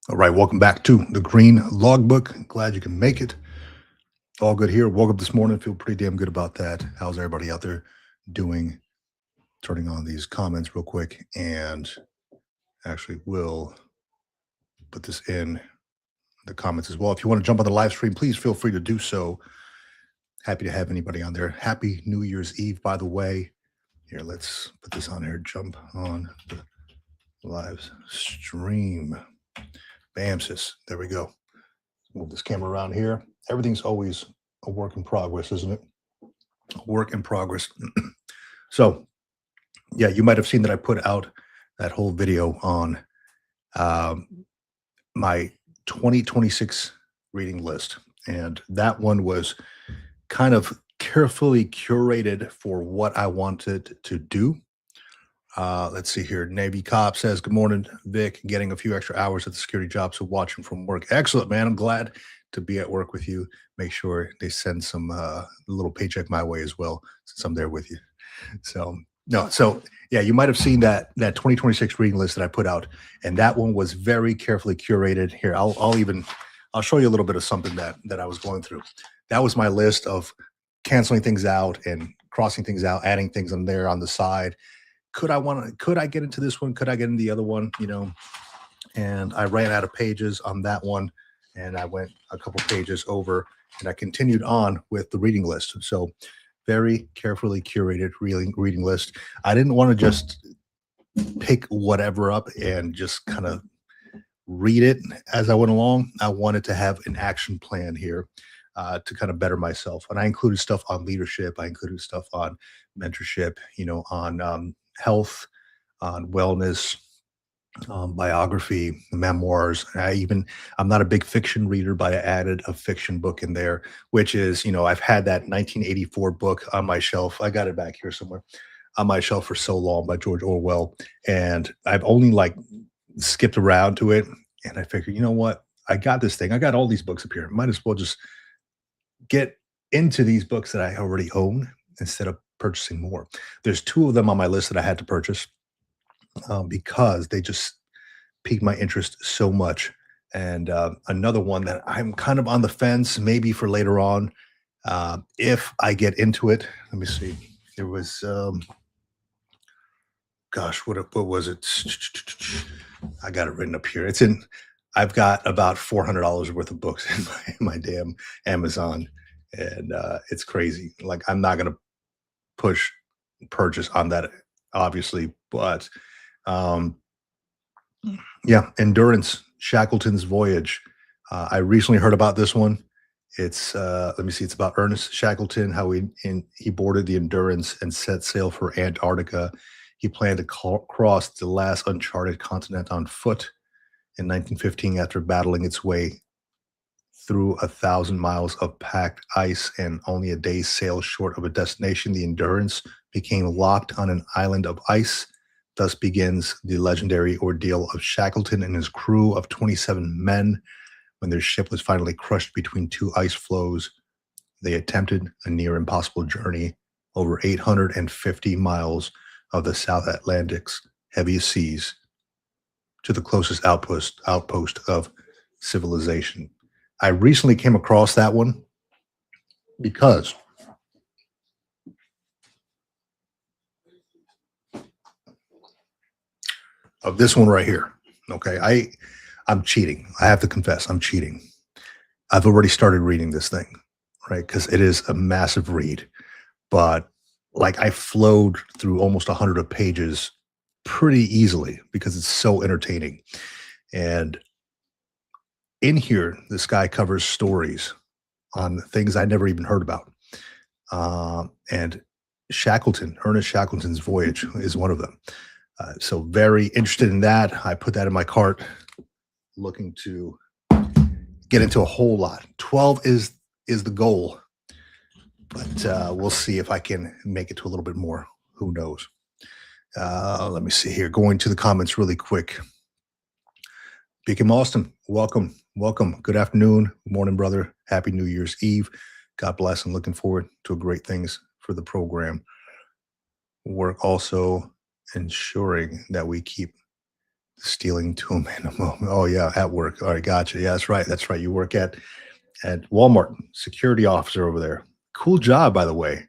All right, welcome back to the Green Logbook. Glad you can make it. All good here. Woke up this morning, feel pretty damn good about that. How's everybody out there doing? Turning on these comments real quick, and actually will put this in the comments as well. If you want to jump on the live stream, please feel free to do so. Happy to have anybody on there. Happy New Year's Eve, by the way. Here, let's put this on here. Jump on the live stream. Bam, sis. There we go. Move this camera around here. Everything's always a work in progress, isn't it? Work in progress. So, yeah, you might have seen that I put out that whole video on um, my 2026 reading list. And that one was kind of carefully curated for what I wanted to do. Let's see here. Navy Cop says, "Good morning, Vic. Getting a few extra hours at the security job, so watching from work. Excellent, man. I'm glad to be at work with you. Make sure they send some little paycheck my way as well, since I'm there with you." So no, so yeah, you might have seen that 2026 reading list that I put out, and that one was very carefully curated. Here, I'll show you a little bit of something that I was going through. That was my list of canceling things out and crossing things out, adding things on there on the side. Could I get into this one? Could I get into the other one? And I ran out of pages on that one, and I went a couple pages over, and I continued on with the reading list. So very carefully curated reading list. I didn't want to just pick whatever up and just kind of read it as I went along. I wanted to have an action plan here to kind of better myself. And I included stuff on leadership. I included stuff on mentorship, on health, on wellness, biography, memoirs. I'm not a big fiction reader, but I added a fiction book in there, which is, I've had that 1984 book on my shelf. I got it back here somewhere on my shelf for so long by George Orwell. And I've only like skipped around to it. And I figured, you know what? I got this thing. I got all these books up here. Might as well just get into these books that I already own instead of purchasing more. There's two of them on my list that I had to purchase because they just piqued my interest so much. And another one that I'm kind of on the fence, maybe for later on, if I get into it. Let me see. There was, gosh, what was it? I got it written up here. I've got about $400 worth of books in my damn Amazon, and it's crazy. Like, I'm not gonna push purchase on that, obviously, but yeah, Endurance, Shackleton's Voyage. I recently heard about this one. It's let me see. It's about Ernest Shackleton, how he boarded the Endurance and set sail for Antarctica. He planned to cross the last uncharted continent on foot in 1915 after battling its way through 1,000 miles of packed ice and only a day's sail short of a destination. The Endurance became locked on an island of ice. Thus begins the legendary ordeal of Shackleton and his crew of 27 men. When their ship was finally crushed between two ice floes, they attempted a near impossible journey over 850 miles of the South Atlantic's heaviest seas to the closest outpost of civilization. I recently came across that one because of this one right here. Okay, I'm cheating. I have to confess, I'm cheating. I've already started reading this thing, right? Because it is a massive read, but like I flowed through almost 100 pages pretty easily because it's so entertaining. And in here, this guy covers stories on things I never even heard about. And Ernest Shackleton's Voyage is one of them. So very interested in that. I put that in my cart, looking to get into a whole lot. 12 is the goal, but we'll see if I can make it to a little bit more. Who knows? Let me see here. Going to the comments really quick. Beacon Austin, welcome. Good afternoon, good morning, brother. Happy New Year's Eve. God bless. I'm looking forward to great things for the program. Work also ensuring that we keep Stealing to him in a moment. Oh yeah, at work. All right, gotcha. Yeah, that's right. That's right. You work at Walmart, security officer over there. Cool job, by the way.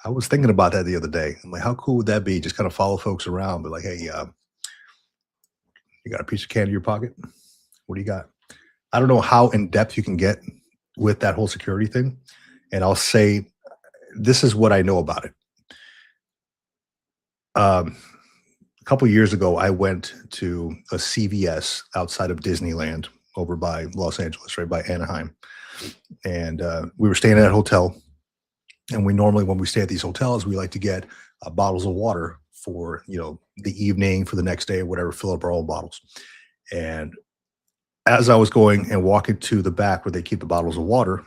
I was thinking about that the other day. I'm like, how cool would that be? Just kind of follow folks around, but like, hey, you got a piece of candy in your pocket? What do you got? I don't know how in depth you can get with that whole security thing. And I'll say this is what I know about it. A couple years ago, I went to a CVS outside of Disneyland over by Los Angeles, right by Anaheim. And we were staying at a hotel. And we normally, when we stay at these hotels, we like to get bottles of water for, the evening, for the next day, whatever, fill up our own bottles. And as I was going and walking to the back where they keep the bottles of water,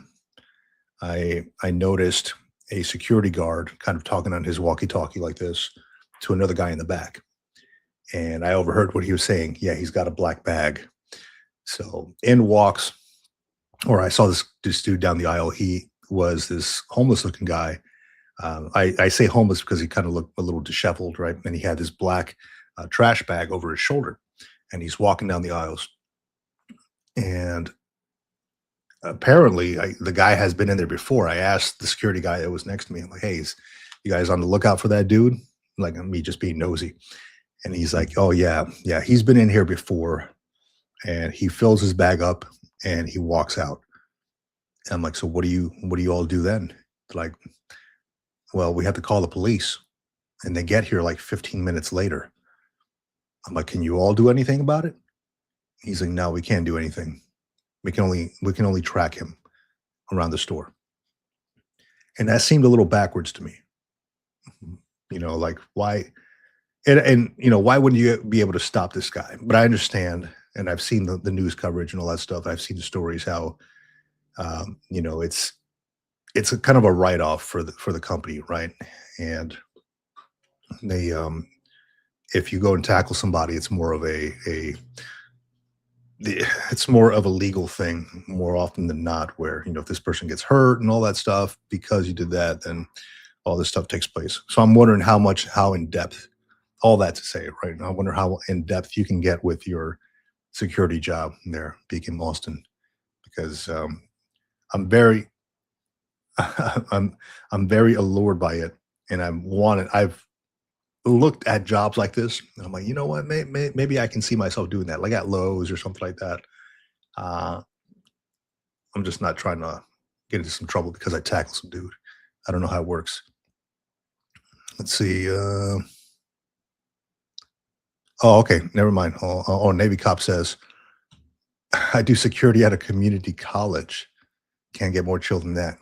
I noticed a security guard kind of talking on his walkie-talkie like this to another guy in the back. And I overheard what he was saying. Yeah, he's got a black bag. So in walks, or I saw this dude down the aisle. He was this homeless looking guy. I say homeless because he kind of looked a little disheveled, right? And he had this black trash bag over his shoulder, and he's walking down the aisles. And apparently, the guy has been in there before. I asked the security guy that was next to me, I'm like, "Hey, you guys on the lookout for that dude?" Like me just being nosy, and he's like, "Oh yeah, yeah, he's been in here before." And he fills his bag up and he walks out. And I'm like, "So what do you all do then?" They're like, "Well, we have to call the police." And they get here like 15 minutes later. I'm like, "Can you all do anything about it?" He's like, "No, we can't do anything. We can only track him around the store." And that seemed a little backwards to me. Like why and why wouldn't you be able to stop this guy? But I understand, and I've seen the news coverage and all that stuff. I've seen the stories how it's a kind of a write off for the company, right? And they if you go and tackle somebody, it's more of it's more of a legal thing more often than not, where if this person gets hurt and all that stuff because you did that, then all this stuff takes place. So I'm wondering how in depth, all that to say, right? I wonder how in depth you can get with your security job there, Beacon Austin, because I'm very I'm I'm very allured by it, and I've looked at jobs like this, and I'm like, you know what, maybe I can see myself doing that, like at Lowe's or something like that. Uh, I'm just not trying to get into some trouble because I tackled some dude. I don't know how it works. Let's see. Oh, okay, never mind. Navy cop says I do security at a community college. Can't get more chill than that.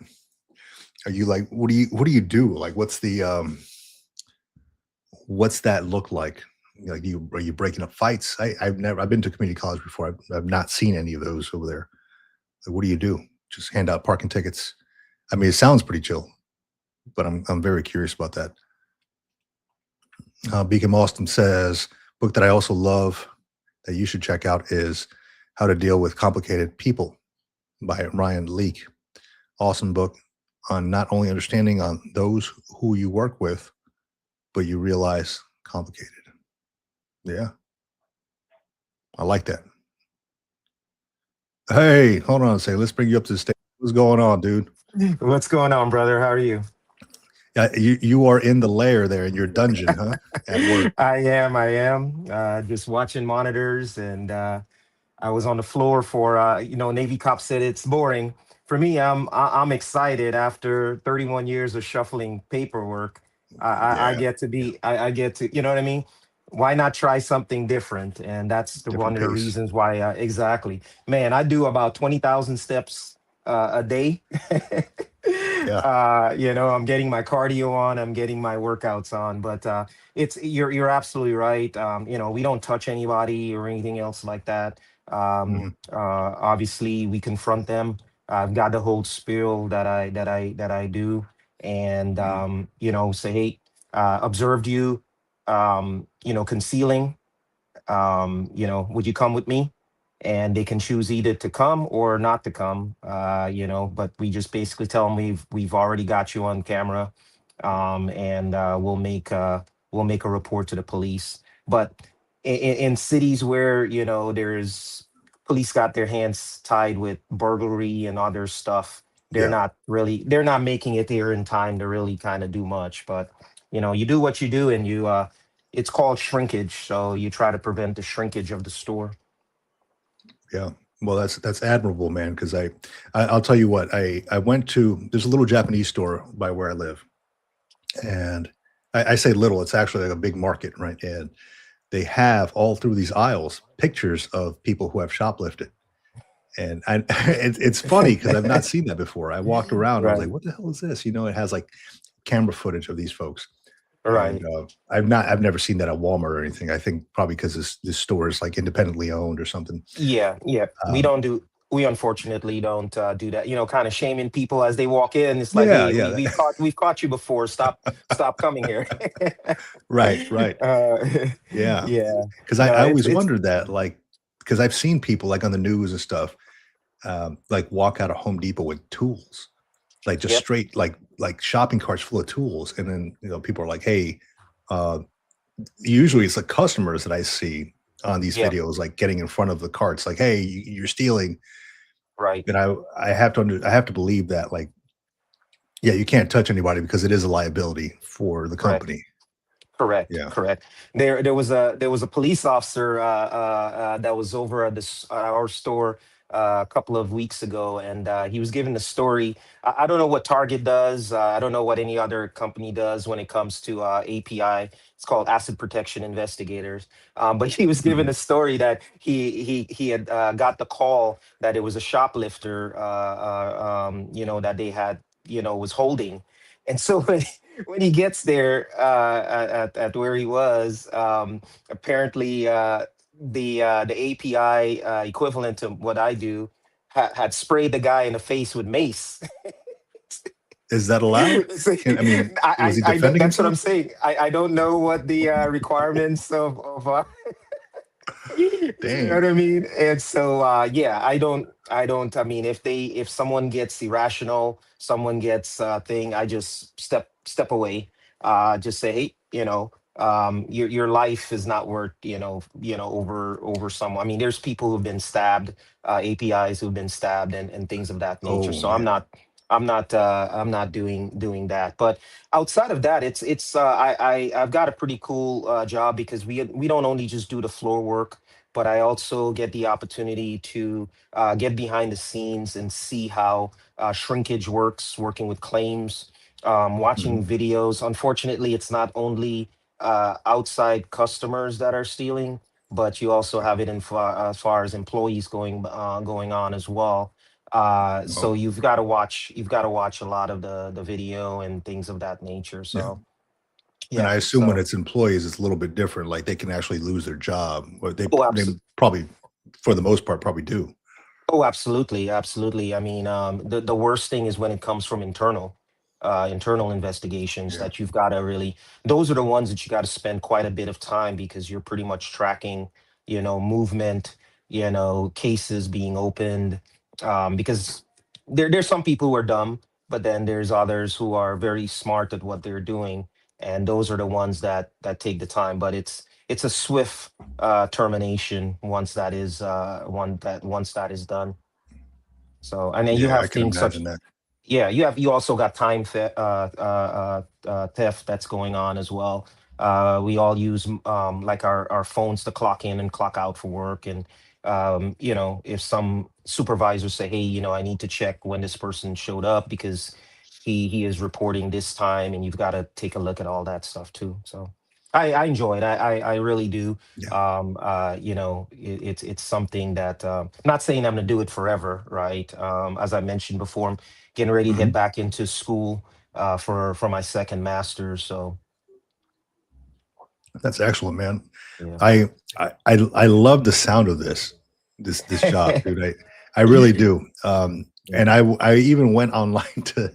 Are you like, what do you do? Like, what's that look like? Like, are you breaking up fights? I've been to community college before. I've not seen any of those over there. Like, what do you do? Just hand out parking tickets? I mean, it sounds pretty chill, but I'm very curious about that. Beacon Austin says book that I also love that you should check out is How to Deal with Complicated People by Ryan Leake. Awesome book on not only understanding on those who you work with, but you realize complicated. Yeah, I like that. Hey, hold on a second. Let's bring you up to the stage. What's going on, dude? What's going on, brother? How are you? Yeah, you are in the lair there in your dungeon, huh? At work. I am. Just watching monitors, and I was on the floor for Navy cop said it's boring. For me, I'm excited after 31 years of shuffling paperwork. I Yeah, get to be I get to what I mean. Why not try something different? And that's one different of the pace. reasons why. Exactly, man. I do about 20,000 steps a day. Yeah. I'm getting my cardio on. I'm getting my workouts on. But it's you're absolutely right. We don't touch anybody or anything else like that. Hmm. Obviously, we confront them. I've got the whole spiel that I do, and Hmm. say, hey, observed you, concealing. Would you come with me? And they can choose either to come or not to come. But we just basically tell them we've already got you on camera, and we'll make a report to the police. But in cities where, there's police got their hands tied with burglary and other stuff. Yeah. They're not making it there in time to really kind of do much. But you do what you do, and it's called shrinkage. So you try to prevent the shrinkage of the store. Yeah. Well, that's admirable, man. Because I'll tell you what, I went to, there's a little Japanese store by where I live, and I say little, it's actually like a big market, right? And they have all through these aisles pictures of people who have shoplifted. And it's funny because I've not seen that before. I walked around, I was like, Right, "What the hell is this?" It has like camera footage of these folks, and right. I've never seen that at Walmart or anything. I think probably because this store is like independently owned or something. Yeah, yeah. Um, We unfortunately don't do that. Kind of shaming people as they walk in. It's like, yeah, hey, yeah, we've caught you before. Stop coming here. right, right, uh, yeah. yeah. Because I No, always it's wondered that, like, because I've seen people like on the news and stuff, like walk out of Home Depot with tools, like just yep, straight like shopping carts full of tools, and then people are like, "Hey," uh, usually it's the customers that I see on these yep, videos, like getting in front of the carts, like, "Hey, you're stealing," right, and I have to believe that, like, yeah, you can't touch anybody because it is a liability for the correct. company. Correct, Yeah. correct. There was a police officer that was over at our store a couple of weeks ago, and he was giving the story. I don't know what Target does. I don't know what any other company does when it comes to API. It's called Asset Protection Investigators. But he was giving Mhm. a story that he had got the call that it was a shoplifter, that they had, was holding. And so when he gets there at where he was, apparently the API equivalent to what I do had sprayed the guy in the face with mace. Is that allowed? So, I mean, was he defending that's what I'm himself? saying. I don't know what the requirements of you know Dang. what I mean? And so yeah, I mean, if someone gets irrational, someone gets thing, I just step away. Just say, hey, your life is not worth, over someone. I mean, there's people who've been stabbed, APIs who've been stabbed, and things of that nature. Oh, So man. I'm not doing that. But outside of that, I've got a pretty cool job because we don't only just do the floor work, but I also get the opportunity to get behind the scenes and see how shrinkage works, working with claims, Mhm. watching videos. Unfortunately, it's not only outside customers that are stealing, but you also have it as far as employees going on as well. So Oh, you've got to watch a lot of the video and things of that nature. yeah. So And yeah, I assume when so it's employees, it's a little bit different, like, they can actually lose their job, or oh, they absolutely. probably, for the most part, probably do. Oh, absolutely, absolutely. I mean, the worst thing is when it comes from internal investigations Yeah. that you've got to really. Those are the ones that you got to spend quite a bit of time because you're pretty much tracking, movement, cases being opened. Because there's some people who are dumb, but then there's others who are very smart at what they're doing, and those are the ones that take the time. But it's a swift termination once that is done. So, and then you Yeah, I have can things imagine such, that. yeah, you also got theft that's going on as well. We all use like our phones to clock in and clock out for work, and if some supervisors say, hey, I need to check when this person showed up because he is reporting this time, and you've got to take a look at all that stuff too. So I enjoy it. I really do. Yeah. It's something that not saying I'm going to do it forever, right? As I mentioned before, I'm getting ready to head Mhm. back into school for my second master's. So That's excellent, man. yeah. I love the sound of this job, dude. I really do. And Yeah. I even went online to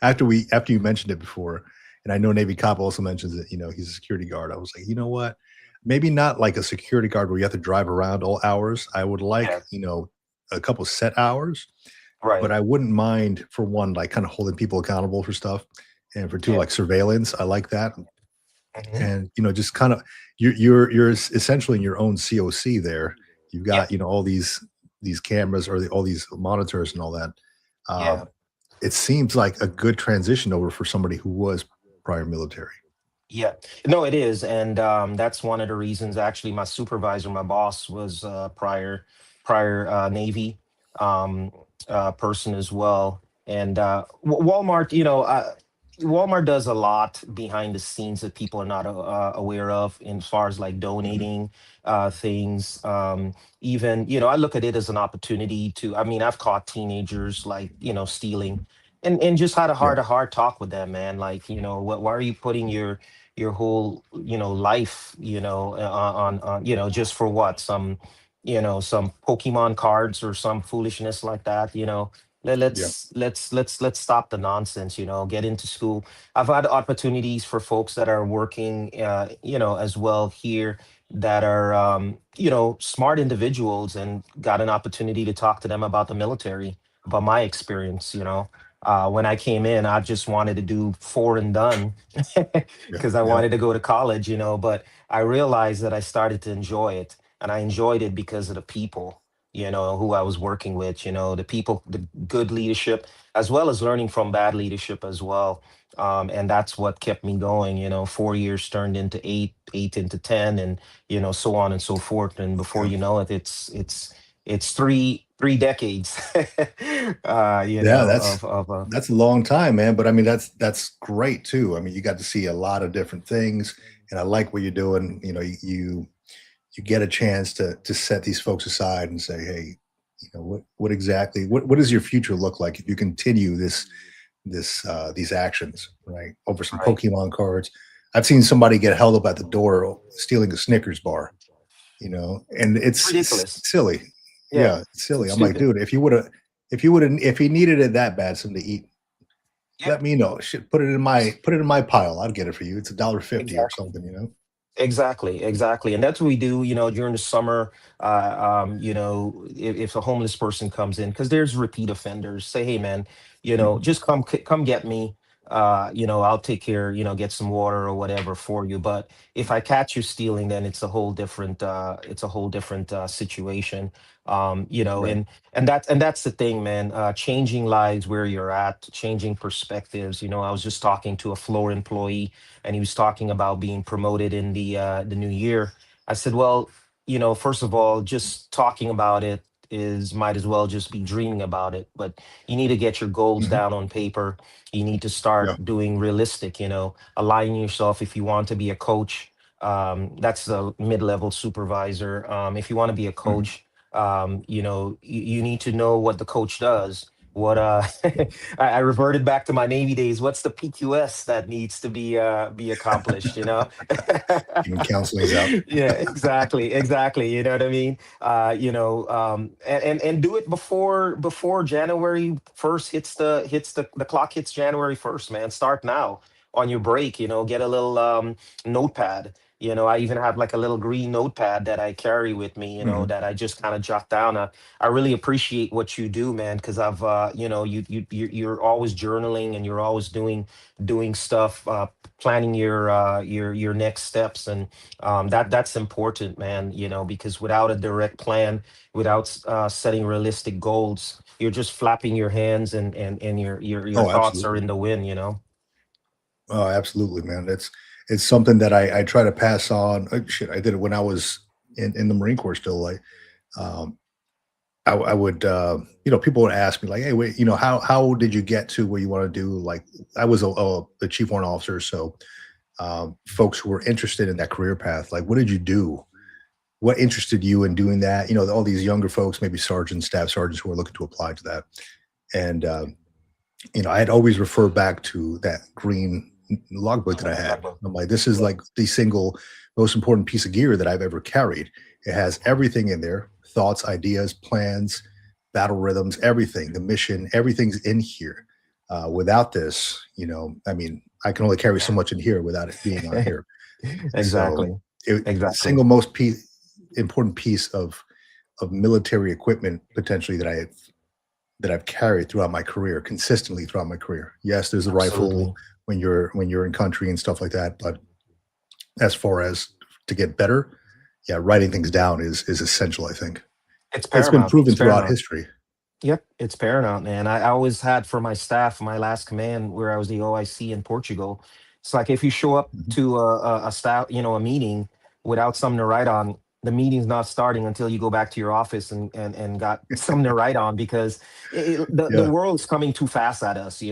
after you mentioned it before, and I know Navy Cop also mentions it. He's a security guard. I was like, you know what? Maybe not like a security guard where you have to drive around all hours. I would like Yeah. a couple set hours, but Right. I wouldn't mind, for one, like kind of holding people accountable for stuff, and for two, Yeah. like surveillance. I like that. Mhm. and just kind of you're essentially in your own COC there. You've Yeah, got all these cameras or all these monitors and all that. yeah. Um, it seems like a good transition over for somebody who was prior military. Yeah, no, it is, and that's one of the reasons. Actually, my supervisor, my boss, was prior Navy um, person as well. And Walmart, Walmart does a lot behind the scenes that people are not aware of, in far as like Mhm. donating things. Even I look at it as an opportunity to. I mean, I've caught teenagers like stealing. And just had a Yeah, heart talk with them, man. Like, why are you putting your whole life on just for what, some Pokemon cards or some foolishness like that. yeah, Let's stop the nonsense. Get into school. I've had opportunities for folks that are working as well here, that are smart individuals, and got an opportunity to talk to them about the military, about my experience. When I came in, I just wanted to do four and done yeah, because I yeah, wanted to go to college, but I realized that I started to enjoy it. And I enjoyed it because of the people, who I was working with, the people, the good leadership, as well as learning from bad leadership as well. And that's what kept me going. 4 years turned into eight, eight into 10, and, so on and so forth. And before yeah. you know it, it's three decades, Yeah, of that's a long time, man. But I mean, that's great too. I mean, you got to see a lot of different things, and I like what you're doing. You get a chance to set these folks aside and say, hey, what exactly what does your future look like if you continue these actions, right? Over some right. Pokemon cards. I've seen somebody get held up at the door stealing a Snickers bar, and It's it's ridiculous. silly. Yeah, Yeah, it's silly. it's I'm like, stupid. dude, if he needed it that bad, something to eat, Yeah, let me know. Shit, put it in my pile. I'll get it for you. It's $1.50 or exactly. something. Exactly, exactly. And that's what we do, during the summer. If a homeless person comes in, because there's repeat offenders, say, hey, man, Mhm. just come get me. I'll take care, get some water or whatever for you. But if I catch you stealing, then it's a whole different situation. Right. And that's the thing, man. Changing lives where you're at, changing perspectives. I was just talking to a floor employee, and he was talking about being promoted in the new year. I said, well, first of all, just talking about it is might as well just be dreaming about it. But you need to get your goals Mhm. down on paper. You need to Yeah. start doing realistic, aligning yourself. If you want to be a coach, that's the mid-level supervisor. If you want to be a Mhm. coach, you need to know what the coach does. What I reverted back to my Navy days. What's the PQS that needs to be accomplished? Even counseling's out. Yeah, exactly, exactly. You know what I mean? And do it before January 1st the clock hits January 1st, man. Start now on your break. Get a little notepad. I even have like a little green notepad that I carry with me. Mhm. That I just kind of jot down. I really appreciate what you do, man, because I've you're always journaling, and you're always doing stuff, planning your next steps, and that's important, man. Because without a direct plan, without setting realistic goals, you're just flapping your hands, and your Oh, thoughts are absolutely. in the wind. Oh, absolutely, man. It's something that I try to pass on. Shit, I did it when I was in the Marine Corps still. Like, um, I would, people would ask me like, "Hey, wait, how did you get to where you want to do?" Like, I was a chief warrant officer, so folks who were interested in that career path, like, what did you do? What interested you in doing that? All these younger folks, maybe sergeants, staff sergeants who are looking to apply to that, and I had always referred back to that green logbook that I had. I'm like, this is Yeah. like the single most important piece of gear that I've ever carried. It has everything in there: thoughts, ideas, plans, battle rhythms, everything, the mission, everything's in here. Without this, I mean, I can only carry so much in here without it being on here. So, Exactly, exactly. single most important piece of military equipment potentially that I've carried throughout my career, consistently throughout my career. Yes, there's a rifle Absolutely. when you're in country and stuff like that, but as far as to get better, yeah, writing things down is essential, I think. It's It's been paramount. proven It's throughout paramount. history. Yep, it's paramount, man. I always had for my staff, my last command where I was the OIC in Portugal. It's like if you show up Mhm. to a staff, a meeting without something to write on, the meeting's not starting until you go back to your office and got something to write on because the Yeah, world's coming too fast at us.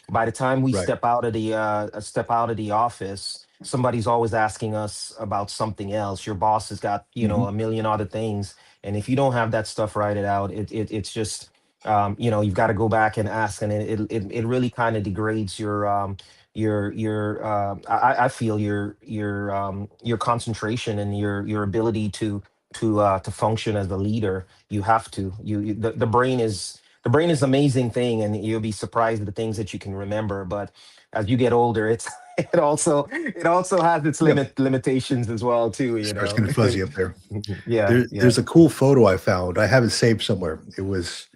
By the time we right. step out of the office, somebody's always asking us about something else. Your boss has got Mhm. a million other things, and if you don't have that stuff write it out, it's just you've got to go back and ask, and it really kind of degrades I feel your concentration and your ability to function as a leader. You have to the brain is an amazing thing, and you'll be surprised at the things that you can remember. But as you get older, it also has its Yep. limitations as well too. It starts getting fuzzy up there. Yeah, yeah, There's a cool photo I found. I have it saved somewhere. It was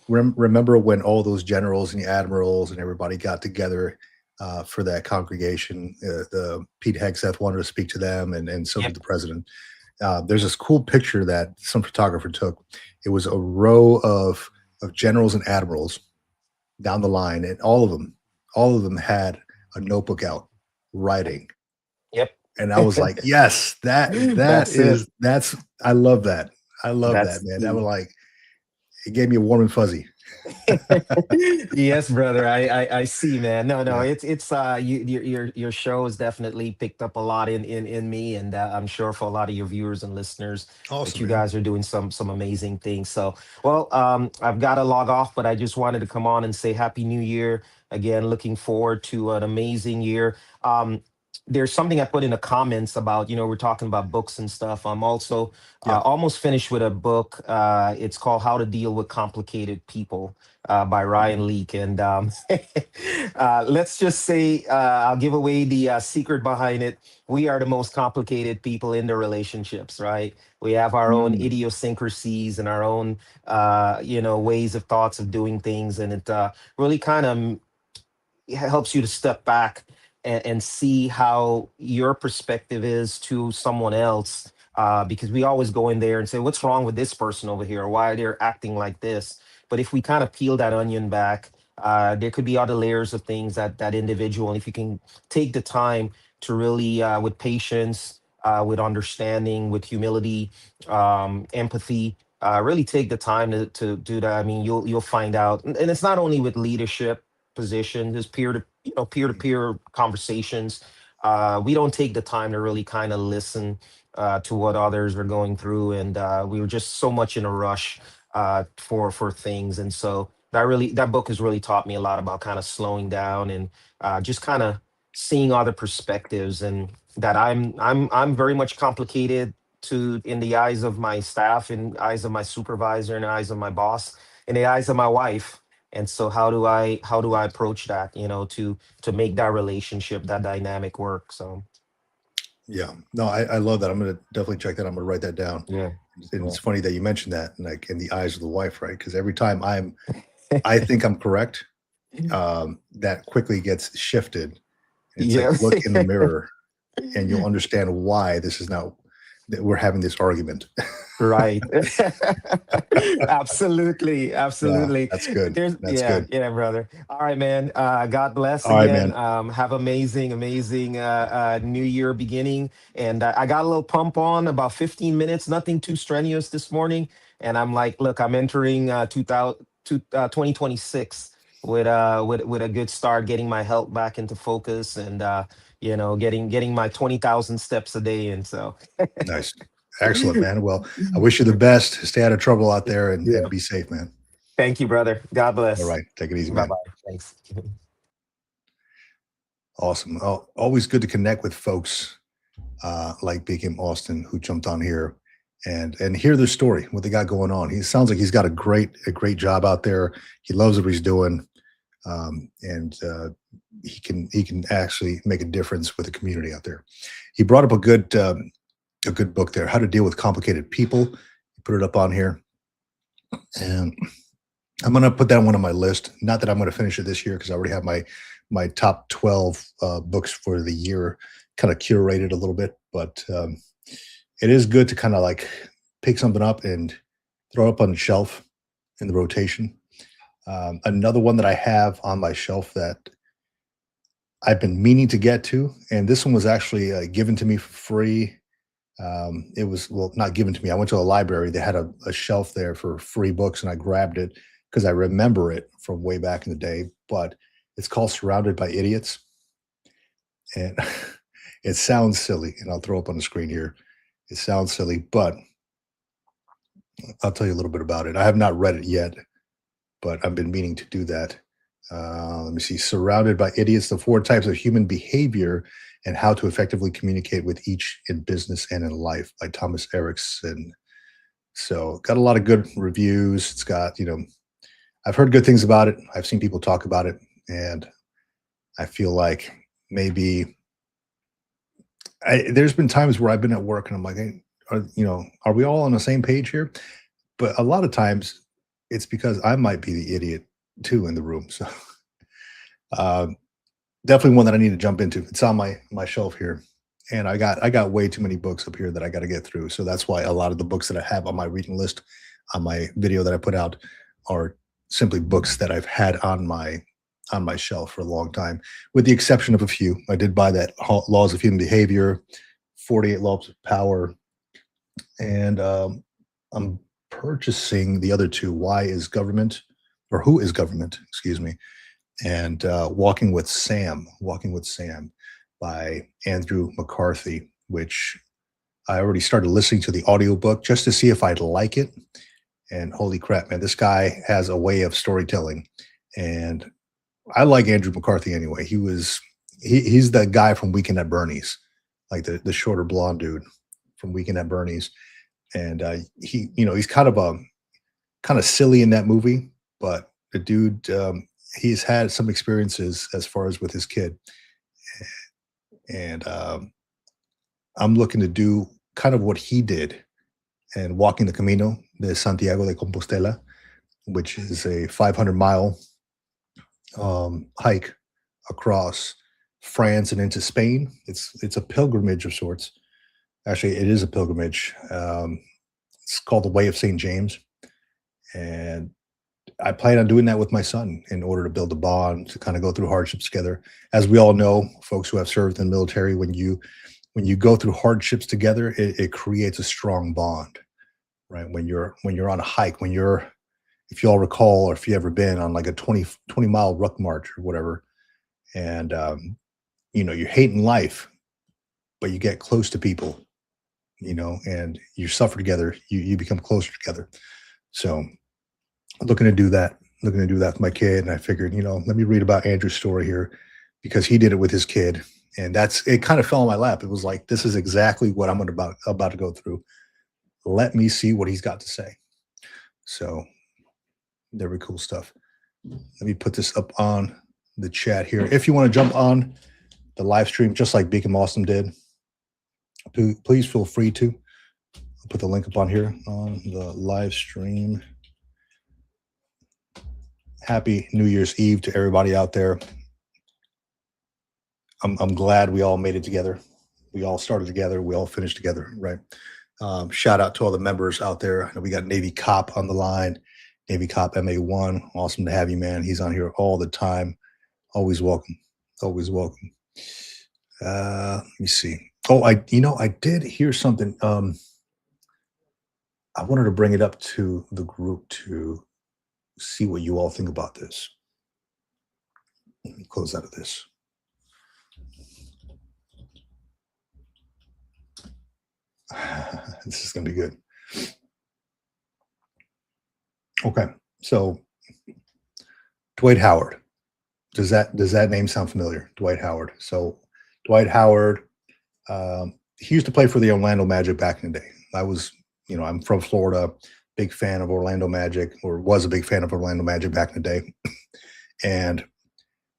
remember when all those generals and the admirals and everybody got together for that congregation. The Pete Hegseth wanted to speak to them, and so did yep, the president. There's this cool picture that some photographer took. It was a row of generals and admirals down the line, and all of them had a notebook out writing. yep. And I was like, yes, That's it. that's I love that. I love that, That's man. That was key. like it gave me a warm and fuzzy. Yes, brother. I see, man. No, no, Yeah, it's your show has definitely picked up a lot in me, and I'm sure for a lot of your viewers and listeners that awesome, you man. guys are doing some amazing things. So, well, I've got to log off, but I just wanted to come on and say Happy New Year again. Looking forward to an amazing year. There's something I put in the comments about, we're talking about books and stuff. I'm also Yeah. almost finished with a book. It's called How to Deal with Complicated People by Mhm. Ryan Leake. And let's just say I'll give away the secret behind it. We are the most complicated people in the relationships, right? We have our own Mm. idiosyncrasies and our own, ways of thoughts of doing things. And it really kind of helps you to step back and see how your perspective is to someone else. Because we always go in there and say, what's wrong with this person over here? Why they're acting like this? But if we kind of peel that onion back, there could be other layers of things that individual. And if you can take the time to really, with patience, with understanding, with humility, empathy, really take the time to do that. I mean, you'll find out, and it's not only with leadership position, there's peer to peer conversations. We don't take the time to really kind of listen to what others are going through, and we were just so much in a rush for things. And so that book has really taught me a lot about kind of slowing down and just kind of seeing other perspectives, and that I'm very much complicated to in the eyes of my staff, in eyes of my supervisor, in the eyes of my boss, in the eyes of my wife. And so how do I approach that, to make that relationship, that dynamic work. So Yeah. No, I love that. I'm gonna definitely check that. I'm gonna write that down. yeah, And yeah. it's funny that you mentioned that, like in the eyes of the wife, right? Because every time I think I'm correct, that quickly gets shifted. And it's like Yeah. look in the mirror and you'll understand why this is now that we're having this argument. Right. Absolutely. Yeah, Absolutely. that's good. There's That's yeah, good. yeah, brother. All right, man. God bless All right, again. man. Have amazing new year beginning. And I got a little pump on about 15 minutes, nothing too strenuous this morning. And I'm like, look, I'm entering 2026 with a good start, getting my health back into focus, and getting my 20,000 steps a day. And so Nice. Excellent, man. Well, I wish you the best. Stay out of trouble out there and yeah. be safe, man. Thank you, brother. God All bless. right. Take it easy, Bye man. bye. Thanks. Awesome. Always good to connect with folks like Big M Austin who jumped on here and hear their story, what they got going on. He sounds like he's got a great job out there. He loves what he's doing, and he can actually make a difference with the community out there. He brought up a good book there, How to Deal with Complicated People. He put it up on here, and I'm gonna put that on one of my list. Not that I'm gonna finish it this year because I already have my top 12 books for the year kind of curated a little bit, but it is good to kind of like pick something up and throw it up on the shelf in the rotation. Another one that I have on my shelf that I've been meaning to get to, and this one was actually given to me for free. It was, well, not given to me. I went to a library. They had a shelf there for free books, and I grabbed it because I remember it from way back in the day. But it's called Surrounded by Idiots, and it sounds silly. And I'll throw up on the screen here. It sounds silly, but I'll tell you a little bit about it. I have not read it yet, but I've been meaning to do that. Let me see. Surrounded by Idiots: The Four Types of Human Behavior and How to Effectively Communicate with Each in Business and in Life, by Thomas Erickson. So, got a lot of good reviews. It's got, I've heard good things about it. I've seen people talk about it, and I feel like maybe there's been times where I've been at work and I'm like, hey, are we all on the same page here? But a lot of times it's because I might be the idiot too in the room. So, um, definitely one that I need to jump into. It's on my shelf here, and I got way too many books up here that I got to get through. So that's why a lot of the books that I have on my reading list, on my video that I put out, are simply books that I've had on my shelf for a long time, with the exception of a few. I did buy that Laws of Human Behavior, 48 Laws of Power, and I'm purchasing the other two. Why is Government, or Who is Government? Excuse me, and Walking with Sam by Andrew McCarthy, which I already started listening to the audiobook just to see if I'd like it. And holy crap, man, this guy has a way of storytelling. And I like Andrew McCarthy anyway. He's the guy from Weekend at Bernie's, like the shorter blonde dude from Weekend at Bernie's. And he's kind of silly in that movie, but the dude, he's had some experiences as far as with his kid, and I'm looking to do kind of what he did and walking the Camino de Santiago de Compostela, which is a 500-mile hike across France and into Spain. It's a pilgrimage of sorts. Actually, it is a pilgrimage. It's called the Way of St. James, and I plan on doing that with my son in order to build a bond, to kind of go through hardships together. As we all know, folks who have served in the military, when you go through hardships together, it creates a strong bond, right? When you're on a hike, if you all recall, or if you ever been on like a 20 mile ruck march or whatever, and you're hating life, but you get close to people, and you suffer together, you become closer together. So, looking to do that with my kid. And I figured, let me read about Andrew's story here, because he did it with his kid. And it kind of fell in my lap. It was like, this is exactly what I'm about to go through. Let me see what he's got to say. So, very cool stuff. Let me put this up on the chat here. If you want to jump on the live stream, just like Beacon Awesome did, please feel free to. I'll put the link up on here on the live stream. Happy New Year's Eve to everybody out there. I'm glad we all made it together. We all started together. We all finished together, right? Shout out to all the members out there. I know we got Navy Cop on the line, Navy Cop MA1. Awesome to have you, man. He's on here all the time. Always welcome. Always welcome. Let me see. Oh, I did hear something. I wanted to bring it up to the group to see what you all think about this. Let me close out of this. This is going to be good. Okay, so Dwight Howard. Does that name sound familiar? Dwight Howard. So Dwight Howard, he used to play for the Orlando Magic back in the day. I'm from Florida, big fan of Orlando Magic, or was a big fan of Orlando Magic back in the day. And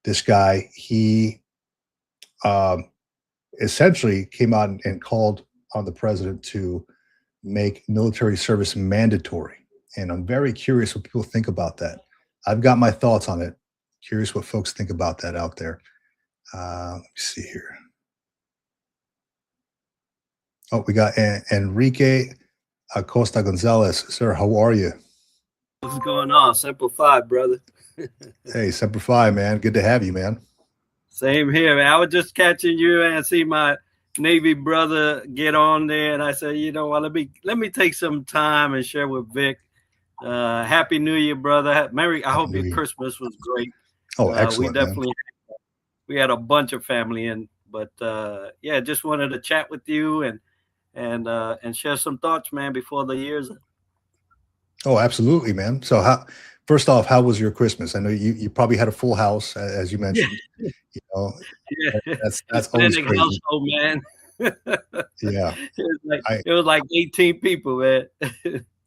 this guy, he essentially came out and called on the president to make military service mandatory. And I'm very curious what people think about that. I've got my thoughts on it. Curious what folks think about that out there. Let me see here. Oh, we got Enrique Acosta Gonzalez. Sir, how are you? What's going on? Simple Five, brother. Hey, Semper Fi, man. Good to have you, man. Same here, man. I was just catching you and see my Navy brother get on there, and I said, you know what, let me take some time and share with Vic. Happy New Year, brother. Merry. I Happy hope New your Year. Christmas was great. Oh, We excellent, man. definitely we had a bunch of family in, but yeah, just wanted to chat with you and share some thoughts, man, before the year's. Oh, absolutely, man. So, first off, how was your Christmas? I know you probably had a full house, as you Yeah, mentioned. You know, yeah. that's always Hispanic crazy. household, man. Yeah. I It was like 18 people, man.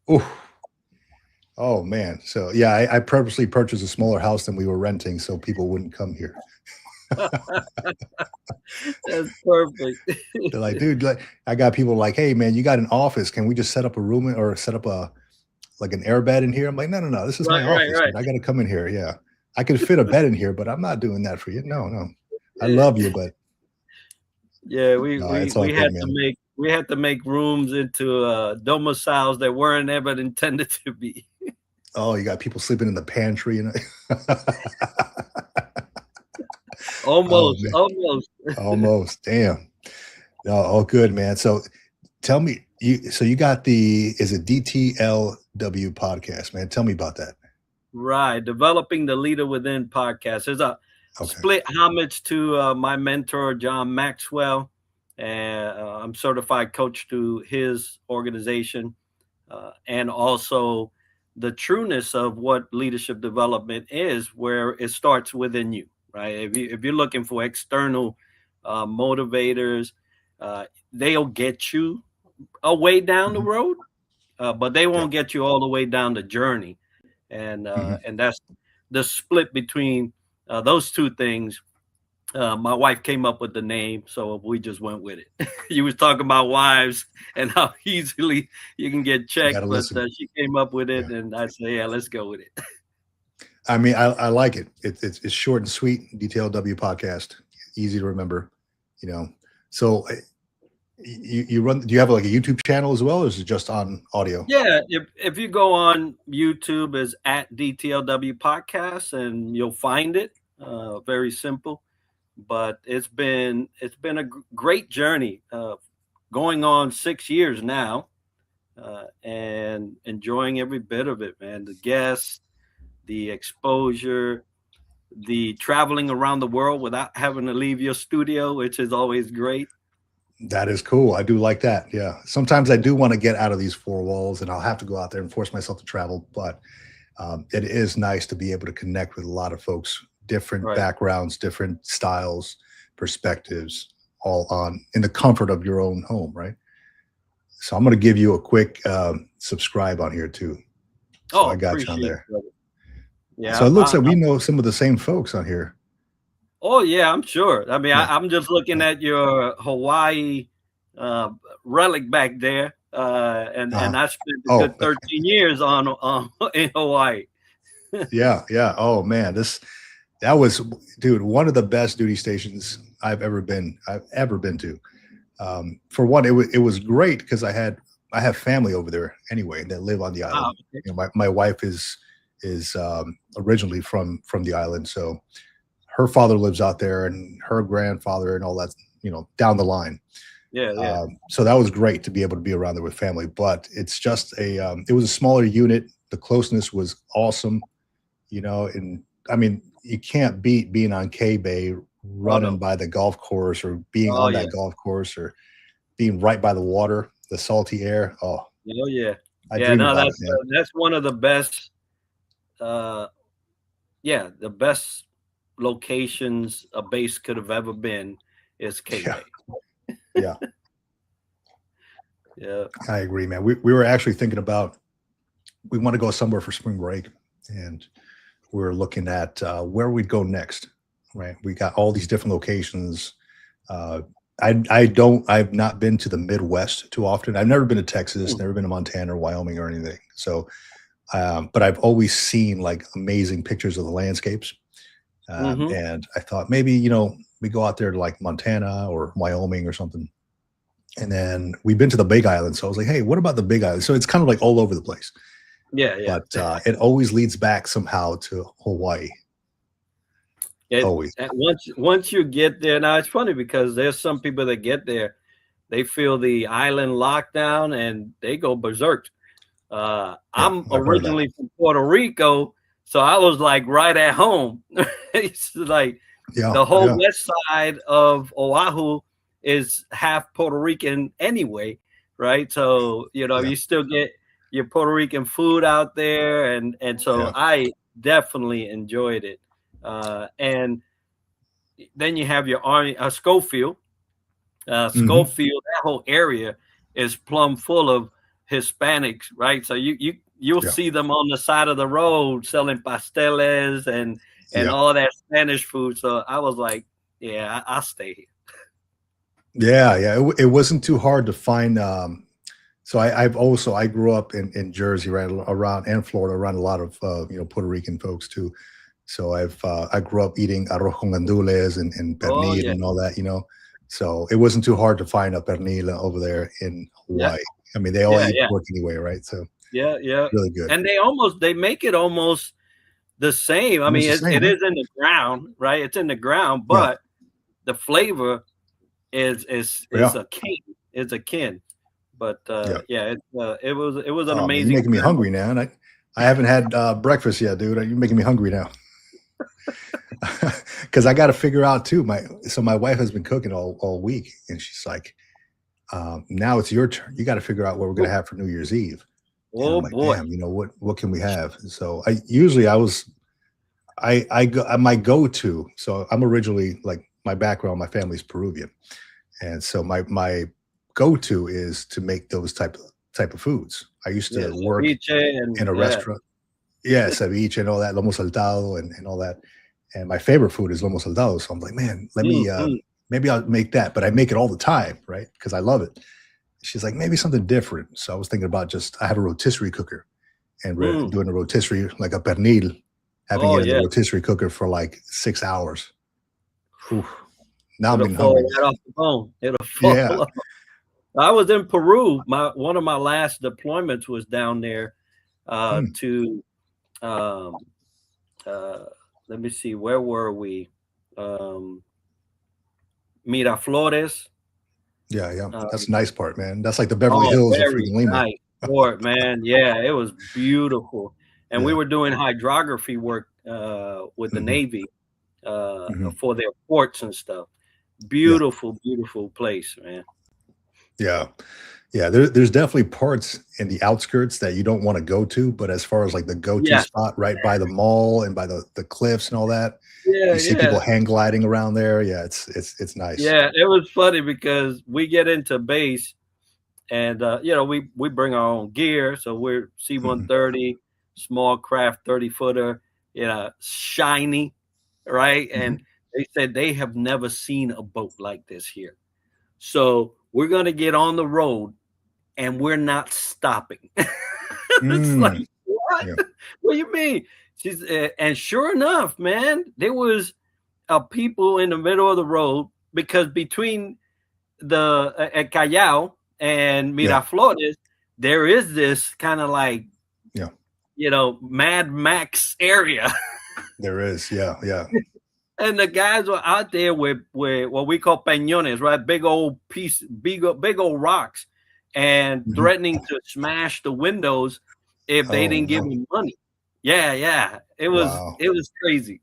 oh oh man. So yeah, I purposely purchased a smaller house than we were renting so people wouldn't come here. That's perfect. They're like, dude, like I got people like, hey man, you got an office? Can we just set up a room or set up a like an air bed in here? I'm like, no, no, no. This is Right, my right, office, right. man. I got to come in here. Yeah, I could fit a bed in here, but I'm not doing that for you. No, no. I Yeah, love you, but yeah, we no, we it's all we good, had to man. make rooms into domiciles that weren't ever intended to be. Oh, you got people sleeping in the pantry, and oh Almost, man, almost. almost. Damn. No, all good, man. So tell me, you got the is it DTLW podcast, man? Tell me about that. Right. Developing the Leader Within podcast. There's a Okay. split homage to my mentor, John Maxwell. And I'm certified coach to his organization. And also the trueness of what leadership development is, where it starts within you, right? If you're looking for external motivators, they'll get you a way down the Hmm. road, but they Yeah. won't get you all the way down the journey. Hmm. And that's the split between those two things. My wife came up with the name, so we just went with it. You was talking about wives and how easily you can get You got checked, to but listen. she came up with Yeah. it, and I said, "Yeah, let's go with it." I mean, I like it. It's short and sweet. DTLW podcast, easy to remember. You know. So you run? Do you have like a YouTube channel as well, or is it just on audio? Yeah, if you go on YouTube, is at DTLW Podcast, and you'll find it. Very simple, but it's been a great journey. Going on 6 years now, and enjoying every bit of it, man. The guests, the exposure, the traveling around the world without having to leave your studio, which is always great. That is cool. I do like that. Yeah. Sometimes I do want to get out of these four walls, and I'll have to go out there and force myself to travel. But it is nice to be able to connect with a lot of folks, different Right. backgrounds, different styles, perspectives, all on in the comfort of your own home, right? So I'm going to give you a quick subscribe on here too. So Oh, I got you on appreciate it, there. brother. So Yeah. it looks like we know some of the same folks on here. Oh, yeah, I'm sure. I mean, Yeah. I'm just looking Yeah. at your Hawaii uh, relic back there, and Uh-huh. I spent a Oh, good 13 years on in Hawaii. yeah. Yeah. Oh man, that was, dude, one of the best duty stations I've ever been to. For one, it was great because I have family over there anyway that live on the Wow. island. You know, my wife is originally from the island, so her father lives out there and her grandfather and all that, down the line. Yeah, yeah. So that was great to be able to be around there with family. But it's just it was a smaller unit. The closeness was awesome, and I mean, you can't beat being on K Bay, Oh running no. by the golf course or being Oh on yeah. that golf course or being right by the water, the salty air. Oh, Oh yeah. I Yeah. dream No, about it, man. that's one of the best. Uh, yeah, the best locations a base could have ever been is K Yeah, Bay. yeah, Yeah. I agree, man. We were actually thinking about we want to go somewhere for spring break, and we're looking at where we'd go next. Right, we got all these different locations. Uh, I've not been to the Midwest too often. I've never been to Texas, never been to Montana or Wyoming or anything. So, but I've always seen like amazing pictures of the landscapes. Mm-hmm. And I thought maybe, we go out there to like Montana or Wyoming or something And then we've been to the Big Island. So I was like, hey, what about the Big Island? So it's kind of like all over the place. Yeah, yeah. But it always leads back somehow to Hawaii. Always. Once you get there, now it's funny because there's some people that get there, they feel the island lockdown and they go berserk. I'm originally from Puerto Rico, so I was like right at home. It's like the whole west side of Oahu is half Puerto Rican anyway, right? So you still get your Puerto Rican food out there, and so I definitely enjoyed it. And then you have your Army Schofield. Schofield, that whole area is plumb full of Hispanics, right? So you'll see them on the side of the road selling pasteles and all that Spanish food. So I was like, yeah, I'll stay here. Yeah. It wasn't too hard to find. So I grew up in Jersey, right around, and Florida, around a lot of Puerto Rican folks too. So I grew up eating arroz con gandules and pernil and all that, So it wasn't too hard to find a pernil over there in Hawaii. I mean, they all eat pork anyway, right? So yeah, really good. And they make it almost the same. I mean, it is in the ground, right? It's in the ground, but the flavor is akin. It's akin. But it was an amazing. You're making me hungry now, and I haven't had breakfast yet, dude. You're making me hungry now. Because I got to figure out too. My wife has been cooking all week, and she's like, "Now it's your turn. You got to figure out what we're gonna have for New Year's Eve." Oh boy! Damn, what can we have? So my go-to. So I'm originally, like, my background, my family's Peruvian, and so my go-to is to make those type of foods. I used to work in a restaurant. Yeah, ceviche and all that, lomo saltado and all that. And my favorite food is lomo saltado. So I'm like, man, let me, maybe I'll make that. But I make it all the time, right? Because I love it. She's like, maybe something different. So I was thinking about I have a rotisserie cooker and doing a rotisserie, like a pernil, having it in the rotisserie cooker for like 6 hours. Whew. Now I'm getting hungry. Right off the bone. It'll fall off. I was in Peru. One of my last deployments was down there to let me see, where were we? Miraflores. Yeah. That's a nice part, man. That's like the Beverly Hills of Lima. Nice port, man. Yeah, it was beautiful. And we were doing hydrography work with the Navy for their ports and stuff. Beautiful place, man. Yeah. There's definitely parts in the outskirts that you don't want to go to, but as far as like the go-to spot right by the mall and by the cliffs and all that, you see people hang gliding around there. Yeah, it's nice. Yeah, it was funny because we get into base and we bring our own gear. So we're C-130, small craft 30-footer, shiny, right? And they said they have never seen a boat like this here. So we're going to get on the road and we're not stopping. It's like, what? What do you mean? And sure enough, man, there was people in the middle of the road, because between the Callao and Miraflores, there is this kind of like, Mad Max area. There is. Yeah. And the guys were out there with what we call peñones, right? Big old rocks, and threatening to smash the windows if they didn't give them money. Yeah. It was crazy.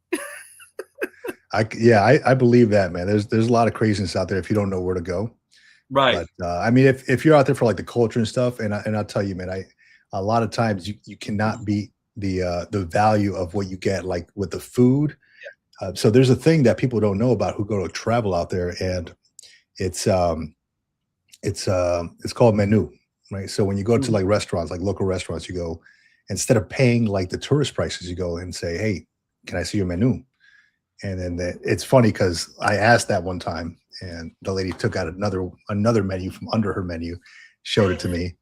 I believe that, man. There's a lot of craziness out there if you don't know where to go. Right. But I mean, if you're out there for like the culture and stuff, and I'll tell you, man, a lot of times you cannot beat the value of what you get, like with the food. So there's a thing that people don't know about who go to travel out there, and it's called menu, right? So when you go to like restaurants, like local restaurants, you go, instead of paying like the tourist prices, you go and say, hey, can I see your menu? And then it's funny because I asked that one time, and the lady took out another menu from under her menu, showed it to me,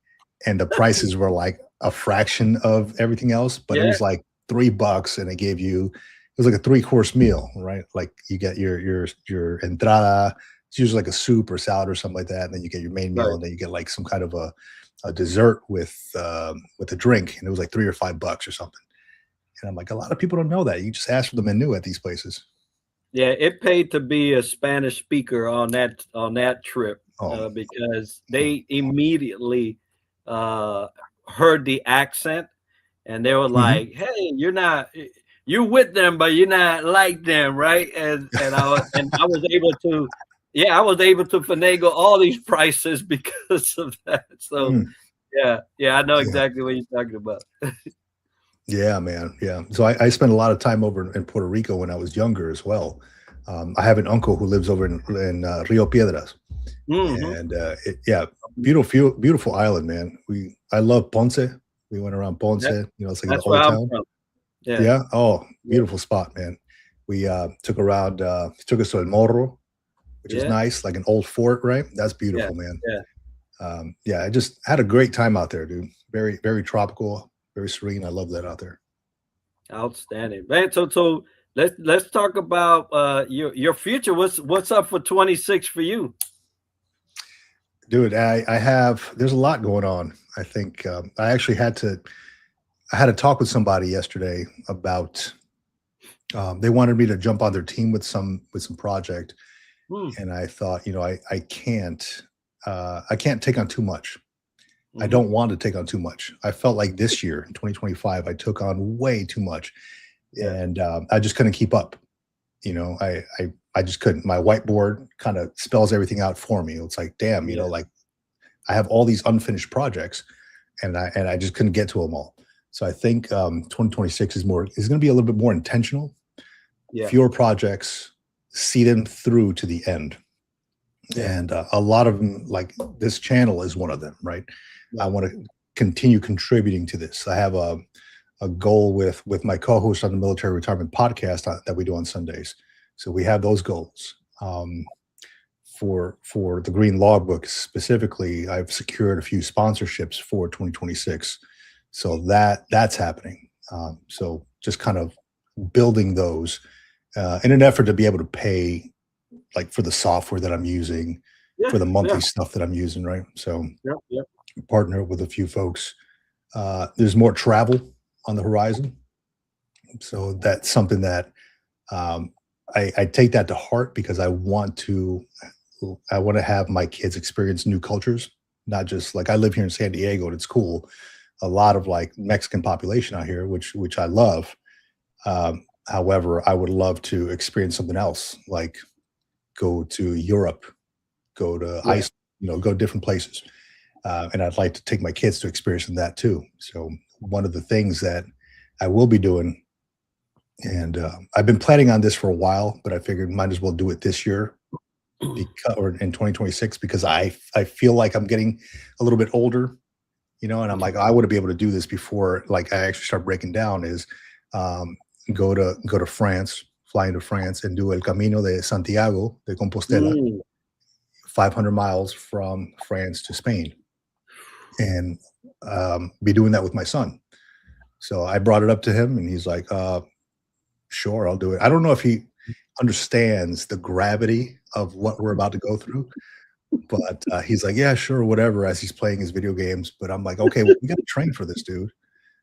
and the prices were like a fraction of everything else, but it was like $3, and it was like a 3-course meal, right? Like you get your entrada, it's usually like a soup or salad or something like that, and then you get your main meal, Right. and then you get like some kind of a dessert with a drink, and it was like $3 or $5 or something. And I'm like, a lot of people don't know that. You just ask for the menu at these places. Yeah, it paid to be a Spanish speaker on that trip Oh, because they immediately heard the accent and they were mhm. like, "Hey, you're with them, but you're not like them, right?" And I was able to, yeah, I was able to finagle all these prices because of that. So Mm, yeah, I know yeah. exactly what you're talking about. Yeah, man. Yeah. So I spent a lot of time over in Puerto Rico when I was younger as well. I have an uncle who lives over in Rio Piedras, Hmm. and yeah, beautiful island, man. I love Ponce. We went around Ponce. That, It's like the that's where old I'm town. from. Yeah, Yeah. Oh, yeah, beautiful spot, man. We took us to El Morro, which is yeah, nice, like an old fort, right? That's yeah, beautiful, man. yeah. Yeah, I just had a great time out there, dude. Very, very tropical, very serene. I love that out there. Outstanding, man. So let's talk about your future. What's up for 26 for you? Dude, there's a lot going on. I think I had a talk with somebody yesterday about, they wanted me to jump on their team with some project. Hmm. And I thought, I can't take on too much. I Hmm. don't want to take on too much. I felt like this year in 2025, I took on way too much, Yeah, and I just couldn't keep up. I just couldn't. My whiteboard kind of spells everything out for me. It's like, damn, yeah, like I have all these unfinished projects, and I just couldn't get to them all. So I think 2026 is going to be a little bit more intentional, yeah, fewer projects, see them through to the end, yeah. and a lot of them, like this channel, is one of them. Right? I Right. want to continue contributing to this. I have a goal with my co-host on the military retirement podcast that we do on Sundays. So we have those goals. For the Green Logbook specifically, I've secured a few sponsorships for 2026. So that's happening. So just kind of building those in an effort to be able to pay, like, for the software that I'm using, Yeah, for the yeah, monthly stuff that I'm using, right? So yeah, yeah. partner with a few folks. There's more travel on the horizon. So that's something that, um, I take that to heart because I want to have my kids experience new cultures, not just like I live here in San Diego and it's cool. A lot of like Mexican population out here, which I love. However, I would love to experience something else, like go to Europe, go to Yeah. Iceland, go different places. And I'd like to take my kids to experiencing that too. So one of the things that I will be doing, and I've been planning on this for a while, but I figured might as well do it this year because, or in 2026, because I feel like I'm getting a little bit older, and I'm like, I want to be able to do this before like I actually start breaking down. Is um, go to France, fly into France, and do El Camino de Santiago de Compostela, Mm. 500 miles from France to Spain, and be doing that with my son. So I brought it up to him, and he's like, "Sure, I'll do it." I don't know if he understands the gravity of what we're about to go through, but he's like, "Yeah, sure, whatever." As he's playing his video games, but I'm like, "Okay, well, we got to train for this, dude."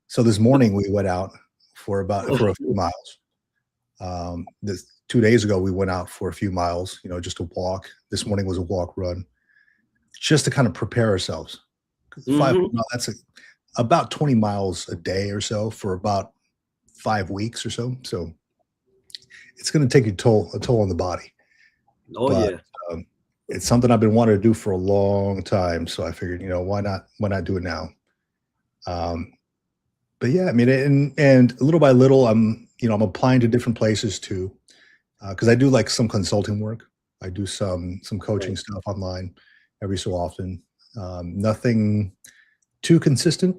So this morning we went out for a few miles. This 2 days ago we went out for a few miles, just a walk. This morning was a walk run, just to kind of prepare ourselves. 5 Hmm. that's about 20 miles a day or so for about 5 weeks or so. So it's going to take a toll on the body, Oh but yeah. um, it's something I've been wanting to do for a long time. So I figured, why not do it now? Um, but yeah, I mean, and little by little, I'm applying to different places too, because I do like some consulting work. I do some coaching Right. stuff online every so often. Nothing too consistent,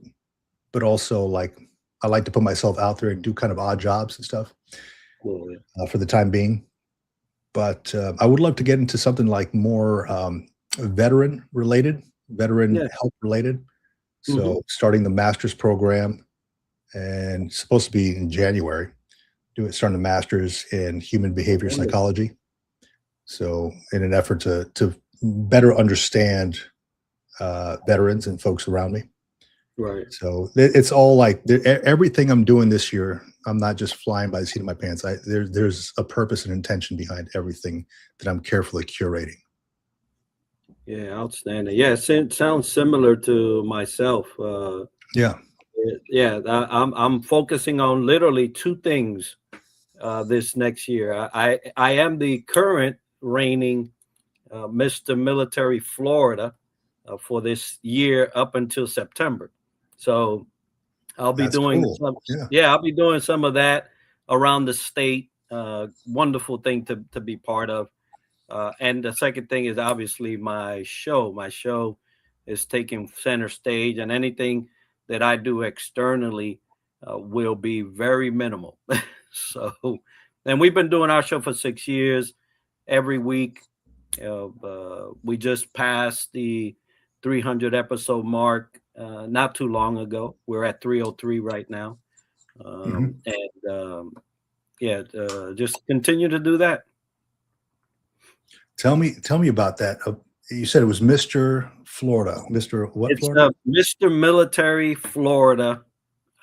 but also like I like to put myself out there and do kind of odd jobs and stuff Cool. Yeah. for the time being. But I would love to get into something like more veteran Yeah. help related. Hmm. So starting the master's program, and it's supposed to be in January. Starting a master's in human behavior Oh, psychology. So in an effort to better understand veterans and folks around me. Right. So it's all like everything I'm doing this year. I'm not just flying by the seat of my pants. There's a purpose and intention behind everything that I'm carefully curating. Yeah, outstanding. Yeah, it sounds similar to myself. Yeah. Yeah, I'm focusing on literally two things this next year. I am the current reigning Mr. Military Florida for this year up until September. So I'll be That's doing cool. some, Yeah. yeah, I'll be doing some of that around the state. Wonderful thing to be part of. And the second thing is obviously my show. My show is taking center stage, and anything that I do externally will be very minimal. So, and we've been doing our show for 6 years every week. We just passed the 300 episode mark not too long ago. We're at 303 right now. And yeah, just continue to do that. Tell me about that. You said it was Mr. Florida. Mr. what It's Florida? Mr. Military Florida.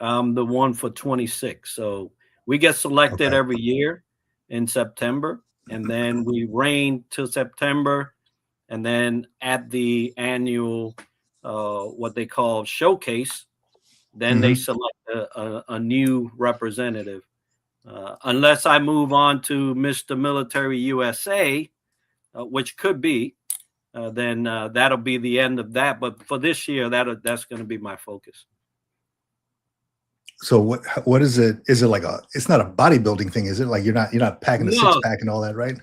I'm the one for 26. So we get selected Okay. every year in September, and then we reign till September, and then at the annual what they call showcase, then they select a new representative. Unless I move on to Mr. Military USA, which could be, then that'll be the end of that. But for this year, that's going to be my focus. So what is it? Is it like it's not a bodybuilding thing, is it? Like you're not packing a No. 6-pack and all that, right?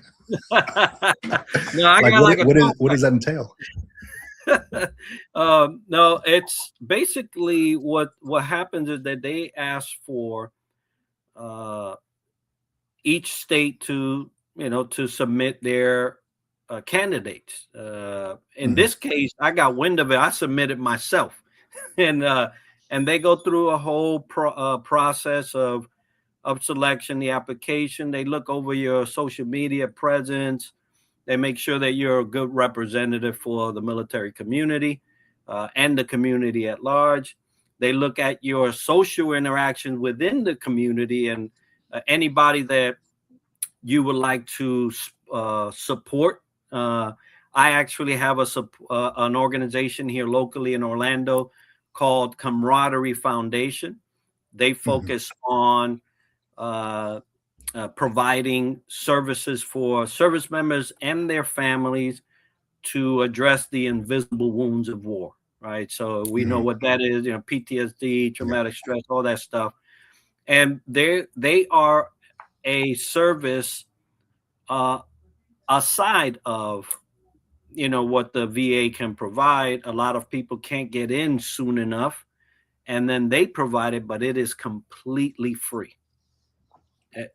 No, I like got what does that entail? No, it's basically what happens is that they ask for each state to submit their candidates. In this case, I got wind of it. I submitted myself, and they go through a whole process of selection, the application. They look over your social media presence. They make sure that you're a good representative for the military community and the community at large. They look at your social interactions within the community and anybody that you would like to support. I actually have an organization here locally in Orlando called Camaraderie Foundation. They focus on providing services for service members and their families to address the invisible wounds of war, right? So we know what that is, PTSD, traumatic stress, all that stuff. And they are a service aside of what the VA can provide. A lot of people can't get in soon enough, and then they provide it, but it is completely free.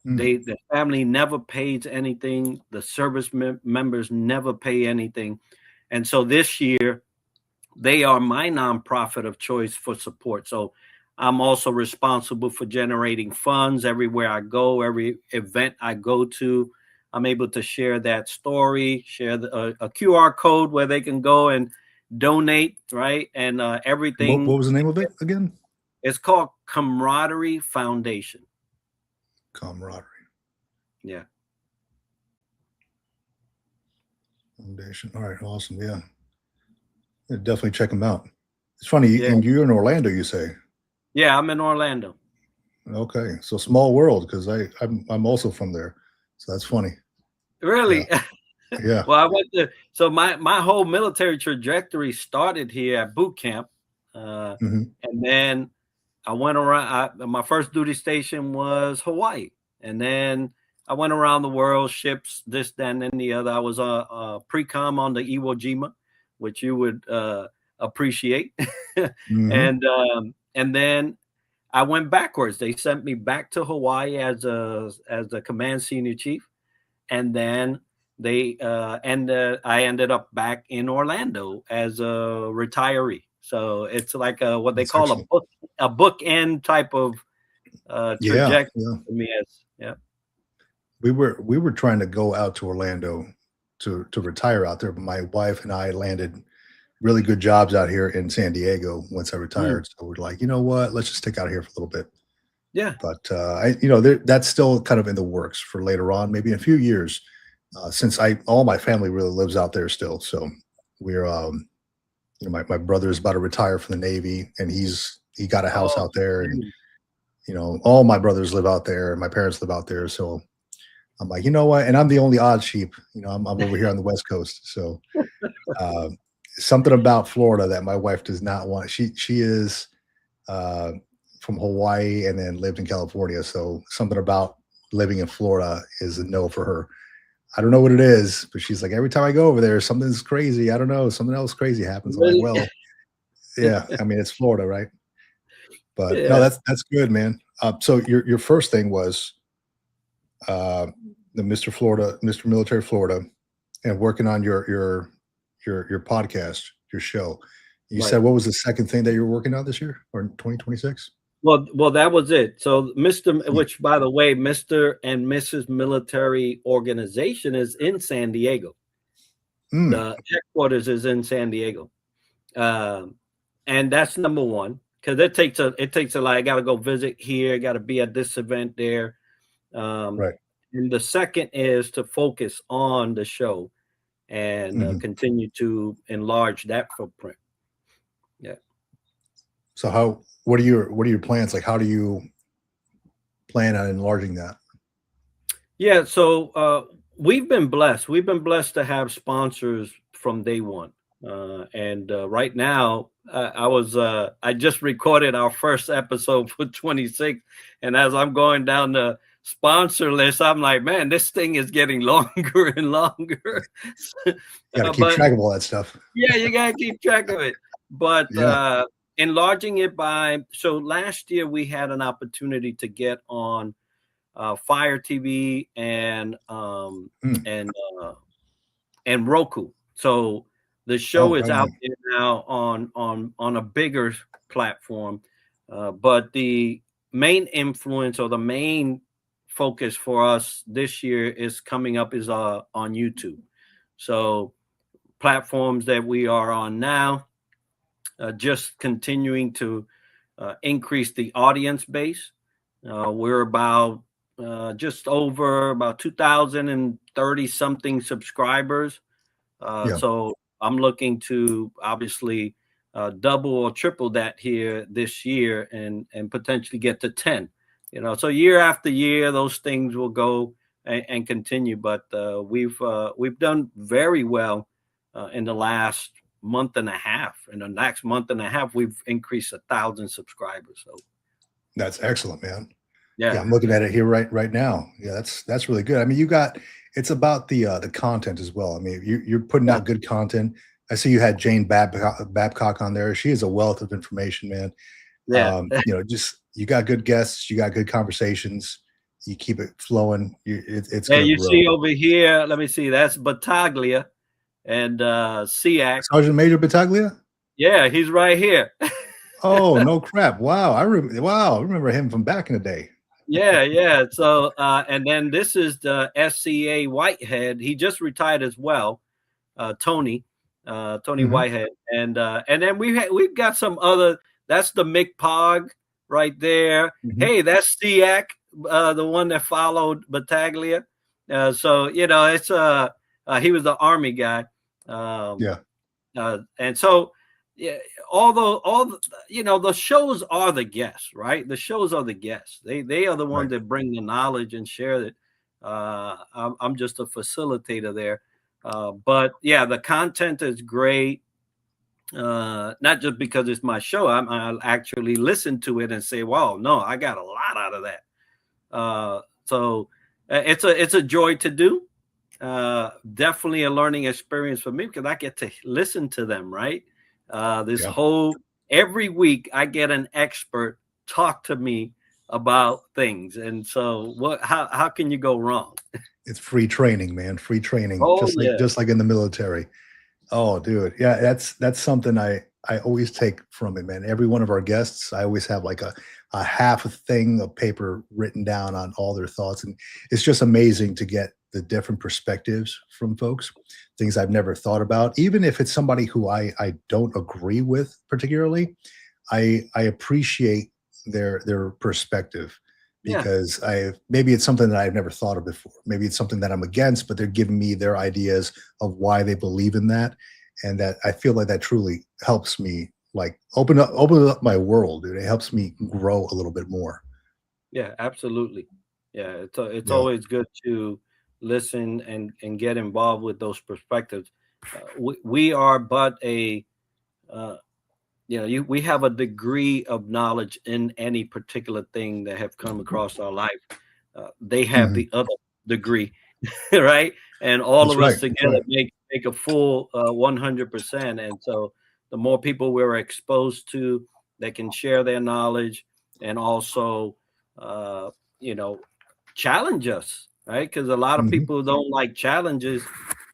The family never pays anything. The service members never pay anything. And so this year, they are my nonprofit of choice for support. So I'm also responsible for generating funds everywhere I go, every event I go to. I'm able to share that story, share a QR code where they can go and donate, right? And everything. What was the name of it again? It's called Camaraderie Foundation. Camaraderie. Yeah. Foundation. All right. Awesome. Yeah. Definitely check them out. It's funny. And you're in Orlando, you say? Yeah, I'm in Orlando. Okay. So small world, because I'm also from there. So that's funny. Really? Yeah. Well, I went so my whole military trajectory started here at boot camp. And then I went around. My first duty station was Hawaii. And then I went around the world, ships, this, that, and the other. I was a pre-com on the Iwo Jima, which you would appreciate. And then I went backwards. They sent me back to Hawaii as a command senior chief. And then I ended up back in Orlando as a retiree. So it's like what they call a bookend type of trajectory for me. We were trying to go out to Orlando to retire out there, but my wife and I landed really good jobs out here in San Diego once I retired. So we're like, you know what? Let's just stick out here for a little bit. Yeah. But that's still kind of in the works for later on, maybe in a few years. Since all my family really lives out there still, so we're my brother is about to retire from the Navy, and he got a house Oh, out there, and all my brothers live out there, and my parents live out there. So I'm like, you know what? And I'm the only odd sheep. I'm over here on the West Coast. So something about Florida that my wife does not want. She is from Hawaii and then lived in California. So something about living in Florida is a no for her. I don't know what it is, but she's like, every time I go over there, something's crazy. I don't know. Something else crazy happens. I'm like, really? well, yeah. I mean, it's Florida, right? But no, Yeah. that's good, man. So your first thing was the Mr. Military Florida, and working on your podcast, your show. You Right. said, what was the second thing that you were working on this year or in 2026? Well, that was it. So, which by the way, Mr. and Mrs. Military Organization is in San Diego. The headquarters is in San Diego, and that's number one because it takes a lot. I got to go visit here. Got to be at this event there. Right. And the second is to focus on the show and continue to enlarge that footprint. Yeah. So what are your plans? Like, how do you plan on enlarging that? Yeah. So we've been blessed. We've been blessed to have sponsors from day one. And right now, I just recorded our first episode for 26, and as I'm going down the sponsor list, I'm like, man, this thing is getting longer and longer. You got to keep track of all that stuff. Yeah, you gotta keep track of it. But enlarging it so last year we had an opportunity to get on Fire TV and Roku. So the show is out there now on a bigger platform. But the main influence or the main focus for us this year is coming up is on YouTube. So platforms that we are on now, just continuing to increase the audience base. We're about just over about 2,030 something subscribers. So I'm looking to obviously double or triple that here this year and potentially get to 10. So year after year, those things will go and continue. But we've done very well in the last month and a half. In the next month and a half, we've increased 1,000 subscribers. So that's excellent, man. Yeah, I'm looking at it here right now. Yeah, that's really good. I mean, it's about the content as well. I mean, you're putting out good content. I see you had Jane Babcock on there. She is a wealth of information, man. Yeah. Just you got good guests, you got good conversations. You keep it flowing. It's you grow. See over here. Let me see. That's Battaglia and SEAC. Sergeant Major Battaglia. Yeah, he's right here. Oh, no crap! Wow, I remember him from back in the day. Yeah. So, and then this is the SCA Whitehead. He just retired as well. Tony Whitehead, and then we've got some other. That's the McPog right there. Hey, that's SEAC, the one that followed Battaglia. So it's he was the Army guy. And so. Yeah, the shows are the guests, right? The shows are the guests. They are the ones that bring the knowledge and share it. I'm just a facilitator there. But yeah, the content is great. Not just because it's my show. I'll actually listen to it and say, wow, no, I got a lot out of that. So it's a joy to do. Definitely a learning experience for me because I get to listen to them, right? Every week I get an expert talk to me about things. And so how can you go wrong? It's free training, man. Free training. Oh, just like in the military. Oh, dude. Yeah, that's something I always take from it, man. Every one of our guests, I always have like a half a thing of paper written down on all their thoughts. And it's just amazing to get the different perspectives from folks, things I've never thought about, even if it's somebody who I don't agree with particularly. I appreciate their perspective Yeah. because maybe it's something that I've never thought of before. Maybe it's something that I'm against, but they're giving me their ideas of why they believe in that, and that I feel like that truly helps me like open up my world, dude. It helps me grow a little bit more. Yeah, absolutely. Yeah, it's Yeah. always good to listen and get involved with those perspectives. We are but a uh, we have a degree of knowledge in any particular thing that have come across our life. They have Mhm. the other degree, right? And all That's of right. us That's together right. make a full 100%. And so the more people we're exposed to that can share their knowledge and also, uh, you know, challenge us, right? Because a lot of Mhm. people don't like challenges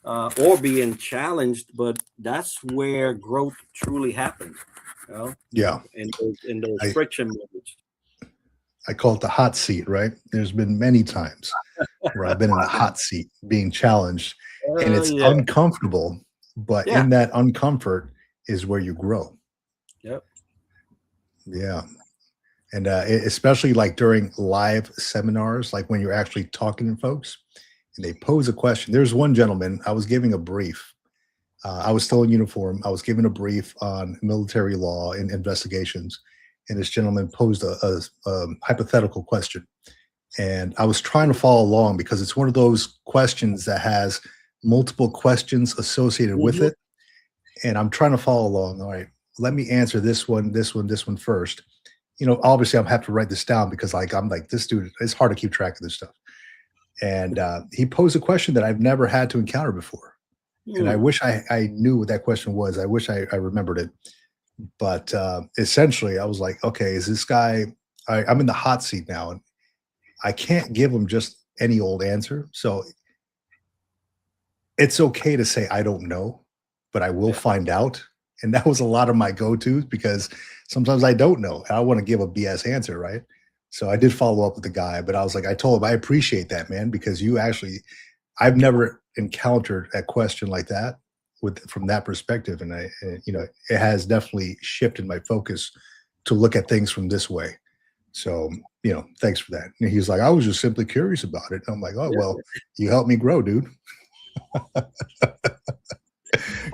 or being challenged, but that's where growth truly happens, you know, Yeah. in those I friction moments. I call it the hot seat, right? There's been many times where I've been in the hot seat being challenged, and it's Yeah, uncomfortable, but yeah, in that uncomfort is where you grow. yep. Yeah. And especially like during live seminars, like when you're actually talking to folks and they pose a question. There's one gentleman, I was giving a brief. I was still in uniform. I was giving a brief on military law and investigations. And this gentleman posed a hypothetical question. And I was trying to follow along because it's one of those questions that has multiple questions associated with Mhm. it. And I'm trying to follow along. All right, let me answer this one first. Obviously I'm have to write this down because like I'm like this dude. It's hard to keep track of this stuff. And he posed a question that I've never had to encounter before, and I Hmm. wish I knew what that question was. I wish I remembered it. But essentially, I was like, okay, is this guy? I'm in the hot seat now, and I can't give him just any old answer. So it's okay to say I don't know, but I will Yeah. find out. And that was a lot of my go-tos because sometimes I don't know. I want to give a BS answer, right? So I did follow up with the guy, but I was like, I told him I appreciate that, man, because I've never encountered a question like that from that perspective, and it has definitely shifted my focus to look at things from this way. So thanks for that. And he's like, I was just simply curious about it. And I'm like, oh Yeah. well, you helped me grow, dude.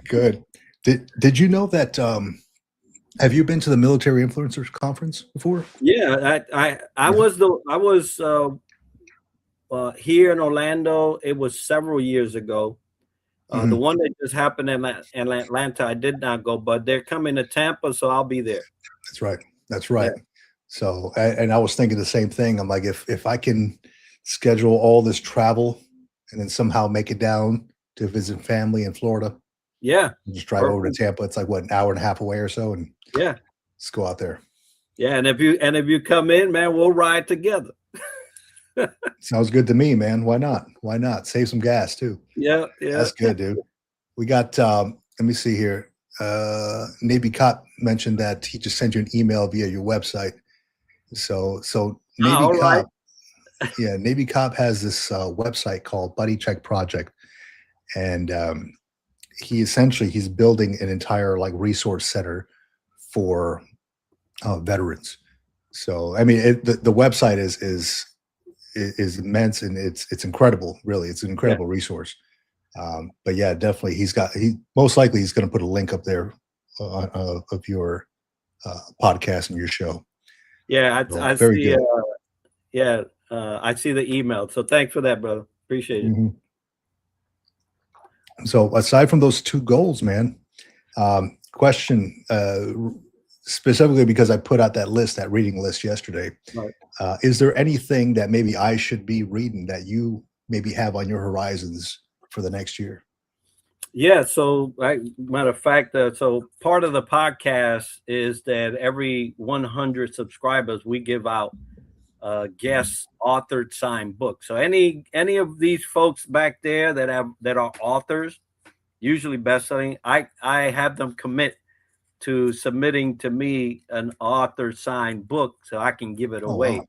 Good. Did you know that? Have you been to the Military Influencers Conference before? Yeah, Yeah. I was here in Orlando. It was several years ago. The Mhm. one that just happened in Atlanta, I did not go, but they're coming to Tampa, so I'll be there. That's right. That's Yeah, right. So, and I was thinking the same thing. I'm like, if I can schedule all this travel and then somehow make it down to visit family in Florida, yeah, and just drive over to perfect. Tampa. It's like what, an hour and a half away or so, and Yeah, just go out there. yeah, and if you come in, man, we'll ride together. Sounds good to me, man. Why not? Why not? Save some gas too. Yeah, yeah. That's good, dude. We got let me see here. Navy Cop mentioned that he just sent you an email via your website. So Navy All right. Cop, yeah, Navy Cop has this website called Buddy Check Project, and he's building an entire like resource center for veterans. So I mean, the website is immense, and it's incredible. Really, it's an Yeah, incredible resource. But yeah, definitely, he most likely he's going to put a link up there of your podcast and your show. yeah. So I very see. good. Yeah, I see the email. So thanks for that, brother. Appreciate it. Mhm. So aside from those two goals, man, question specifically because I put out that reading list yesterday. Right. Is there anything that maybe I should be reading that you maybe have on your horizons for the next year? Yeah. So, matter of fact, so part of the podcast is that every 100 subscribers, we give out guest authored signed book. So any of these folks back there that are authors, usually best-selling, I have them commit to submitting to me an author signed book so I can give it Oh away.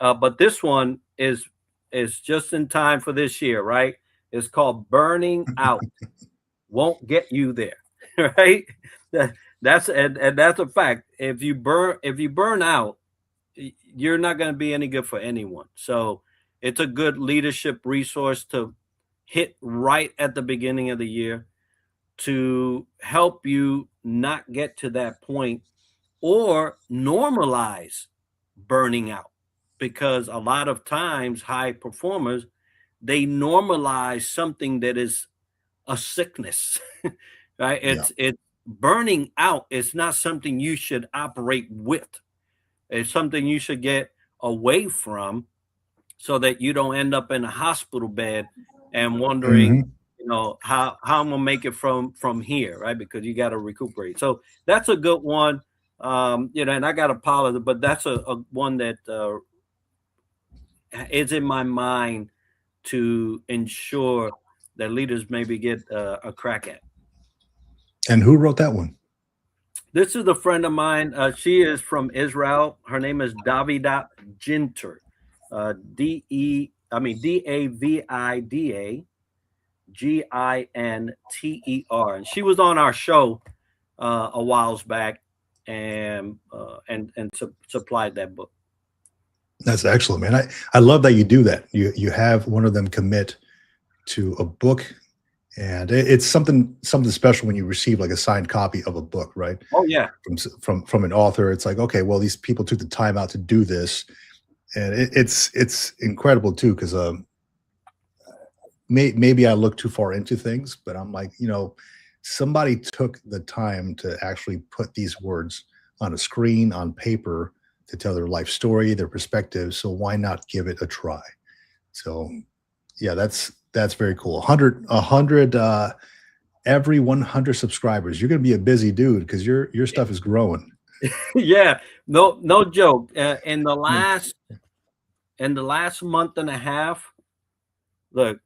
wow. But this one is It's just in time for this year, right? It's called burning out. Won't get you there, right? And that's a fact. If you burn out, you're not going to be any good for anyone. So it's a good leadership resource to hit right at the beginning of the year to help you not get to that point or normalize burning out, because a lot of times high performers, they normalize something that is a sickness. Right? Yeah. It's burning out. It's not something you should operate with. It's something you should get away from, so that you don't end up in a hospital bed and wondering, Mhm. how I'm gonna make it from here, right? Because you got to recuperate. So that's a good one. And I got to apologize, but that's a one that is in my mind to ensure that leaders maybe get a crack at. And who wrote that one? This is a friend of mine. She is from Israel. Her name is Davida Ginter. Davida Ginter, and she was on our show a whiles back, and supplied that book. That's excellent, man. I love that you do that. You have one of them commit to a book, and it's something special when you receive like a signed copy of a book, right? Oh yeah, From an author. It's like, okay, well, these people took the time out to do this, and it's incredible too, because maybe I look too far into things, but I'm like, somebody took the time to actually put these words on a screen, on paper, to tell their life story, their perspective. So why not give it a try? So yeah, that's very cool. 100 every 100 subscribers. You're going to be a busy dude, because your stuff is growing. yeah. No joke. In the Yeah. last month and a half, look,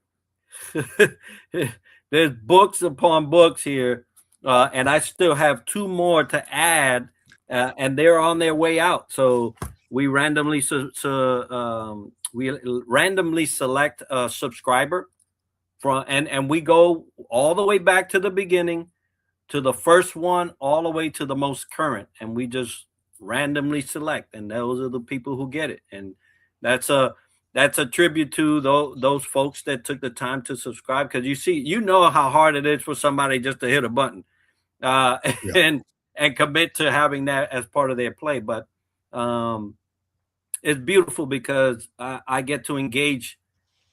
there's books upon books here, and I still have 2 more to add, and they're on their way out. So we randomly select a subscriber and we go all the way back to the beginning, to the first one, all the way to the most current, and we just randomly select, and those are the people who get it. And that's a tribute to those folks that took the time to subscribe, because you know how hard it is for somebody just to hit a button Yeah. and commit to having that as part of their play. But it's beautiful because I get to engage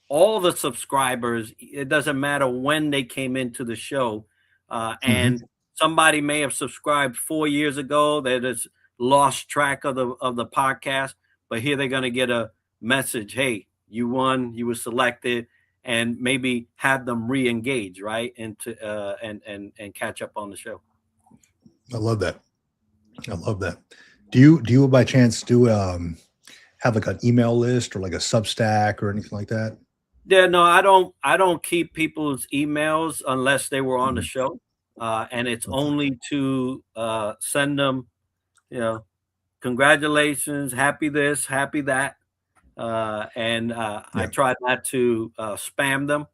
all the subscribers. It doesn't matter when they came into the show, and somebody may have subscribed 4 years ago that has lost track of the podcast, but here they're going to get a message: hey, you won, you were selected, and maybe have them re-engage, right, into and catch up on the show. I love that. Do you by chance have like an email list or like a Substack or anything like that? Yeah, no, I don't keep people's emails unless they were on the show, and it's only to send them, congratulations, happy this, happy that, and I try not to spam them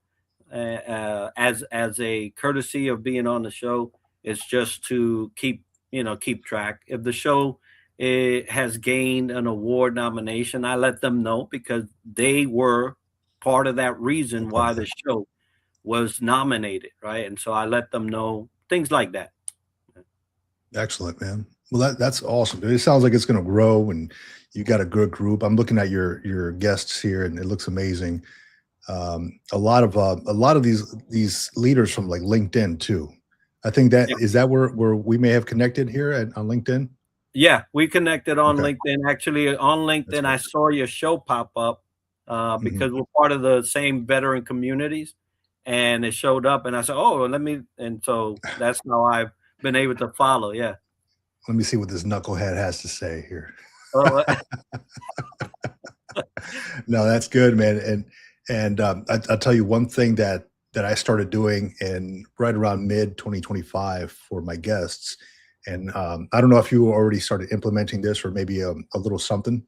as a courtesy of being on the show. It's just to keep track. If the show has gained an award nomination, I let them know, because they were part of that reason why the show was nominated, right? And so I let them know things like that. Excellent, man. Well, that's awesome. It sounds like it's going to grow, and you got a good group. I'm looking at your guests here, and it looks amazing. A lot of these leaders from like LinkedIn too. I think is that where we may have connected here on LinkedIn. Yeah, we connected on LinkedIn. Actually, on LinkedIn, I saw your show pop up because we're part of the same veteran communities, and it showed up, and I said, "Oh, and so that's how I've been able to follow." Yeah. Let me see what this knucklehead has to say here. No, that's good, man. And I'll tell you one thing that I started doing in right around mid 2025 for my guests. And I don't know if you already started implementing this, or maybe a little something,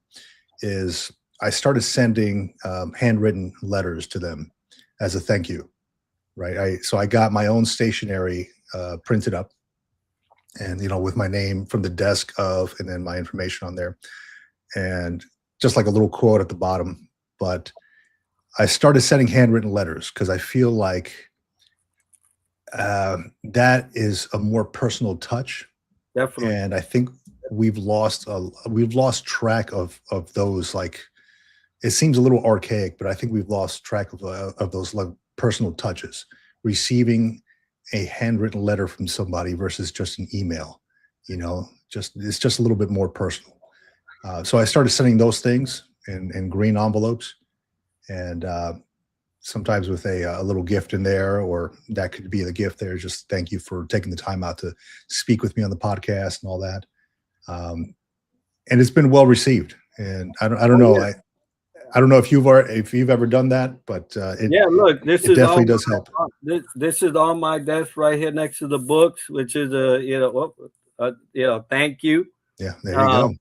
is I started sending handwritten letters to them as a thank you, right? So I got my own stationery printed up, and with my name from the desk of, and then my information on there, and just like a little quote at the bottom. But I started sending handwritten letters because I feel like that is a more personal touch. Definitely. And I think we've lost track of those. Like, it seems a little archaic, but I think we've lost track of those like personal touches. Receiving a handwritten letter from somebody versus just an email, it's just a little bit more personal. So I started sending those things in green envelopes, and sometimes with a little gift in there, or that could be the gift there. Just thank you for taking the time out to speak with me on the podcast and all that. And it's been well received. And I don't know. Yeah. I don't know if you've ever done that, but Look, this it is definitely does help. This is on my desk right here next to the books, which is thank you. Yeah, there you go.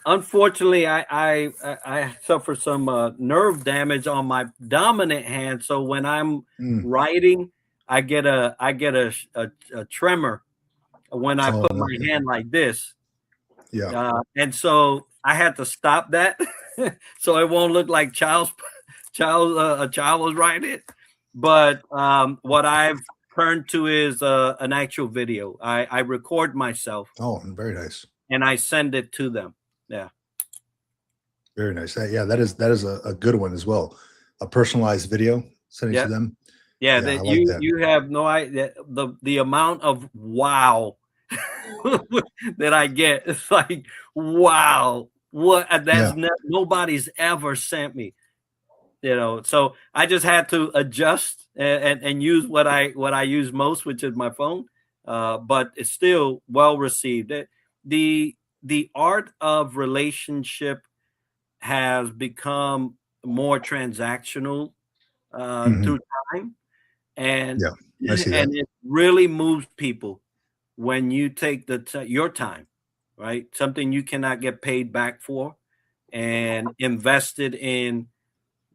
Unfortunately, I suffer some nerve damage on my dominant hand, so when I'm writing, I get a tremor when I put my hand like this. Yeah, and so I had to stop that so it won't look like a child was writing it. But what I've turned to is an actual video. I record myself. Oh, very nice. And I send it to them. Yeah. Very nice. That is a good one as well. A personalized video sending to them. Yeah, that you have no idea the amount of wow that I get. It's like, wow, what nobody's ever sent me. So I just had to adjust and use what I use most, which is my phone. But it's still well received. The art of relationship has become more transactional through time, and I see that. it really moves people when you take your time, right? Something you cannot get paid back for, and invested in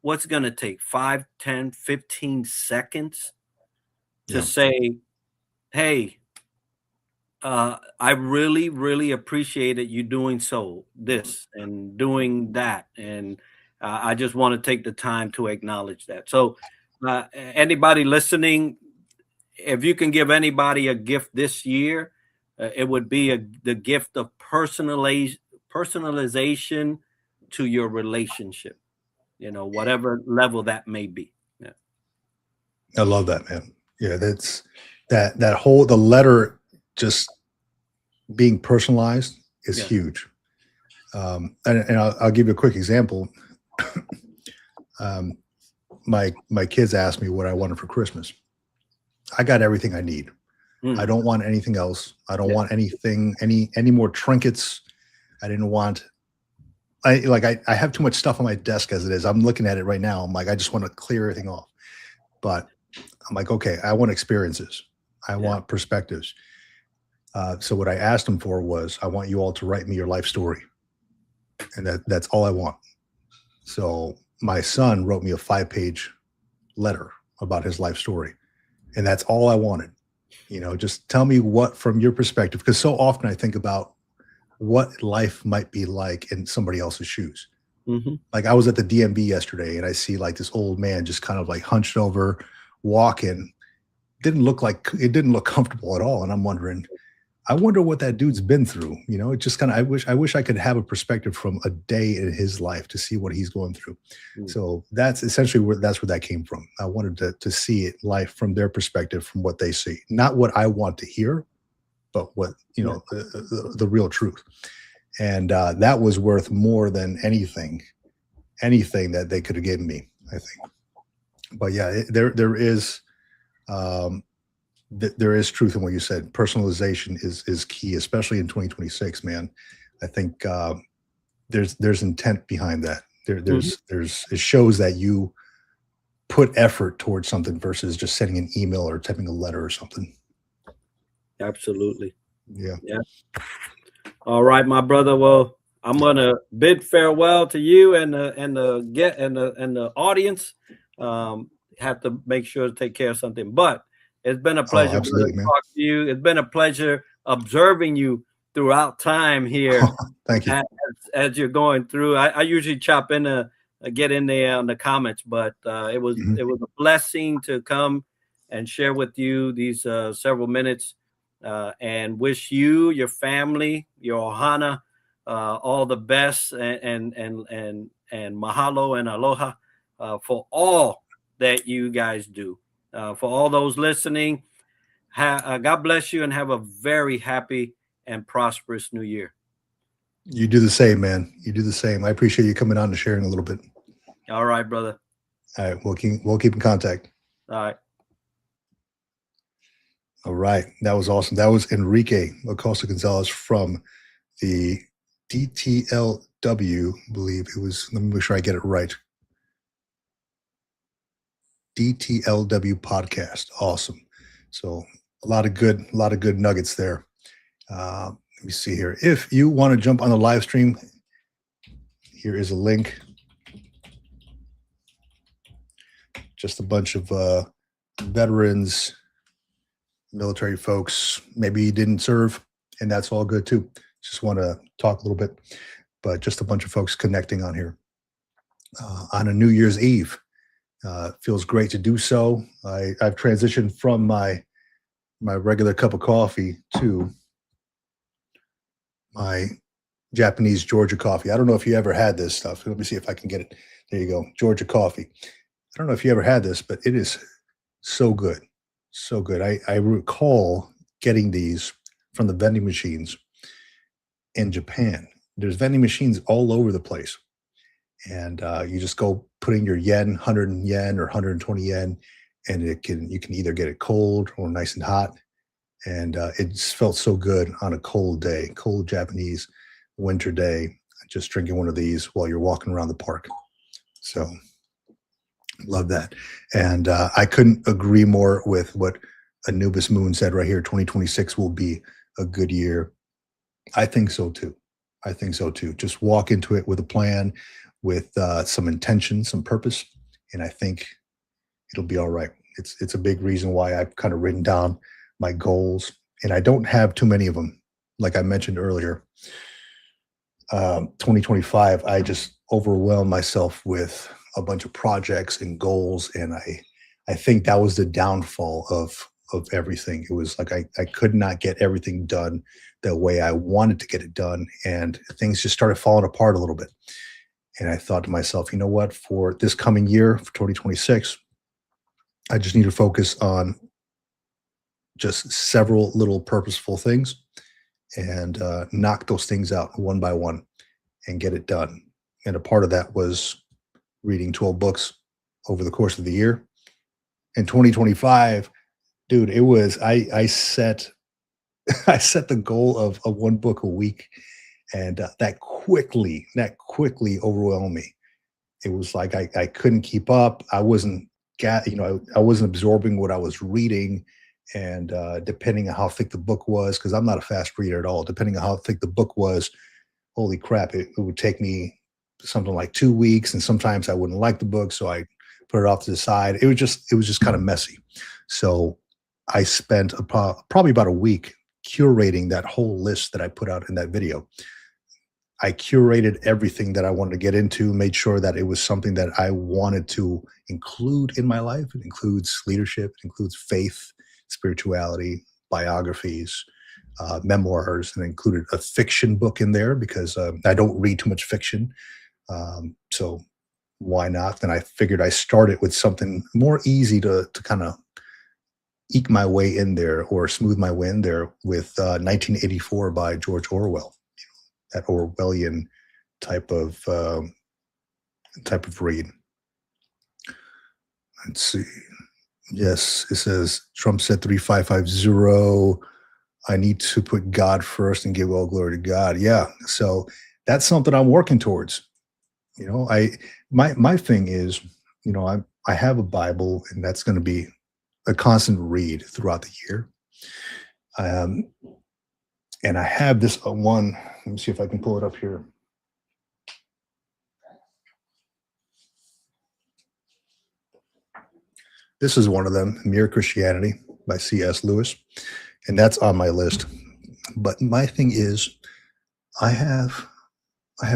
what's going to take 5, 10, 15 seconds to say, hey, I really, really appreciated you doing this and doing that. And I just want to take the time to acknowledge that. So anybody listening, if you can give anybody a gift this year, it would be the gift of personalization to your relationship, whatever level that may be. Yeah. I love that, man. Yeah, that's the letter just being personalized is huge. And I'll give you a quick example. My kids asked me what I wanted for Christmas. I got everything I need. I don't want anything else. I don't want anything, any more trinkets. I didn't want, I have too much stuff on my desk as it is. I'm looking at it right now. I'm like, I just want to clear everything off. But I'm like, okay, I want experiences. I want perspectives. So what I asked them for was, I want you all to write me your life story. And that's all I want. So my son wrote me a 5-page letter about his life story. And that's all I wanted. Just tell me what, from your perspective, because so often I think about what life might be like in somebody else's shoes. Mm-hmm. Like, I was at the DMV yesterday and I see like this old man just kind of like hunched over, walking. It didn't look comfortable at all. And I'm wondering, I wonder what that dude's been through. It just kind of, I wish I could have a perspective from a day in his life to see what he's going through. So that's essentially where that came from. I wanted to see it, life from their perspective, from what they see, not what I want to hear, but what, the real truth. And that was worth more than anything that they could have given me, I think. But yeah, there is truth in what you said. Personalization is key, especially in 2026, man. I think there's intent behind that. It shows that you put effort towards something versus just sending an email or typing a letter or something. Absolutely. Yeah. All right, my brother. Well, I'm gonna bid farewell to you and the audience. Have to make sure to take care of something, but it's been a Oh, pleasure, brother, absolutely, to man. talk to you. It's been a pleasure observing you throughout time here Thank you. as you're going through. I usually chop in get in there on the comments, but it was Mhm. a blessing to come and share with you these several minutes, and wish you, your family, your ohana, all the best, and mahalo and aloha for all that you guys do. For all those listening, God bless you and have a very happy and prosperous new year. You do the same, man. You do the same. I appreciate you coming on and sharing a little bit. All right, brother. All right, we'll keep in contact. All right. All right, that was awesome. That was Enrique Acosta Gonzalez from the DTLW, believe it was. Let me make sure I get it right. DTLW podcast. Awesome. So a lot of good nuggets there. Let me see here. If you want to jump on the live stream, here is a link. Just a bunch of veterans, military folks. Maybe you didn't serve, and that's all good too. Just want to talk a little bit, but just a bunch of folks connecting on here on a New Year's Eve. Feels great to do so. I've transitioned from my regular cup of coffee to my Japanese Georgia coffee. I don't know if you ever had this stuff. Let me see if I can get it. There you go, Georgia coffee. I don't know if you ever had this, but it is so good. So good. I recall getting these from the vending machines in Japan. There's vending machines all over the place. And you just go put in your yen, 100 yen or 120 yen, and you can either get it cold or nice and hot. And it just felt so good on a cold day, cold Japanese winter day, just drinking one of these while you're walking around the park. So love that. And I couldn't agree more with what Anubis Moon said right here. 2026 will be a good year. I think so too. I think so too. Just walk into it with a plan, with some intention, some purpose, and I think it'll be all right. It's a big reason why I've kind of written down my goals, and I don't have too many of them. Like I mentioned earlier, 2025, I just overwhelmed myself with a bunch of projects and goals, and I think that was the downfall of everything. It was like I could not get everything done the way I wanted to get it done, and things just started falling apart a little bit. And I thought to myself, you know what, for this coming year, for 2026, I just need to focus on just several little purposeful things and knock those things out one by one and get it done. And a part of that was reading 12 books over the course of the year. In 2025, dude, it was I set I set the goal of one book a week, and that quickly overwhelmed me. It was like I couldn't keep up. I wasn't I wasn't absorbing what I was reading, and depending on how thick the book was, because I'm not a fast reader at all. Depending on how thick the book was, holy crap, it would take me something like 2 weeks, and sometimes I wouldn't like the book, so I put it off to the side. It was just kind of messy. So I spent probably about a week curating that whole list that I put out in that video. I curated everything that I wanted to get into, made sure that it was something that I wanted to include in my life. It includes leadership, it includes faith, spirituality, biographies, memoirs, and included a fiction book in there because I don't read too much fiction. So why not? Then I figured I started with something more easy to kind of eke my way in there or smooth my way in there with 1984 by George Orwell. That Orwellian type of read. Let's see. Yes, it says Trump said 3550. I need to put God first and give all glory to God. Yeah, so that's something I'm working towards. My thing is, I have a Bible, and that's going to be a constant read throughout the year. And I have this one. Let me see if I can pull it up here. This is one of them, Mere Christianity by C.S. Lewis, and that's on my list. But my thing is, I have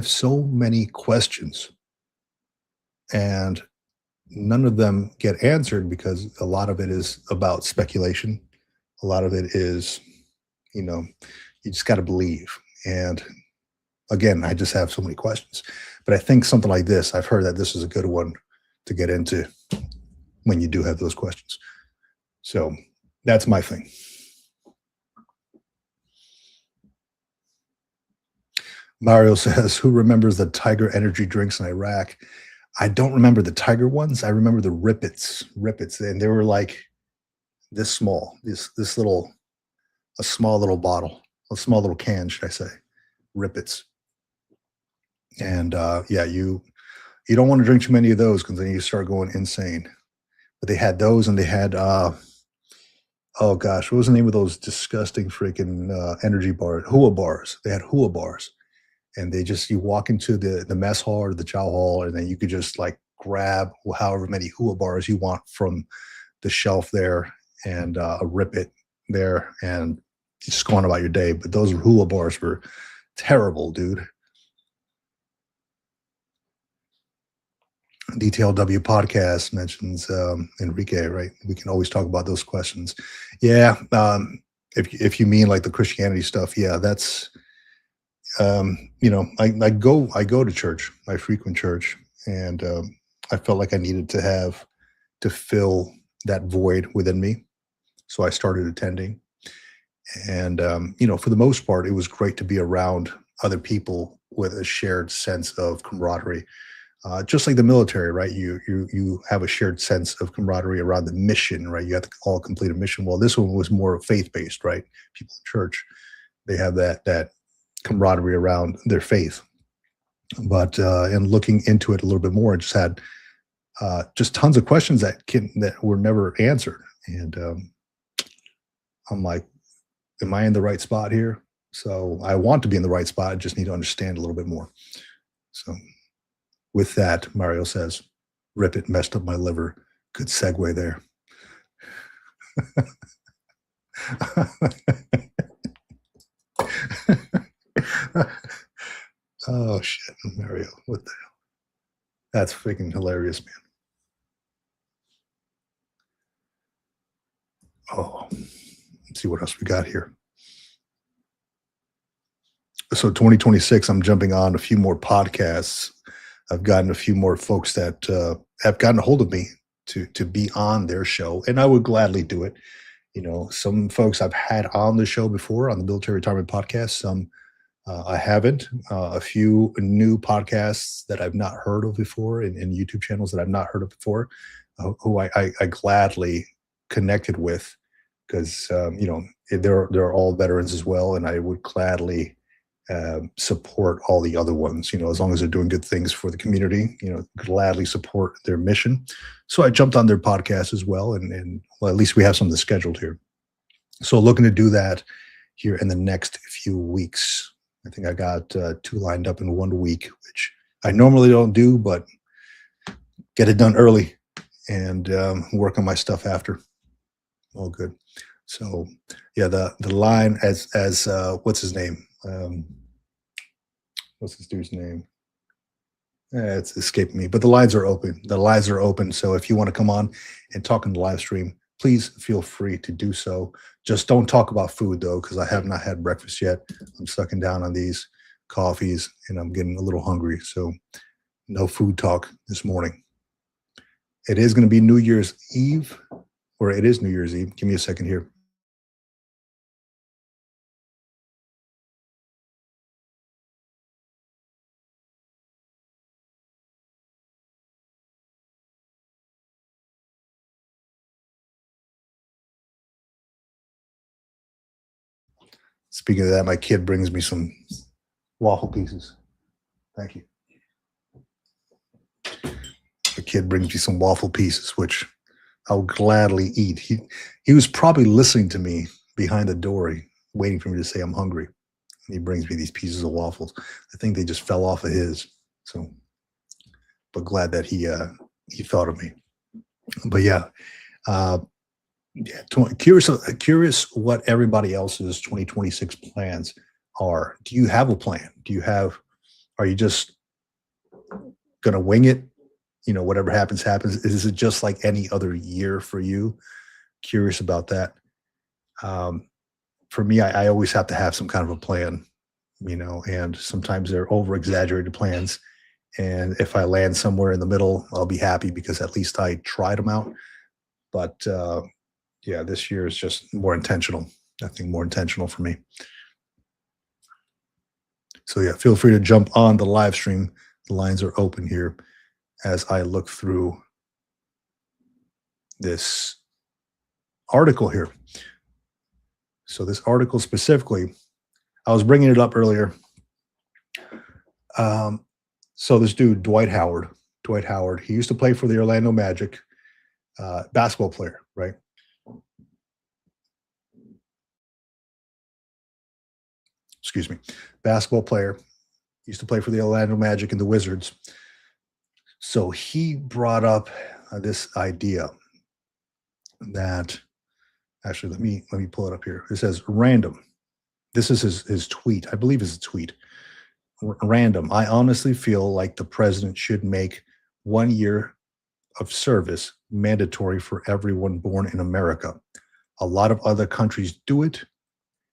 so many questions, and none of them get answered because a lot of it is about speculation. A lot of it is, you just got to believe. And again, I just have so many questions. But I think something like this, I've heard that this is a good one to get into when you do have those questions. So that's my thing. Mario says, who remembers the Tiger energy drinks in Iraq? I don't remember the Tiger ones. I remember the Rippets, and they were like this small, this little, a small little bottle, a small little can, should I say, Rippets. And yeah, you don't want to drink too many of those because then you start going insane. But they had those, and they had oh gosh, what was the name of those disgusting freaking energy bars? Hua bars. They had Hua bars. And they just, you walk into the mess hall or the chow hall, and then you could just like grab however many Hua bars you want from the shelf there, and rip it there, and just go on about your day. But those Hua bars were terrible, dude. DTLW podcast mentions Enrique, right? We can always talk about those questions. Yeah, if you mean like the Christianity stuff, yeah, that's I go to church. I frequent church, and I felt like I needed to fill that void within me, so I started attending. And for the most part, it was great to be around other people with a shared sense of camaraderie. Just like the military, right? You have a shared sense of camaraderie around the mission, right? You have to all complete a mission. Well, this one was more faith-based, right? People in church, they have that camaraderie around their faith. But in looking into it a little bit more, I just had just tons of questions that were never answered. And I'm like, am I in the right spot here? So I want to be in the right spot. I just need to understand a little bit more. So with that, Mario says, rip it, messed up my liver. Good segue there. Oh shit, Mario, what the hell? That's freaking hilarious, man. Oh, let's see what else we got here. So 2026, I'm jumping on a few more podcasts. I've gotten a few more folks that have gotten a hold of me to be on their show, and I would gladly do it. Some folks I've had on the show before on the Military Retirement Podcast. Some I haven't. A few new podcasts that I've not heard of before, and YouTube channels that I've not heard of before, who I gladly connected with, because they're all veterans as well, and I would gladly support all the other ones. As long as they're doing good things for the community, gladly support their mission. So I jumped on their podcast as well, and well, at least we have something scheduled here. So looking to do that here in the next few weeks. I think I got 2 lined up in 1 week, which I normally don't do, but get it done early and work on my stuff after. All good. So yeah, the line as what's his name? What's this dude's name? It's escaping me, but the lines are open. The lines are open. So if you want to come on and talk in the live stream, please feel free to do so. Just don't talk about food though, because I have not had breakfast yet. I'm sucking down on these coffees and I'm getting a little hungry. So no food talk this morning. It is going to be New Year's Eve, or it is New Year's Eve. Give me a second here. Speaking of that, my kid brings me some waffle pieces. Thank you. The kid brings me some waffle pieces, which I'll gladly eat. He was probably listening to me behind the door, waiting for me to say I'm hungry. And he brings me these pieces of waffles. I think they just fell off of his. So, but glad that he thought of me. But yeah, Uh, yeah, curious what everybody else's 2026 plans are. Do you have a plan? Are you just going to wing it? Whatever happens, happens. Is it just like any other year for you? Curious about that. For me, I always have to have some kind of a plan, and sometimes they're over exaggerated plans. And if I land somewhere in the middle, I'll be happy because at least I tried them out. But yeah, this year is just more intentional. Nothing more intentional for me. So yeah, feel free to jump on the live stream. The lines are open here as I look through this article here. So this article specifically, I was bringing it up earlier. So this dude, Dwight Howard, he used to play for the Orlando Magic, basketball player, right? Excuse me, basketball player. Used to play for the Orlando Magic and the Wizards. So he brought up this idea that, actually, let me pull it up here. It says random. This is his tweet. I believe it's a tweet. Random. I honestly feel like the president should make 1 year of service mandatory for everyone born in America. A lot of other countries do it,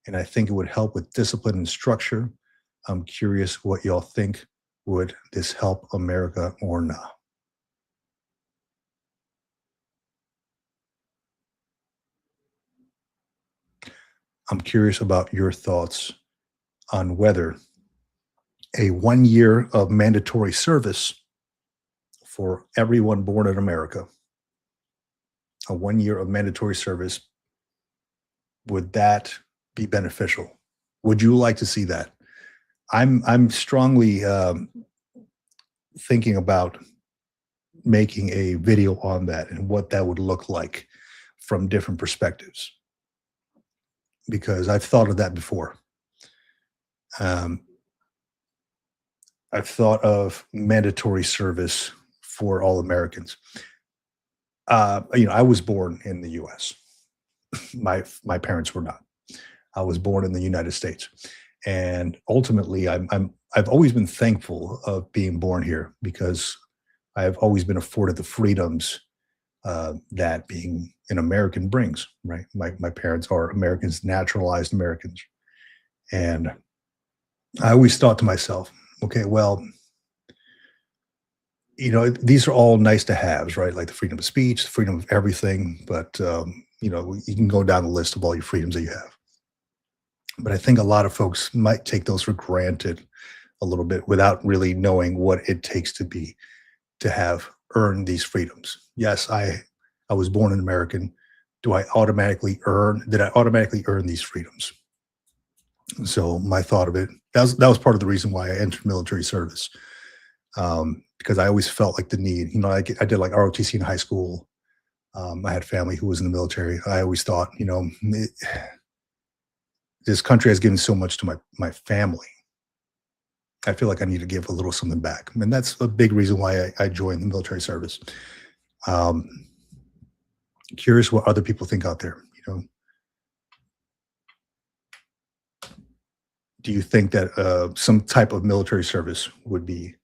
and I think it would help with discipline and structure. I'm curious what y'all think. Would this help America or not? I'm curious about your thoughts on whether a 1 year of mandatory service for everyone born in America, a 1 year of mandatory service, would that be beneficial? Would you like to see that? I'm strongly thinking about making a video on that and what that would look like from different perspectives, because I've thought of that before. I've thought of mandatory service for all Americans. I was born in the U.S. My parents were not. I was born in the United States, and ultimately, I've always been thankful of being born here because I have always been afforded the freedoms that being an American brings. Right, my parents are Americans, naturalized Americans, and I always thought to myself, okay, well, these are all nice to haves, right? Like the freedom of speech, the freedom of everything. But, you can go down the list of all your freedoms that you have. But I think a lot of folks might take those for granted a little bit without really knowing what it takes to have earned these freedoms. Yes, I was born an American. Did I automatically earn these freedoms? So my thought of it, that was part of the reason why I entered military service. Because I always felt like the need, I did like ROTC in high school. I had family who was in the military. I always thought, this country has given so much to my family. I feel like I need to give a little something back. And that's a big reason why I joined the military service. Curious what other people think out there, Do you think that some type of military service would be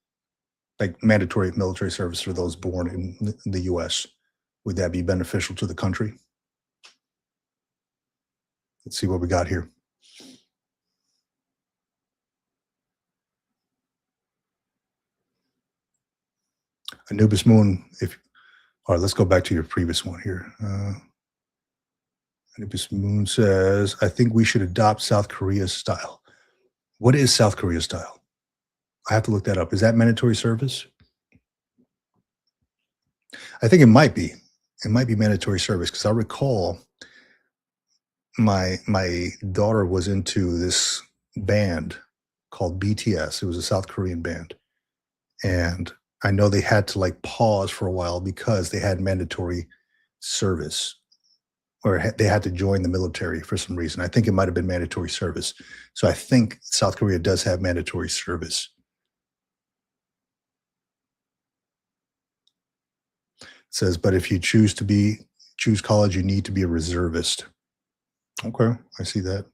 like mandatory military service for those born in the U.S.? Would that be beneficial to the country? Let's see what we got here. Anubis Moon, all right, let's go back to your previous one here. Anubis Moon says, I think we should adopt South Korea's style. What is South Korea style? I have to look that up. Is that mandatory service? I think it might be. It might be mandatory service because I recall my daughter was into this band called BTS. It was a South Korean band. And I know they had to like pause for a while because they had mandatory service, or they had to join the military for some reason. I think it might have been mandatory service. So I think South Korea does have mandatory service. It says, but if you choose to be choose college, you need to be a reservist. Okay, I see that.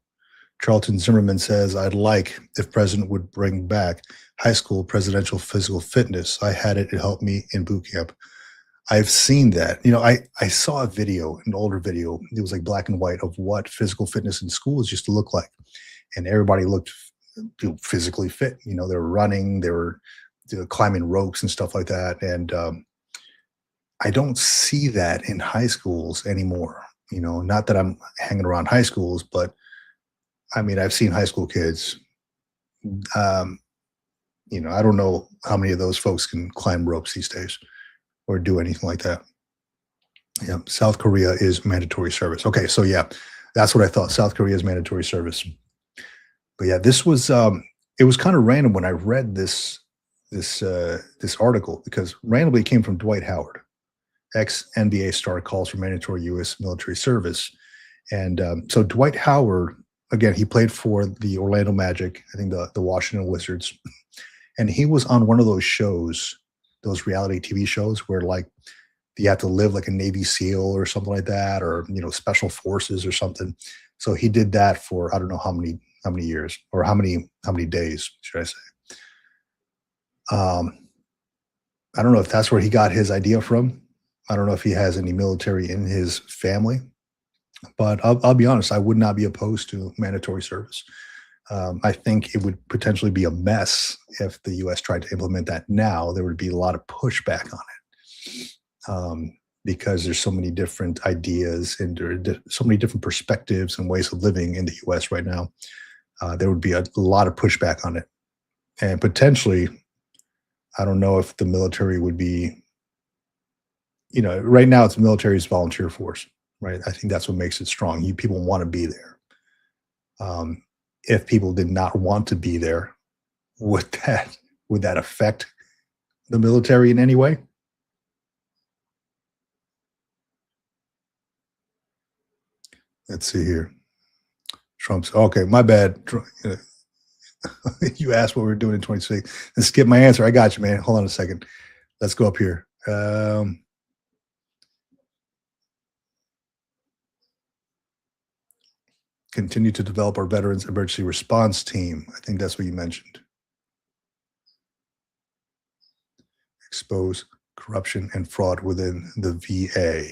Charlton Zimmerman says, I'd like if president would bring back high school presidential physical fitness. I had it. It helped me in boot camp. I've seen that. I saw a video, an older video. It was like black and white of what physical fitness in schools used to look like. And everybody looked physically fit. They were running, they were climbing ropes and stuff like that. And I don't see that in high schools anymore. Not that I'm hanging around high schools, but I mean, I've seen high school kids. I don't know how many of those folks can climb ropes these days or do anything like that. Yeah, South Korea is mandatory service. Okay, so yeah, that's what I thought. South Korea is mandatory service. But yeah, this was it was kind of random when I read this article, because randomly it came from Dwight Howard, ex-NBA star, calls for mandatory U.S. military service. And so Dwight Howard, again, he played for the Orlando Magic, I think the Washington Wizards, and he was on one of those shows, those reality TV shows where like you have to live like a Navy SEAL or something like that, or special forces or something. So he did that for I don't know how many years, or how many days, should I say. I don't know if that's where he got his idea from. I don't know if he has any military in his family, but I'll be honest, I would not be opposed to mandatory service. I think it would potentially be a mess if the U.S. tried to implement that now. There would be a lot of pushback on it, because there's so many different ideas and so many different perspectives and ways of living in the U.S. right now. There would be a lot of pushback on it. And potentially, I don't know if the military would be, right now it's military's volunteer force, right? I think that's what makes it strong. People want to be there. If people did not want to be there, would that affect the military in any way? Let's see here. Trump's okay. My bad. You asked what we were doing in 26. And skip my answer. I got you, man. Hold on a second. Let's go up here. Continue to develop our veterans emergency response team. I think that's what you mentioned. Expose corruption and fraud within the VA.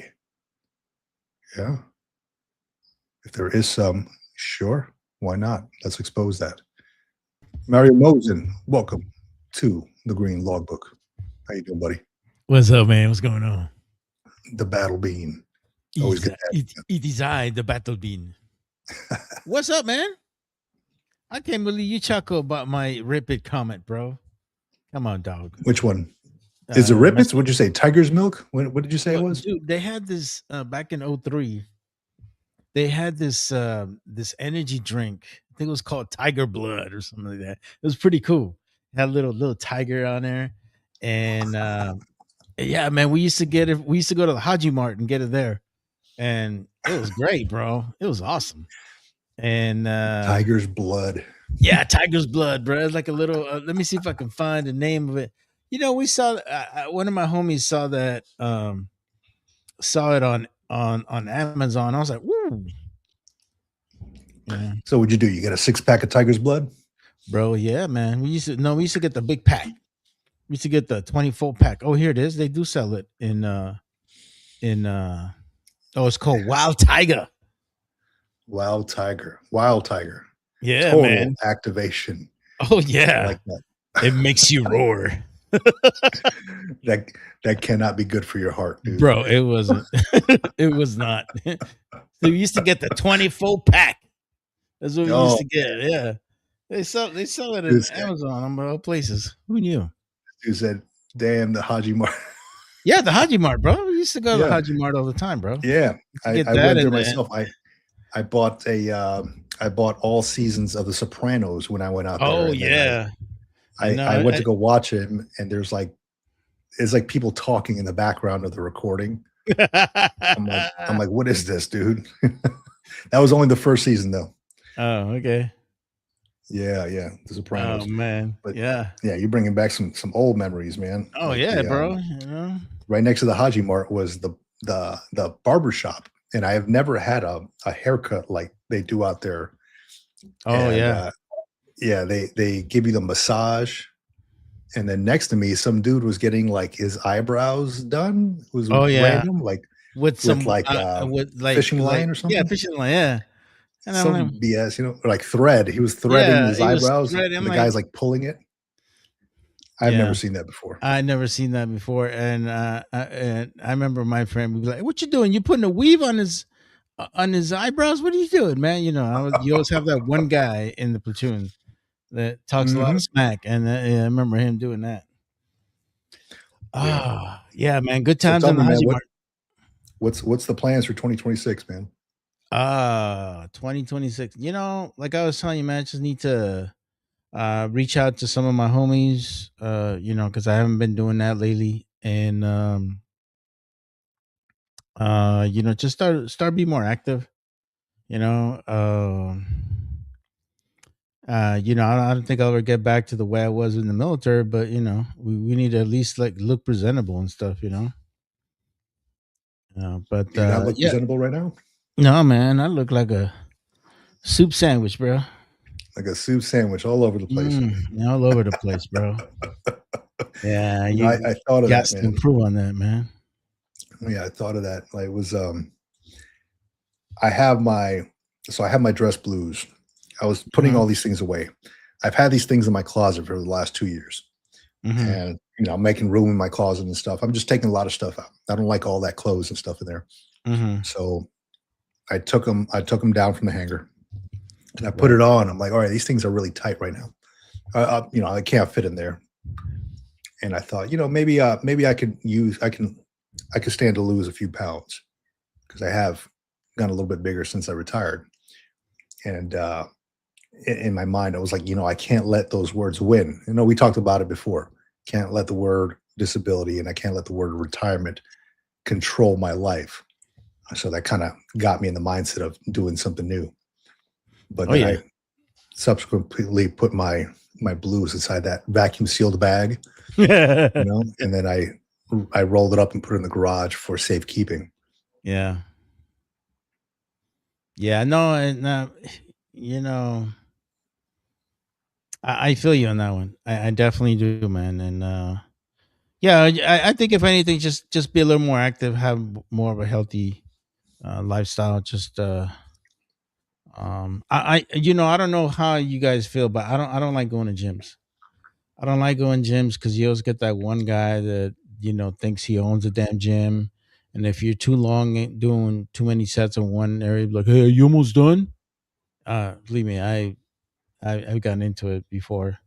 Yeah. If there is some, sure, why not? Let's expose that. Mario Mosen, welcome to the Green Logbook. How you doing, buddy? What's up, man? What's going on? The Battle Bean. Always good. It is I, the Battle Bean. What's up, man? I can't believe you chuckle about my Rip It comment, bro. Come on, dog. Which one? Is it Rip It? What'd you say? Tiger's Milk? What did you say it was? Dude, they had this back in 03. They had this this energy drink. I think it was called Tiger Blood or something like that. It was pretty cool. It had a little tiger on there. And yeah, man, we used to get it. We used to go to the Haji Mart and get it there. And it was great, bro. It was awesome. And Tiger's Blood. Yeah, Tiger's Blood, bro. It's like a little let me see if I can find the name of it. We saw one of my homies saw that saw it on Amazon. I was like, woo. Yeah. So what'd you do? You got a 6-pack of Tiger's Blood? Bro, yeah, man. We used to get the big pack. We used to get the 24 pack. Oh, here it is. They do sell it in it's called Wild Tiger. Wild Tiger. Wild Tiger. Yeah, Total man. Activation. Oh yeah. I like that. It makes you roar. That cannot be good for your heart, dude. Bro, it wasn't. It was not. So we used to get the 24 pack. That's what we used to get. Yeah. They sell it at Amazon and other places. Who knew? You said, damn, the Haji Mart. Yeah, the Haji Mart, bro. We used to go to the Haji Mart all the time, bro. Yeah. I went there myself. I bought all seasons of The Sopranos when I went out there. Oh yeah. I went to go watch it, and it's like people talking in the background of the recording. I'm like, what is this, dude? That was only the first season, though. Oh, okay. Yeah, The Sopranos. Oh man, but yeah, you're bringing back some old memories, man. Oh like bro. Right next to the Haji Mart was the the barber shop, and I have never had a haircut like they do out there. Oh And yeah. yeah, they give you the massage, and then next to me, some dude was getting like his eyebrows done. It was Oh yeah. random, like With with some like with fishing line or yeah, something, fishing line, yeah. And I'm like, some BS, or like thread. He was threading yeah, his he was eyebrows, thread. I'm and the like, guy's like pulling it. I've yeah, never seen that before. I never seen that before. And I remember my friend would be like, "What you doing? You putting a weave on his eyebrows? What are you doing, man?" You always have that one guy in the platoon that talks a lot of Hmm. smack, and yeah, I remember him doing that. Yeah. Ah, yeah, man, good So times tell on the me, man, Haji Mark. what's the plans for 2026, man? 2026. Like I was telling you, man, I just need to reach out to some of my homies, because I haven't been doing that lately. And just start be more active, you know. I don't think I'll ever get back to the way I was in the military, but we need to at least like look presentable and stuff, but Do you not look yeah. presentable right now? No, man, I look like a soup sandwich, bro. Like a soup sandwich all over the place. All over the place, bro. Yeah, I you thought of got that, to man. improve on that, man. Yeah, I thought of that. Like it was I have my I have my dress blues. I was putting Mhm, all these things away. I've had these things in my closet for the last 2 years. mhm, And I'm making room in my closet and stuff. I'm just taking a lot of stuff out. I don't like all that clothes and stuff in there. mhm. So I took them down from the hanger and I put Right. it on. I'm like, all right, these things are really tight right now. I can't fit in there. And I thought, maybe I could stand to lose a few pounds because I have gotten a little bit bigger since I retired. And in my mind, I was like, I can't let those words win. We talked about it before. Can't let the word disability and I can't let the word retirement control my life. So that kind of got me in the mindset of doing something new. But Oh then yeah. I subsequently put my blues inside that vacuum sealed bag, and then I rolled it up and put it in the garage for safekeeping. Yeah. Yeah. No, and you know, I feel you on that one. I definitely do, man. And yeah, I think if anything, just be a little more active, have more of a healthy lifestyle. Just I don't know how you guys feel, but I don't like going to gyms. I don't like going gyms because you always get that one guy that thinks he owns a damn gym, and if you're too long doing too many sets in one area, be like, "Hey, are you almost done?" Believe me, I've gotten into it before.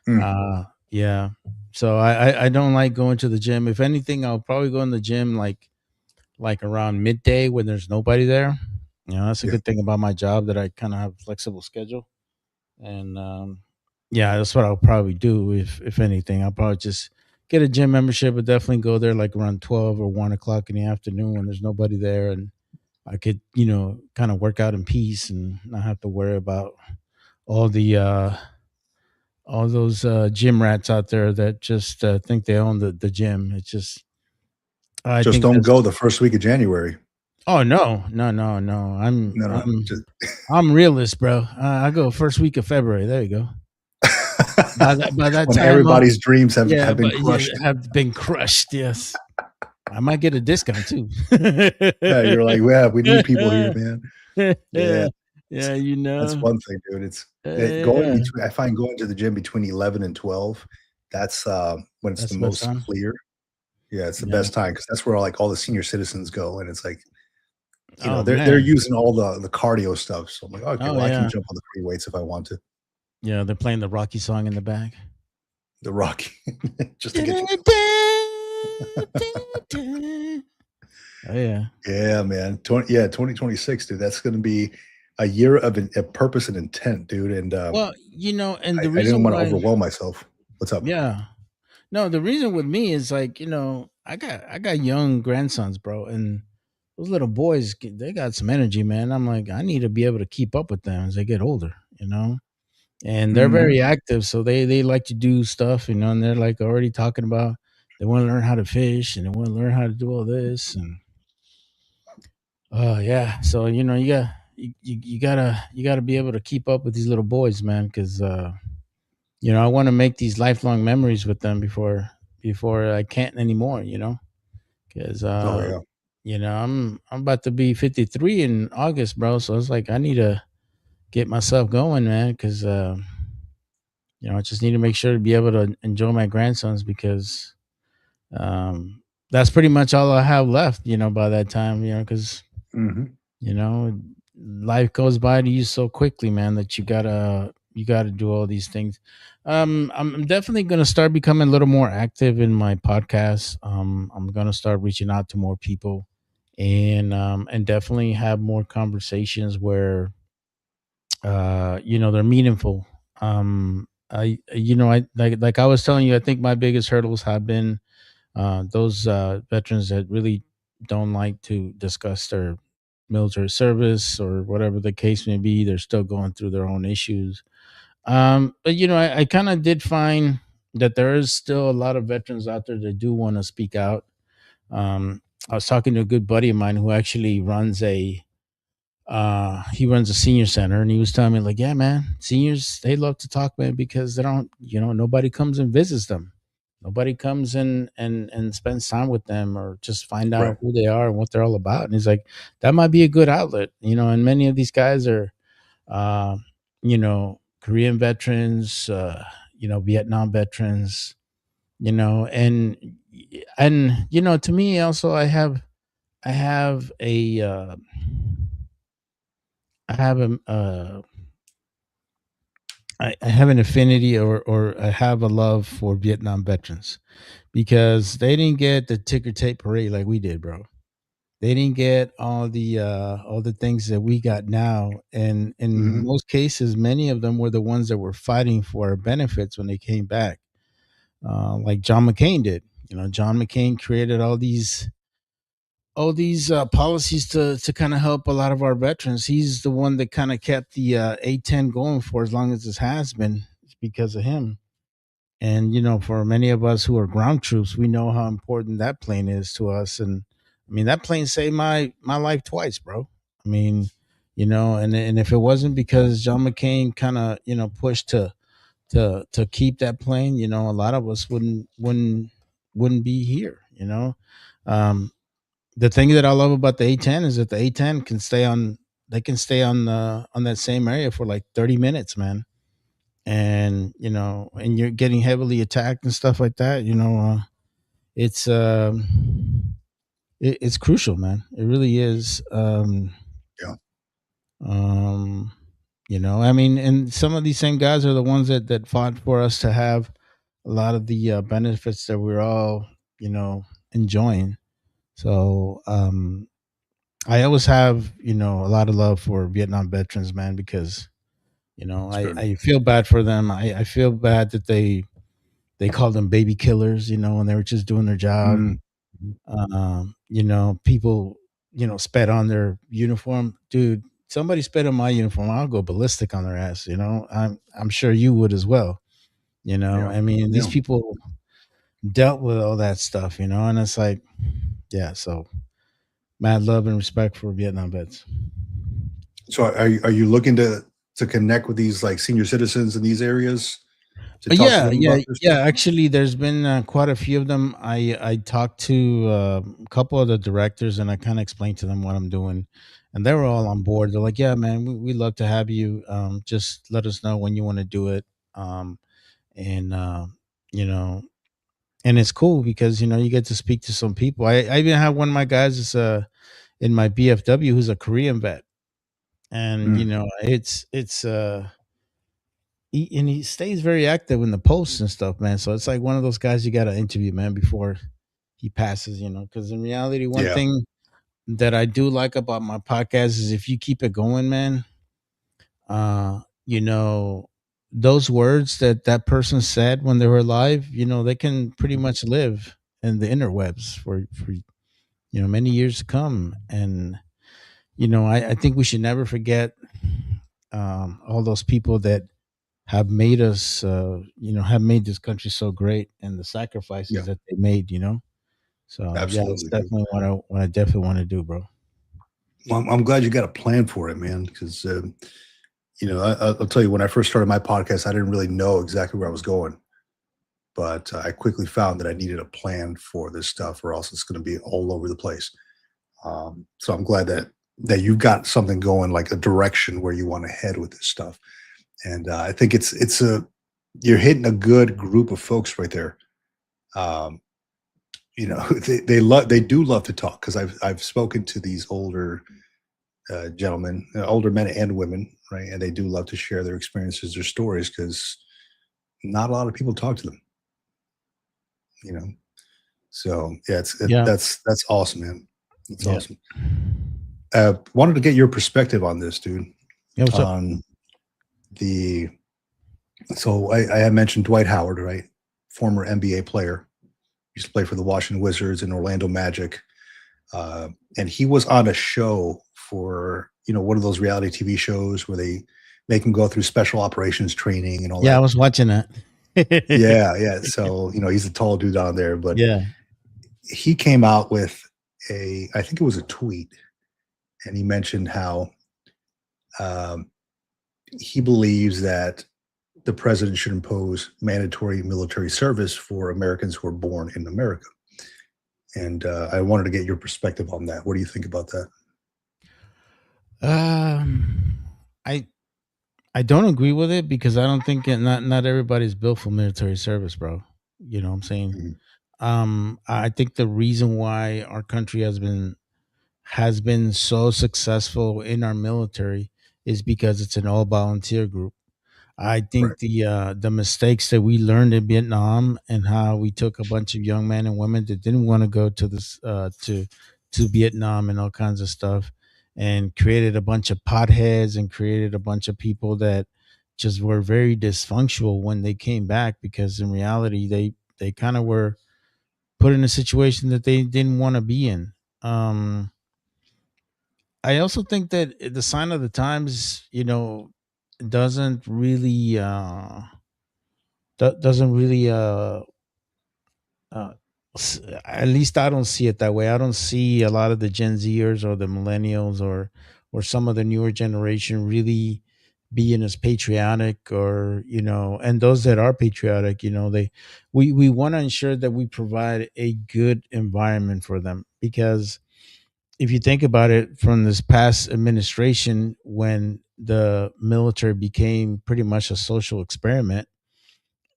Mm, Yeah, so I don't like going to the gym. If anything, I'll probably go in the gym like around midday when there's nobody there. That's a yeah, good thing about my job that I kind of have a flexible schedule. And yeah, that's what I'll probably do. If anything, I'll probably just get a gym membership, but definitely go there like around 12 or 1 o'clock in the afternoon when there's nobody there, and I could kind of work out in peace and not have to worry about all the all those gym rats out there that just think they own the gym. It's just I just think don't go that's the first week of January. oh no no no no I'm No, no, I'm just I'm realist, bro. I go first week of February. There you go. By that when time, everybody's dreams have yeah, been but yeah, crushed. have been crushed. Yes, I might get a discount too. Yeah, you're like, yeah, we need people here, man. Yeah, Yeah, that's one thing, dude. Going yeah, between. I find going to the gym between 11 and 12. That's when it's the that's the best most time. clear. Yeah, it's the Yeah. best time because that's where like all the senior citizens go, and it's like Oh they're man. using all the cardio stuff. So I'm like, okay, Oh well, I can yeah. jump on the free weights if I want to. Yeah, they're playing the Rocky song in the back. The Rocky, just to get you. Oh yeah. Yeah, man. 2026, dude. That's going to be a year of a purpose and intent, dude. And Well, and the I didn't reason want to why, overwhelm myself. What's up? yeah. No, the reason with me is like, I got young grandsons, bro, and those little boys, they got some energy, man. I'm like, I need to be able to keep up with them as they get older. And they're Hmm. very active, so they like to do stuff, and they're like already talking about they want to learn how to fish and they want to learn how to do all this, and Oh yeah. So you gotta be able to keep up with these little boys, man, because I want to make these lifelong memories with them before I can't anymore. Because Oh yeah. I'm about to be 53 in August, bro. So it's like I need to get myself going, man, because I just need to make sure to be able to enjoy my grandsons because that's pretty much all I have left. By that time, because Hmm. you know life goes by to you so quickly, man, that you gotta do all these things. I'm definitely gonna start becoming a little more active in my podcast. I'm gonna start reaching out to more people, and definitely have more conversations where they're meaningful. I like I was telling you, I think my biggest hurdles have been those veterans that really don't like to discuss their military service or whatever the case may be. They're still going through their own issues. But I kind of did find that there is still a lot of veterans out there that do want to speak out. I was talking to a good buddy of mine who actually runs a senior center, and he was telling me, like, yeah, man, seniors, they love to talk, man, because they don't, nobody comes and visits them. Nobody comes in and spends time with them or just find Right. out who they are and what they're all about. And he's like, that might be a good outlet. And many of these guys are uh Korean veterans, Vietnam veterans, and to me also, I have a I have a I have an affinity, or I have a love for Vietnam veterans because they didn't get the ticker tape parade like we did, bro. They didn't get all the things that we got now, and in Hmm. most cases, many of them were the ones that were fighting for our benefits when they came back, like John McCain did. John McCain created all these policies to kind of help a lot of our veterans. He's the one that kind of kept the A-10 going for as long as it has been. It's because of him. And for many of us who are ground troops, we know how important that plane is to us. And I mean, that plane saved my life twice, bro. I mean, and if it wasn't because John McCain kind of pushed to keep that plane, a lot of us wouldn't be here. Um, the thing that I love about the A-10 is that the A-10 can stay on. They can stay on that same area for like 30 minutes, man. And and you're getting heavily attacked and stuff like that. It's it's crucial, man. It really is. Yeah. Um, I mean, and some of these same guys are the ones that fought for us to have a lot of the benefits that we're all enjoying. So I always have, a lot of love for Vietnam veterans, man, because, It's I, good. I feel bad for them. I feel bad that they call them baby killers, when they were just doing their job. Mm. People, spat on their uniform. Dude, somebody spit on my uniform, I'll go ballistic on their ass, I'm sure you would as well. Yeah. I mean, these Yeah. people dealt with all that stuff, and it's like, yeah, so mad love and respect for Vietnam vets. So are you looking to connect with these like senior citizens in these areas to talk to Yeah, them yeah, about this yeah. stuff? Actually, there's been quite a few of them. I talked to a couple of the directors, and I kind of explained to them what I'm doing, and they were all on board. They're like, "Yeah, man, we love to have you. Just let us know when you want to do it." And you know, and it's cool because you get to speak to some people. I even have one of my guys is in my BFW who's a Korean vet, and Mm. he stays very active in the posts and stuff, man. So it's like one of those guys you got to interview, man, before he passes, because in reality, one Yeah. thing that I do like about my podcast is if you keep it going, man, uh, you know, those words that person said when they were alive, they can pretty much live in the interwebs for many years to come. And, I think we should never forget all those people that have made us, have made this country so great and the Yeah. sacrifices that they made. So yeah, that's Absolutely, dude. definitely what I definitely want to do, bro. Well, I'm glad you got a plan for it, man. Because I'll tell you, when I first started my podcast, I didn't really know exactly where I was going, but I quickly found that I needed a plan for this stuff, or else it's going to be all over the place. So I'm glad that you've got something going, like a direction where you want to head with this stuff. And I think it's a you're hitting a good group of folks right there. Um, they do love to talk, because I've spoken to these older gentlemen, older men and women, right? And they do love to share their experiences, their stories, because not a lot of people talk to them, you know. So yeah, Yeah. that's awesome, man. That's Yeah. awesome. Wanted to get your perspective on this, dude. Yeah. What's up? On the So I had mentioned Dwight Howard, right? Former NBA player, used to play for the Washington Wizards and Orlando Magic, and he was on a show for one of those reality TV shows where they make him go through special operations training and all Yeah, I that. was watching that. Yeah, yeah. So he's a tall dude on there, but Yeah. he came out with I think it was a tweet, and he mentioned how um, he believes that the president should impose mandatory military service for Americans who are born in America. And I wanted to get your perspective on that. What do you think about that? Um, I I don't agree with it because I don't think not everybody's built for military service, bro. You know what I'm saying? Mhm. I think the reason why our country has been so successful in our military is because it's an all volunteer group. I Right. think the mistakes that we learned in Vietnam and how we took a bunch of young men and women that didn't want to go to this to Vietnam and all kinds of stuff, and created a bunch of potheads and created a bunch of people that just were very dysfunctional when they came back, because in reality they kind of were put in a situation that they didn't want to be in. Um, I also think that the sign of the times, doesn't really doesn't really uh at least I don't see it that way. I don't see a lot of the Gen Zers or the millennials or some of the newer generation really being as patriotic, or and those that are patriotic, we want to ensure that we provide a good environment for them, because if you think about it, from this past administration, when the military became pretty much a social experiment,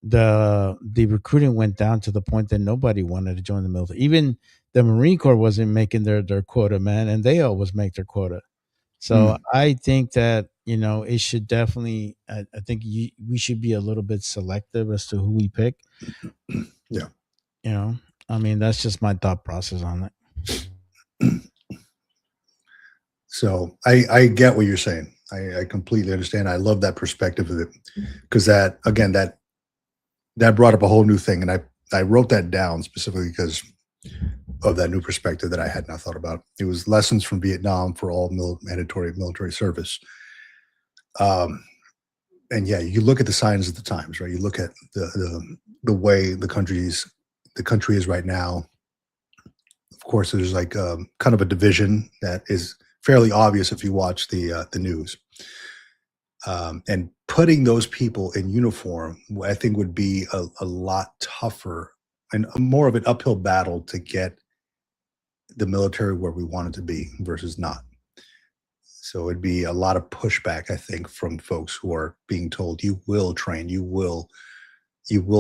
the recruiting went down to the point that nobody wanted to join the military. Even the Marine Corps wasn't making their quota, man, and they always make their quota. So Mm, I think that it should definitely. I think we should be a little bit selective as to who we pick. yeah. You know, I mean, that's just my thought process on it. So I get what you're saying. I completely understand. I love that perspective of it, because that again that brought up a whole new thing, and I wrote that down specifically because of that new perspective that I had not thought about. It was lessons from Vietnam for all mandatory military service. Um, and yeah, you look at the signs of the times, right? You look at the way the country is right now. Of course, there's like kind of a division that is fairly obvious if you watch the news. And putting those people in uniform, I think, would be a lot tougher and more of an uphill battle to get the military where we want it to be versus not. So it'd be a lot of pushback, I think, from folks who are being told you will train, you will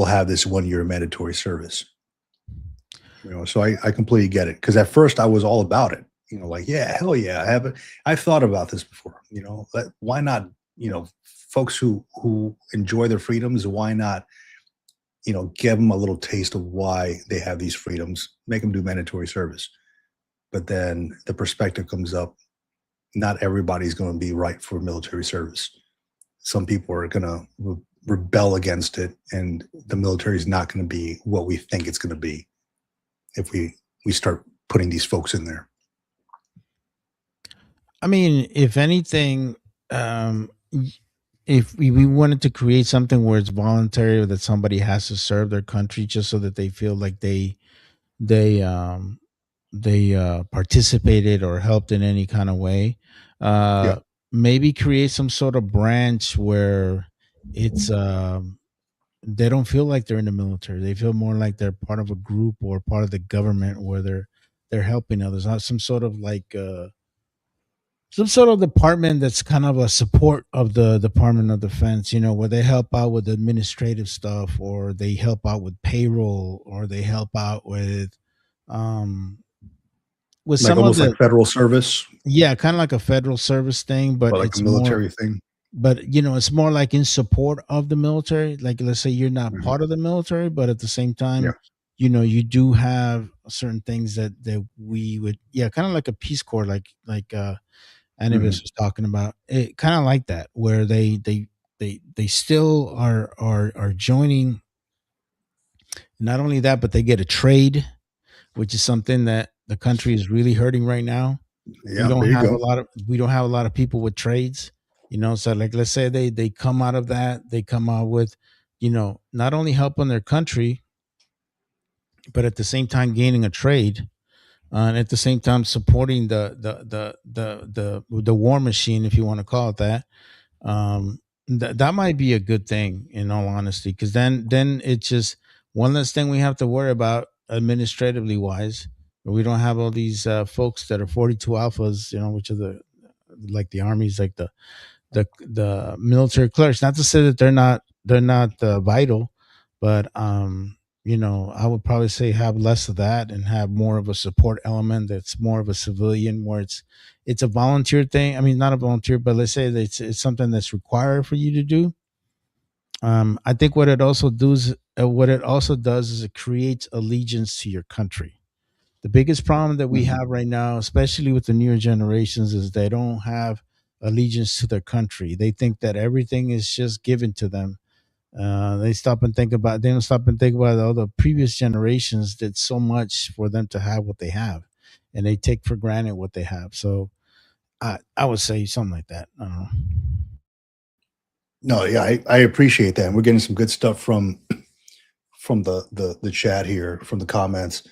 have this 1 year mandatory service. So I completely get it, because at first I was all about it. Like, yeah, hell yeah, I've thought about this before. Why not? Folks who enjoy their freedoms, why not? Give them a little taste of why they have these freedoms, make them do mandatory service. But then the perspective comes up, not everybody's going to be right for military service. Some people are going to rebel against it, and the military is not going to be what we think it's going to be if we start putting these folks in there. I mean, if anything, if we wanted to create something where it's voluntary, or that somebody has to serve their country just so that they feel like they participated or helped in any kind of way. Yeah. Maybe create some sort of branch where it's they don't feel like they're in the military. They feel more like they're part of a group or part of the government where they're helping others. Not some sort of like some sort of department that's kind of a support of the Department of Defense, where they help out with administrative stuff, or they help out with payroll, or they help out um with Like some of almost like the, federal service yeah, kind of like a federal service thing, but or like a it's more, military thing. but it's more like in support of the military. Like, let's say you're not Mhm. part of the military, but at the same Yeah. time, you do have certain things that we would, yeah, kind of like a Peace Corps, like Anubis Mhm. was talking about it, kind of like that, where they still are joining. Not only that, but they get a trade, which is something that the country is really hurting right now. We Yeah. don't There you have a go. lot of we don't have a lot of people with trades, so like, let's say they come out of that, they come out with, not only helping their country, but at the same time gaining a trade, and at the same time supporting the war machine, if you want to call it that. That might be a good thing, in all honesty, because then it's just one less thing we have to worry about administratively wise. We don't have all these folks that are 42 alphas, which are like the armies, like the military clerks. Not to say that they're not vital, but I would probably say have less of that and have more of a support element that's more of a civilian, where it's a volunteer thing. I mean, not a volunteer, but let's say that it's something that's required for you to do. I think what it also does is it creates allegiance to your country. The biggest problem that we Mhm. have right now, especially with the newer generations, is they don't have allegiance to their country. They think that everything is just given to them. They don't stop and think about all the previous generations did so much for them to have what they have, and they take for granted what they have. So I would say something like that. I don't know. No, yeah, I appreciate that. And we're getting some good stuff from the chat here, from the comments.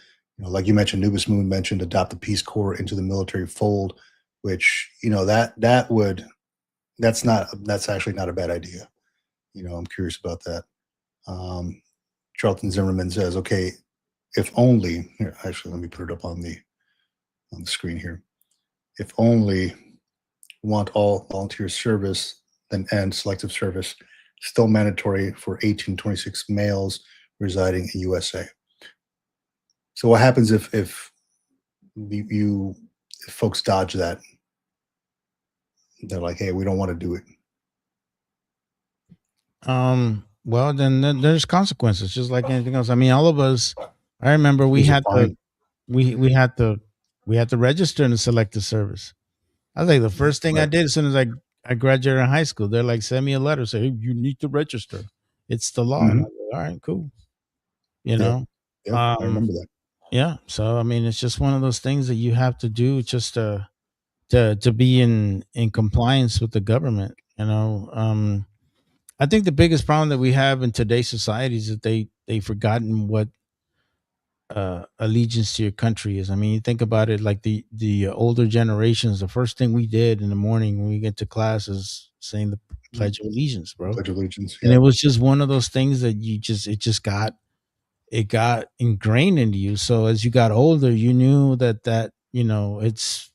Like you mentioned, Nubis Moon mentioned adopt the Peace Corps into the military fold, which that's actually not a bad idea. I'm curious about that. Um, Charlton Zimmerman says, okay, if only here, actually let me put it up on the screen here. If only want all volunteer service, then end selective service, still mandatory for 18-26 males residing in USA. So what happens if you if folks dodge that? They're like, hey, we don't want to do it. Well, then there's consequences, just like anything else. I mean, all of us. I remember we There's a had to fine. we had to register in the selective service. I was like, the first thing I Right. did as soon as I graduated high school, they're like, send me a letter, say, hey, you need to register. It's the law. And I Mhm. was like, all right, cool. You Yep. know, Yep. I um, remember that. yeah. So I mean, it's just one of those things that you have to do just to be in compliance with the government. I think the biggest problem that we have in today's society is that they've forgotten what allegiance to your country is. I mean, you think about it, like the older generations. The first thing we did in the morning when we get to class is saying the Pledge of Allegiance, bro. Pledge allegiance. And it Yep. was just one of those things that it got ingrained into you. So as you got older, you knew that it's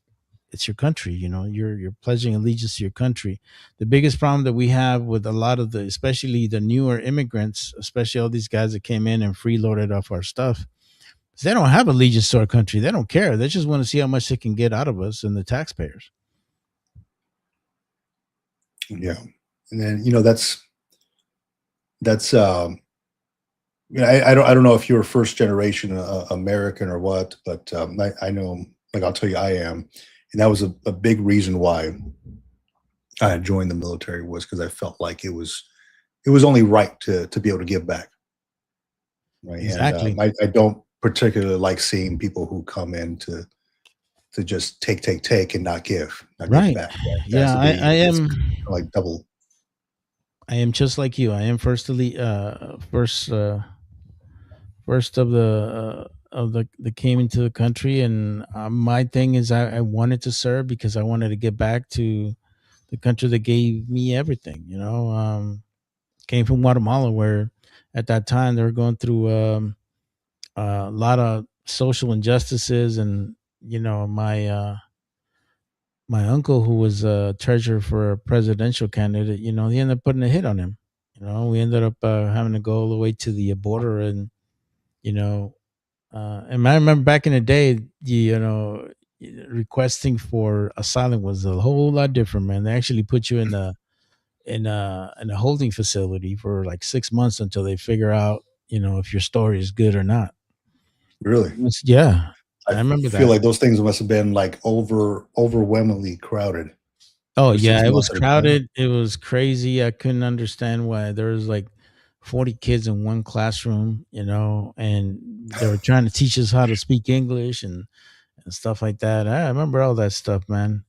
your country. You're pledging allegiance to your country. The biggest problem that we have with a lot of especially the newer immigrants, especially all these guys that came in and freeloaded off our stuff, is they don't have allegiance to our country. They don't care. They just want to see how much they can get out of us and the taxpayers. Yeah. And then that's I don't know if you're first generation American or what, but I know, like, I'll tell you, I am, and that was a big reason why I had joined the military, was because I felt like it was only right to be able to give back, right? And Exactly. I don't particularly like seeing people who come in to just take and not give Right. back. Right? It has Yeah, to I, be I it's am. like double. I am just like you. I am first elite, first of the that came into the country, and my thing is I wanted to serve because I wanted to get back to the country that gave me everything. Came from Guatemala, where at that time they were going through a lot of social injustices, and my uncle, who was a treasurer for a presidential candidate, he ended up putting a hit on him. We ended up having to go all the way to the border, and you know, and I remember back in the day, requesting for asylum was a whole lot different, man. They actually put you in a holding facility for like 6 months until they figure out, if your story is good or not. Really? Yeah, I I remember feel that. like those things must have been like overwhelmingly crowded Oh for six yeah, it was months at a time. crowded. It was crazy. I couldn't understand why there was like 40 kids in one classroom, and they were trying to teach us how to speak English and stuff like that. I remember all that stuff, man.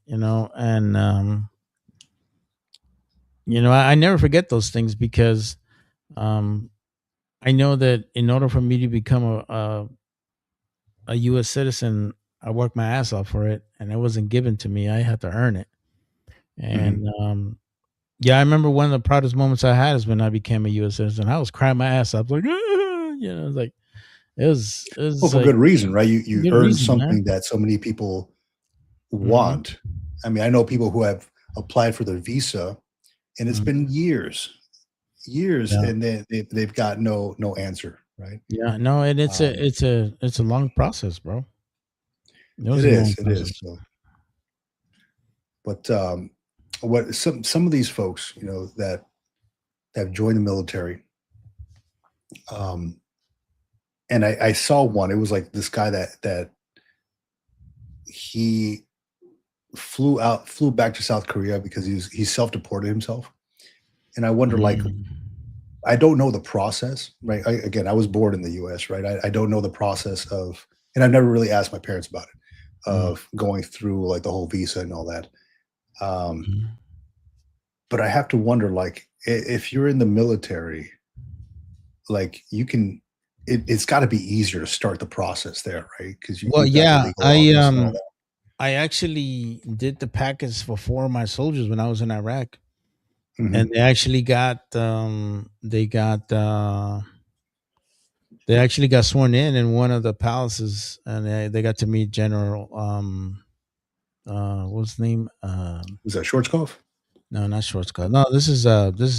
And I never forget those things because um, I know that in order for me to become a U.S. citizen, I worked my ass off for it, and it wasn't given to me. I had to earn it. Mhm. And yeah, I remember one of the proudest moments I had is when I became a U.S. citizen. I was crying my ass off, like, like it Well, was for like good reason, right? You good earned reason, man. something that so many people Hmm. want. I mean, I know people who have applied for their visa, and it's been years, Yeah, and they've got no answer, right? yeah, no, and it's a Um, it's a it's a long process, bro. It was it a long is, it is. process. So, but what some of these folks, that have joined the military, um, and I saw one. It was like this guy that he flew back to South Korea because he self-deported himself. And I wonder, like, Mm, I don't know the process, right? Again, I was born in the US, right? I don't know the process of, and I've never really asked my parents about it, mm, of going through like the whole visa and all that. Um, mm. but I have to wonder, like, if you're in the military, like you can, it's got to be easier to start the process there, right? Because Well, you've got the yeah, legal office and all that. I actually did the package for 4 of my soldiers when I was in Iraq, and Hmm. they actually got sworn in one of the palaces, and they got to meet General what's his name? Was that Schwarzkopf? No, not Schwarzkopf. No, this is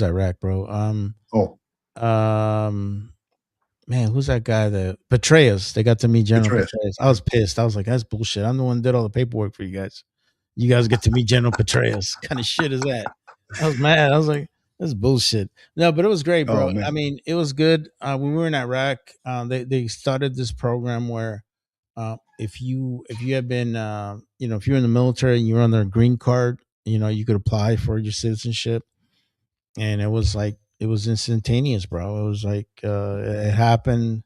Iraq, bro. Oh, Um Man, who's that guy that Petraeus? They got to meet General Petraeus. Petraeus. I Okay. was pissed. I was like, that's bullshit. I'm the one that did all the paperwork for you guys. You guys get to meet General Petraeus. Kind of shit is that? I was mad. I was like, that's bullshit. No, but it was great, Oh bro. I man. mean, it was good. When we were in Iraq, they started this program where if you have been if you're in the military and you're on their green card, you could apply for your citizenship, and it was instantaneous, bro. It was like it happened.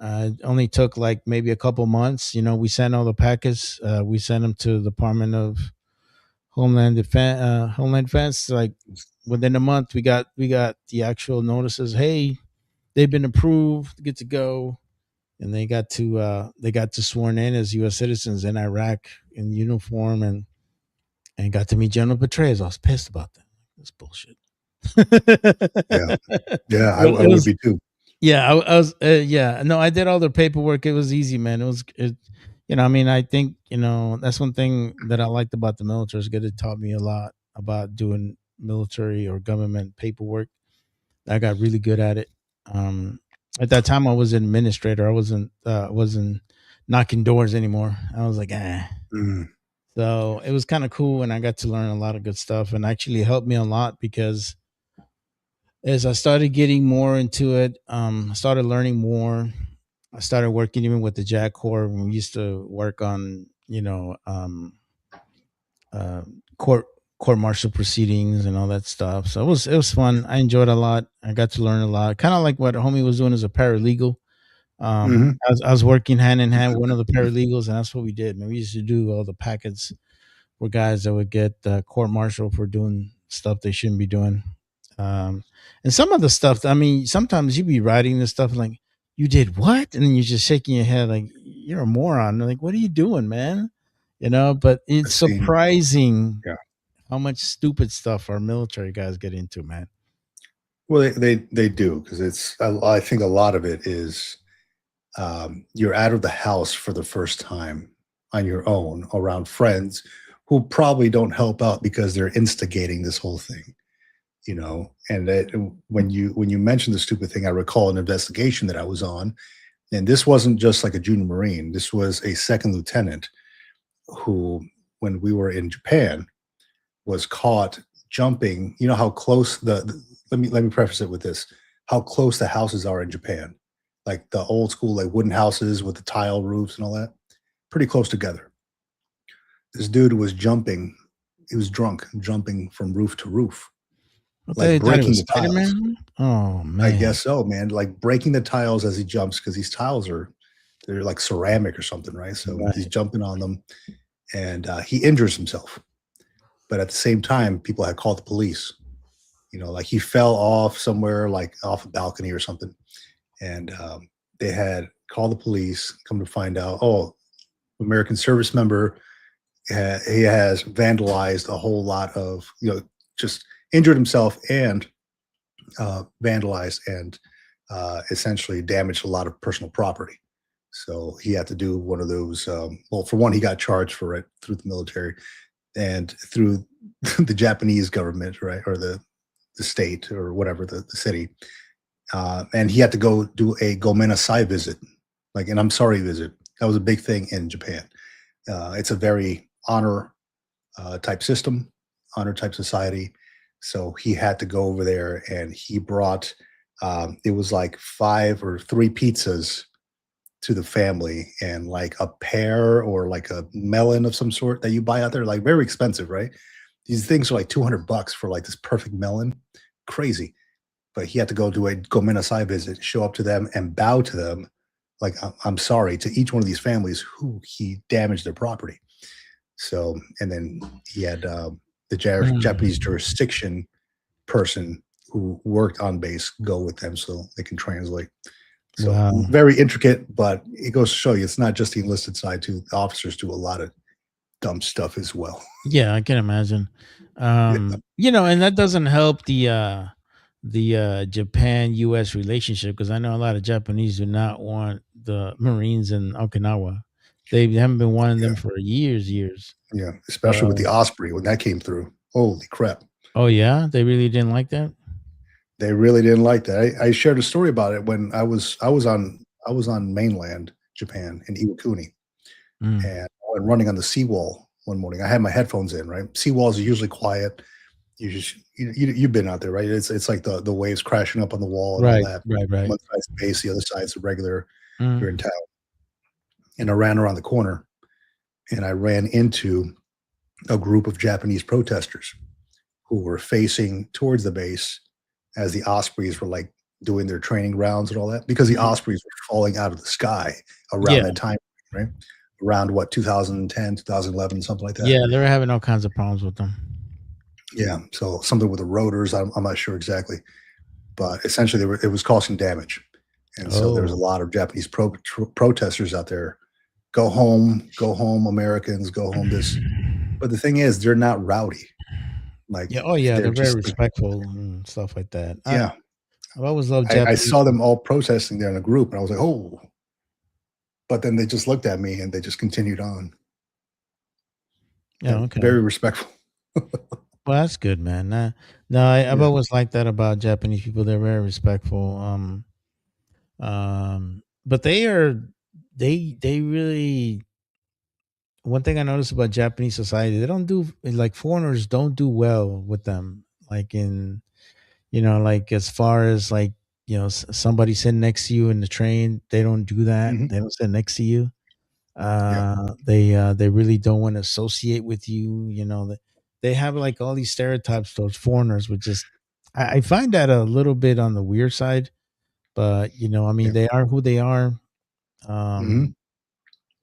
It only took like maybe a couple months. We sent all the packets. We sent them to the Department of Homeland Defense. Homeland Defense. Like within a month, we got the actual notices. Hey, they've been approved, good to go, and they got to sworn in as U.S. citizens in Iraq in uniform, and got to meet General Petraeus. I was pissed about that. That's bullshit. Yeah. Yeah. I, But I it would was be too. Yeah, I was. Yeah, no, I did all the paperwork. It was easy, man. I mean, I think that's one thing that I liked about the military. Is good. It taught me a lot about doing military or government paperwork. I got really good at it. Um, at that time, I was an administrator. I wasn't knocking doors anymore. I was like, ah. Mm. So it was kind of cool, and I got to learn a lot of good stuff, and actually helped me a lot because as I started getting more into it, I started learning more. I started working even with the JAG Corps when we used to work on, uh, court court martial proceedings and all that stuff. So it was fun. I enjoyed it a lot. I got to learn a lot. Kind of like what homie was doing as a paralegal. Hmm. I was working hand in hand with one of the paralegals, and that's what we did. Man, we used to do all the packets for guys that would get court martial for doing stuff they shouldn't be doing. Um, and some of the stuff, I mean, sometimes you be writing this stuff like you did what? And then you're just shaking your head like you're a moron. They're like, what are you doing, man? But it's I've seen, surprising yeah. how much stupid stuff our military guys get into, man. Well, they do because I think a lot of it is you're out of the house for the first time on your own around friends who probably don't help out because they're instigating this whole thing. And when you mentioned the stupid thing, I recall an investigation that I was on, and this wasn't just like a junior marine. This was a second lieutenant who, when we were in Japan, was caught jumping. You know how close let me preface it with this: how close the houses are in Japan, like the old school like wooden houses with the tile roofs and all that, pretty close together. This dude was jumping. He was drunk, jumping from roof to roof, like They thought it breaking was the tiles. Spider-Man. Oh I man, guess so, man. Like breaking the tiles as he jumps because these tiles they're like ceramic or something, right? So he's right. jumping on them, and he injures himself. But at the same time, people had called the police. Like he fell off somewhere, like off a balcony or something, and they had called the police. Come to find out, oh, American service member, he has vandalized a whole lot of, just injured himself and vandalized and essentially damaged a lot of personal property. So he had to do one of those. Well, for one, he got charged for it through the military and through the Japanese government, right, or the state or whatever the city, and he had to go do a gomenasai visit, like an I'm sorry visit. That was a big thing in Japan. It's a very type system, honor type society. So he had to go over there, and he brought it was like 3 pizzas to the family, and like a pear or like a melon of some sort that you buy out there, like very expensive, right? These things are like $200 for like this perfect melon, crazy. But he had to go do a gomenasai visit, show up to them and bow to them, like I'm sorry to each one of these families who he damaged their property. So, and then he had the Japanese Mm. jurisdiction person who worked on base go with them so they can translate. So Wow. very intricate, but it goes to show you it's not just the enlisted side too. The officers do a lot of dumb stuff as well. Yeah, I can imagine. Yeah. And that doesn't help the Japan US relationship because I know a lot of Japanese do not want the Marines in Okinawa. They haven't been wanting Yeah. them for years. Yeah. Especially with the So, Osprey when that came through. Holy crap. oh yeah, they really didn't like that. They really didn't like that. I shared a story about it when I was on mainland Japan in Iwakuni, Mm. and I went running on the seawall one morning. I had my headphones in, right? Seawalls are usually quiet. You've been out there, right? It's like the waves crashing up on the wall and all Right, that. right. One side's base, the other side's the regular. You're in Mm. town, and I ran around the corner, and I ran into a group of Japanese protesters who were facing towards the base as the Ospreys were like doing their training rounds and all that, because the Mhm. Ospreys were falling out of the sky around Yeah, that time, right? Around what, 2010, 2011, something like that. yeah, they were having all kinds of problems with them. Yeah. So something with the rotors, I'm not sure exactly, but essentially it was causing damage. And so there was a Oh, lot of Japanese protesters out there. Go home, Americans, go home. This, but the thing is, they're not rowdy. Like yeah. Oh, yeah, they're they're very just like, respectful and stuff like that. yeah. I've always loved I Japanese saw them people. all protesting there in a group, and I was like, oh. But then they just looked at me and they just continued on. Yeah, Yeah, okay. very respectful. Well, that's good, man. No, I've Yeah. always liked that about Japanese people. They're very respectful. But they really. One thing I noticed about Japanese society, they don't do like foreigners don't do well with them. Like like as far as like somebody sitting next to you in the train, they don't do that. Mhm. They don't sit next to you. Yeah. They really don't want to associate with you. They have like all these stereotypes towards foreigners, which is I find that a little bit on the weird side. But I mean, Yeah. they are who they are. Mhm. Um,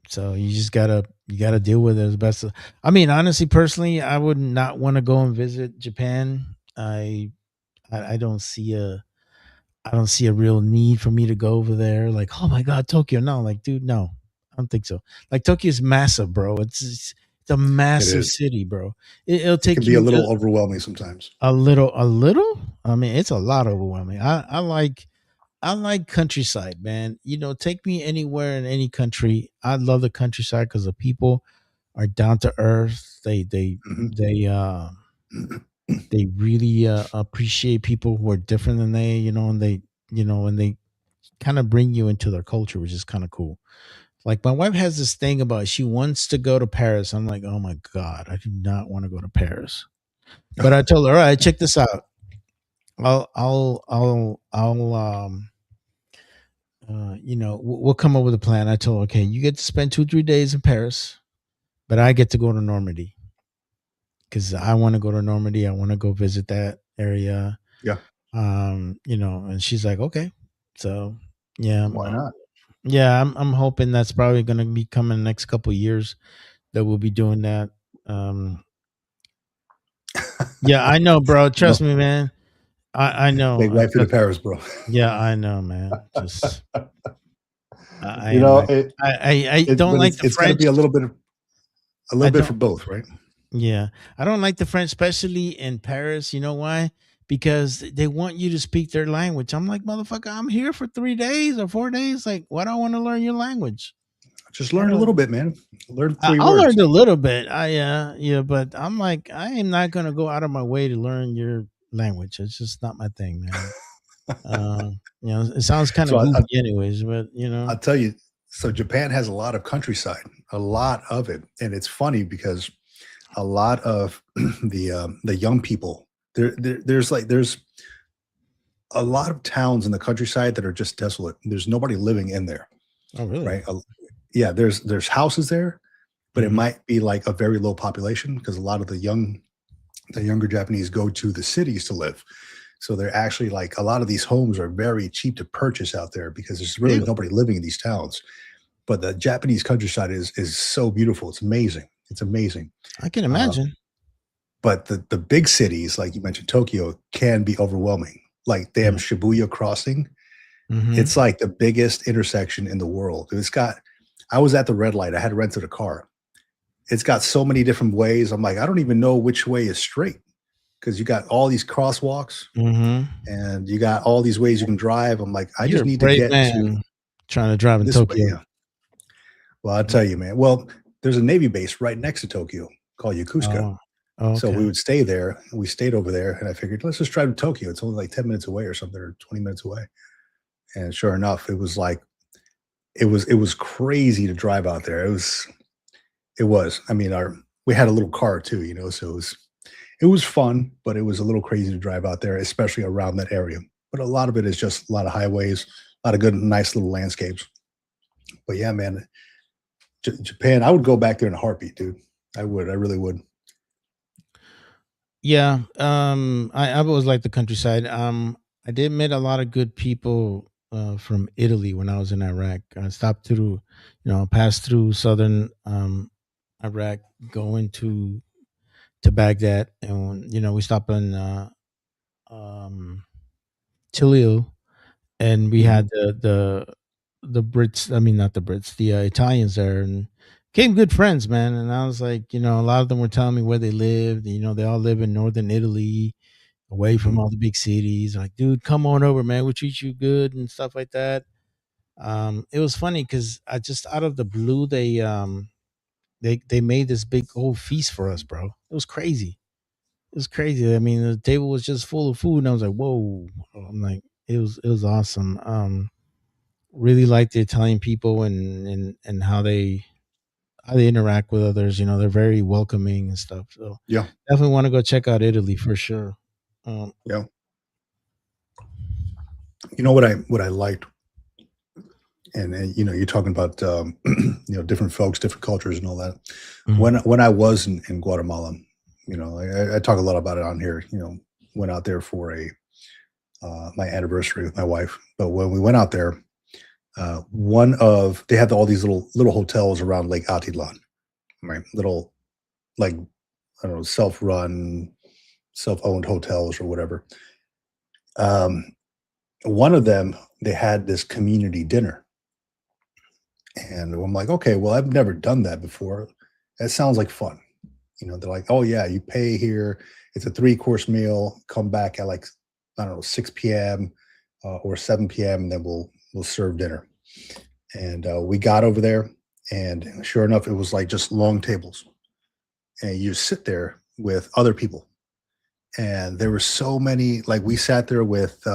so you gotta deal with it as best. I mean, honestly, personally, I would not want to go and visit Japan. I don't see I don't see a real need for me to go over there. Like, oh my God, Tokyo. No, like, dude, no, I don't think so. Like, Tokyo's massive, bro. It's a It massive is. city, bro. It'll It can take be a you little overwhelming sometimes. a little, a little. I mean, it's a lot overwhelming. I like countryside, man. You know, take me anywhere in any country. I love the countryside because the people are down to earth. Mhm. They really appreciate people who are different than they, and they kind of bring you into their culture, which is kind of cool. Like my wife has this thing about she wants to go to Paris. I'm like, oh my God, I do not want to go to Paris. But I told her, all right, check this out. I'll we'll come up with a plan. I told her, okay, you get to spend 2, 3 days in Paris, but I get to go to Normandy because I want to go to Normandy. I want to go visit that area. Yeah. And she's like, okay. So yeah, Why not? yeah, I'm hoping that's probably gonna be coming next couple of years that we'll be doing that. Um yeah, I know, bro. Trust No, me, man. I know. take wifey to Paris, bro. Yeah, I know, man. Just I You am know like it. I don't But like the it's got to French. be a little I bit don't for both, right? Yeah. I don't like the French, especially in Paris. You know why? Because they want you to speak their language. I'm like, motherfucker, I'm here for 3 days or 4 days. Like, why do I want to learn your language? Just I learn a don't little bit, man. Learn 3 I words. learned a little bit. Yeah, but I'm like, I am not gonna go out of my way to learn your language. It's just not my thing, man. It sounds kind So of goofy, anyways. But I'll tell you. So Japan has a lot of countryside, a lot of it, and it's funny because a lot of the young people there's a lot of towns in the countryside that are just desolate. There's nobody living in there, oh really? right? Yeah, there's houses there, but it Hmm. might be like a very low population because a lot of the younger Japanese go to the cities to live. So they're actually like a lot of these homes are very cheap to purchase out there because there's really Really? nobody living in these towns. But the Japanese countryside is so beautiful. It's amazing. It's amazing. I can Um, imagine. but the big cities, like you mentioned, Tokyo, can be overwhelming. Like they have Yeah. Shibuya Crossing. Hmm. It's like the biggest intersection in the world. I was at the red light. I had rented a car. It's got so many different ways. I'm like, I don't even know which way is straight because you got all these crosswalks Hmm. and you got all these ways you can drive. I'm like, I You're just a need to brave get to man trying to drive in this way. Tokyo. Yeah. Well, I'll tell you, man. Well, there's a Navy base right next to Tokyo called Yokosuka. Oh, oh, So we okay. would stay there. And we stayed over there, and I figured let's just drive to Tokyo. It's only like 10 minutes away or something, or 20 minutes away. And sure enough, it was like it was crazy to drive out there. It was. I mean, our we had a little car too, so it was fun, but it was a little crazy to drive out there, especially around that area. But a lot of it is just a lot of highways, a lot of good, nice little landscapes. But yeah, man, Japan, I would go back there in a heartbeat, dude. I would. I really would. Yeah. I've always liked the countryside. I did meet a lot of good people from Italy when I was in Iraq. I stopped through, passed through southern Iraq, going to Baghdad, and we stopped in um, Tilio, and we Mhm. had the Brits. I mean, not the Brits, the Italians there, and became good friends, man. And I was like, a lot of them were telling me where they lived. They all live in northern Italy, away from Mhm. all the big cities. Like, dude, come on over, man. We'll treat you good and stuff like that. It was funny because I just out of the blue they made this big old feast for us, bro. It was crazy. It was crazy. I mean, the table was just full of food, and I was like, whoa. I'm like, it was awesome. Really like the Italian people and how they interact with others. They're very welcoming and stuff. So Yeah. definitely want to go check out Italy for sure. Um, Yeah. You know what I liked, and you're talking about different folks, different cultures, and all that. mhm. When I was in Guatemala, I talk a lot about it on here. Went out there for a my anniversary with my wife. But when we went out there, they had all these little hotels around Lake Atitlan, right? Little like I don't know, self-run, self-owned hotels or whatever. Um, one of them, they had this community dinner. And I'm like, okay, well, I've never done that before. That sounds like fun. They're like, oh yeah, you pay here. It's a 3-course meal. Come back at like, I don't know, 6 p.m. Or 7 p.m. and then we'll serve dinner. And we got over there, and sure enough, it was like just long tables, and you sit there with other people. And there were so many. Like we sat there with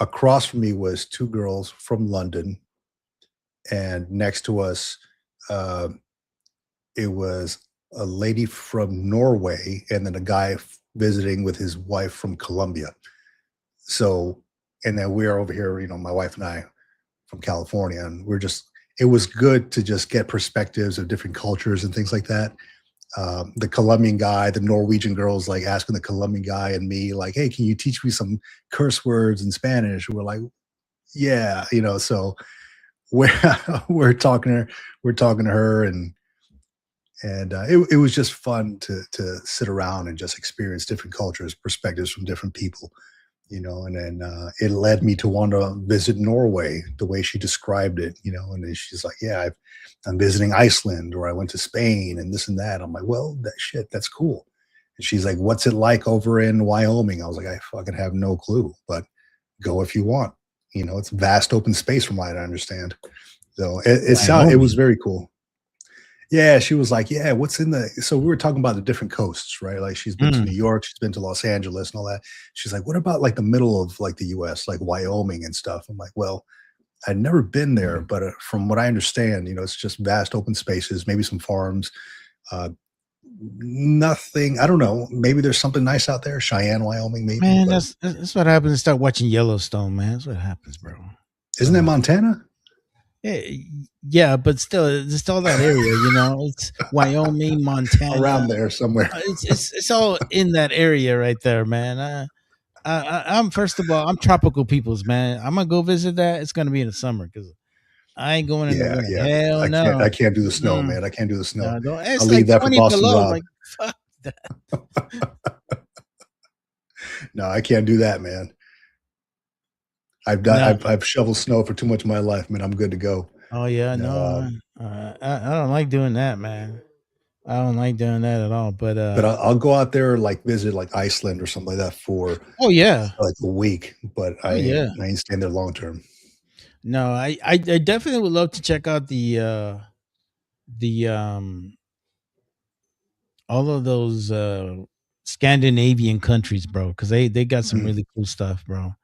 across from me was 2 girls from London, and next to us, uh, it was a lady from Norway, and then a guy visiting with his wife from Colombia. So, and then we're over here, my wife and I from California, and it was good to just get perspectives of different cultures and things like that. The Colombian guy, the Norwegian girls like asking the Colombian guy and me, like, hey, can you teach me some curse words in Spanish? We're like, yeah, so we're we're talking to her, and it was just fun to sit around and just experience different cultures, perspectives from different people, and then it led me to want to visit Norway the way she described it, and then she's like, yeah, I'm visiting Iceland, or I went to Spain and this and that. I'm like, well, that's cool. And she's like, what's it like over in Wyoming? I was like, I fucking have no clue, but go if you want. It's vast open space from what I understand. So it was very cool. Yeah, she was like, yeah, what's in so we were talking about the different coasts, right? Like she's been to New York, she's been to Los Angeles and all that. She's like, what about like the middle of like the US, like Wyoming and stuff? I'm like, well, I'd never been there, but from what I understand, it's just vast open spaces, maybe some farms, nothing. I don't know. Maybe there's something nice out there. Cheyenne, Wyoming, maybe. Man, that's what happens. Start watching Yellowstone, man. That's what happens, bro. Isn't that Montana? Yeah, but still, it's all that area. It's Wyoming, Montana, around there somewhere. It's all in that area right there, man. I'm first of all, I'm tropical peoples, man. I'm gonna go visit that. It's gonna be in the summer because I ain't going in the winter. Yeah. Hell no. I can't do the snow, man. I can't do the snow. No, it's I'll like leave that for 20 Boston below. Rob. Like, fuck that. No, I can't do that, man. I've shoveled snow for too much of my life, man. I'm good to go. Oh yeah, no, I don't like doing that, man. I don't like doing that at all. But I'll go out there like visit like Iceland or something like that for like a week. But I ain't staying there long term. No, I definitely would love to check out the all of those Scandinavian countries, bro, because they got some really cool stuff, bro.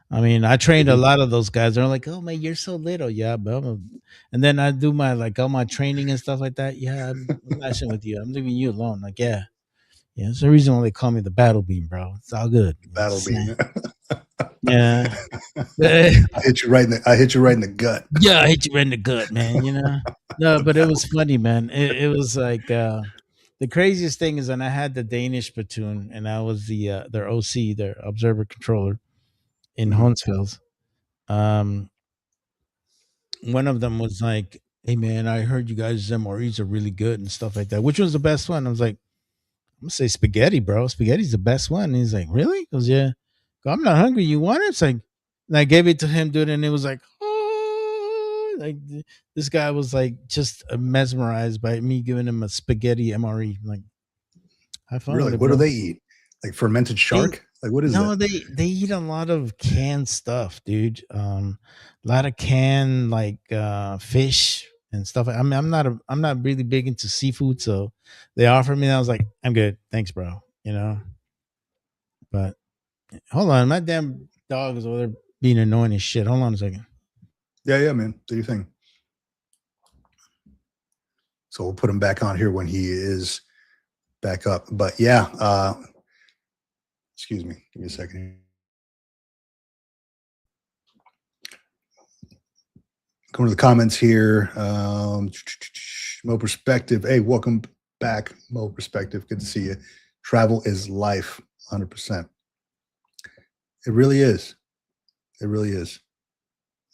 I mean, I trained a lot of those guys. They're like, "Oh man, you're so little." Yeah, but and then I do my all my training and stuff like that. Yeah, I'm messing with you. I'm leaving you alone. Like, yeah. It's the reason why they call me the battle beam, bro. It's all good. Battle beam. Yeah. I hit you right in the gut. Yeah, I hit you right in the gut, man. No, but it was funny, man. It was like the craziest thing is when I had the Danish platoon and I was their OC, their observer controller in Huntsville. One of them was like, "Hey man, I heard you guys' MREs are really good and stuff like that. Which one's the best one?" I was like, "I'm gonna say spaghetti, bro. Spaghetti's the best one." And he's like, "Really?" He goes, "Yeah." I'm not hungry. You want it? It's like, and I gave it to him, dude, and it was like, oh, like this guy was like just mesmerized by me giving him a spaghetti MRE. I'm like, have fun. Really? What do they eat? Like fermented shark? Like what is that? No, they eat a lot of canned stuff, dude. A lot of canned like fish and stuff. I mean, I'm not really big into seafood, so they offered me, and I was like, I'm good, thanks, bro. But hold on, my damn dog is over there being annoying as shit. Hold on a second. Yeah, man. Do your thing. So we'll put him back on here when he is back up. But yeah, excuse me. Give me a second here. Going to the comments here. Mo Perspective. Hey, welcome back, Mo Perspective. Good to see you. Travel is life, 100%. It really is. It really is.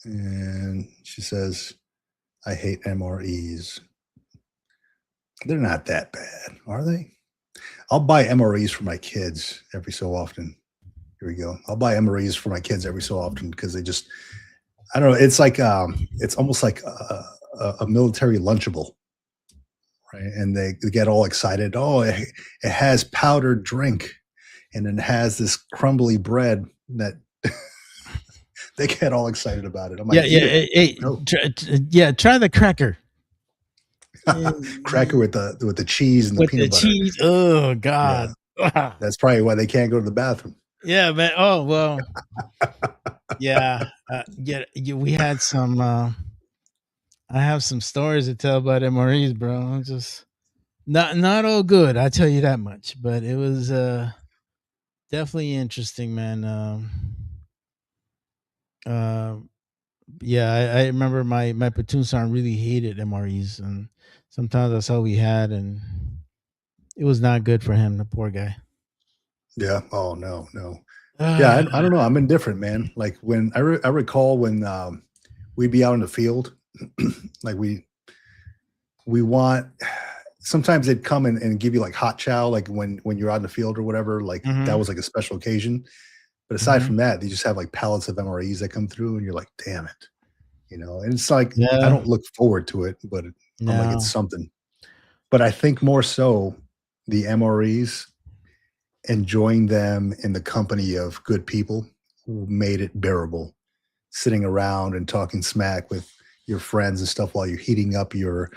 And she says, I hate MREs. They're not that bad, are they? I'll buy MREs for my kids every so often. Here we go. I'll buy MREs for my kids every so often because they just, I don't know. It's like it's almost like a military lunchable, right? And they get all excited. Oh, it has powdered drink, and it has this crumbly bread that they get all excited about it. I'm like, Hey, no. Try the cracker. Cracker with the cheese and the peanut butter. Cheese. Oh God. Yeah. That's probably why they can't go to the bathroom. Yeah, man. Oh well. Yeah. We had some. I have some stories to tell about MREs, bro. I'm just not all good. I tell you that much. But it was definitely interesting, man. Yeah, I remember my platoon sergeant really hated MREs, and sometimes that's all we had, and it was not good for him, the poor guy. Yeah. Oh no. Yeah, I don't know. I'm indifferent, man. Like when I recall when we'd be out in the field, like we want. Sometimes they'd come and give you like hot chow, like when you're out in the field or whatever. Like that was like a special occasion. But aside from that, they just have like pallets of MREs that come through, and you're like, damn it, And it's like I don't look forward to it, but I'm like it's something. But I think more so the MREs, enjoying them in the company of good people who made it bearable, sitting around and talking smack with your friends and stuff while you're heating up your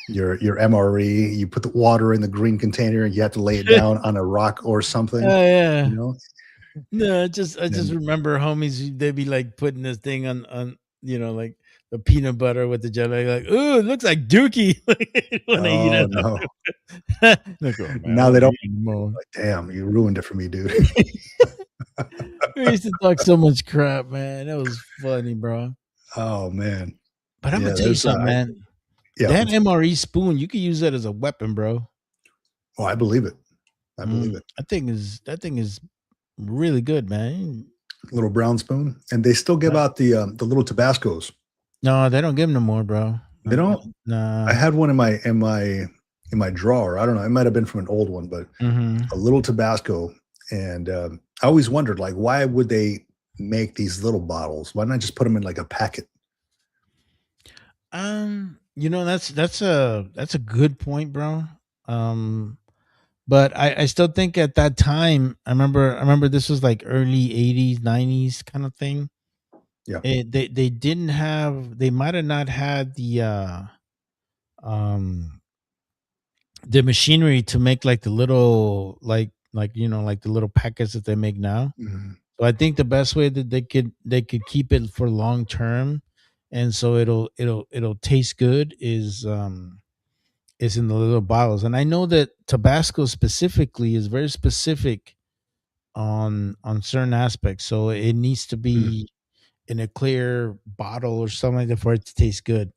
MRE. You put the water in the green container and you have to lay it down on a rock or something. Oh yeah. No, I just remember homies, they'd be like putting this thing on like the peanut butter with the jelly, like, oh, it looks like Dookie. When they eat it. No. Like, oh, man, now they don't like, damn, you ruined it for me, dude. We used to talk so much crap, man. That was funny, bro. Oh man. But I'm gonna tell you something, man. That MRE spoon, you can use that as a weapon, bro. Oh, I believe it. I believe it. That thing is really good, man. Little brown spoon, and they still give out the little Tabascos. No, they don't give them no more, bro. They don't. Nah. I had one in my drawer. I don't know. It might have been from an old one, but a little Tabasco. And I always wondered, like, why would they make these little bottles? Why not just put them in like a packet? That's a good point, bro. But I still think at that time, I remember this was like early 80s, 90s kind of thing. Yeah. They might have not had the machinery to make like the little like the little packets that they make now. So I think the best way that they could keep it for long term, and so it'll taste good is in the little bottles. And I know that Tabasco specifically is very specific on certain aspects, so it needs to be in a clear bottle or something like that for it to taste good.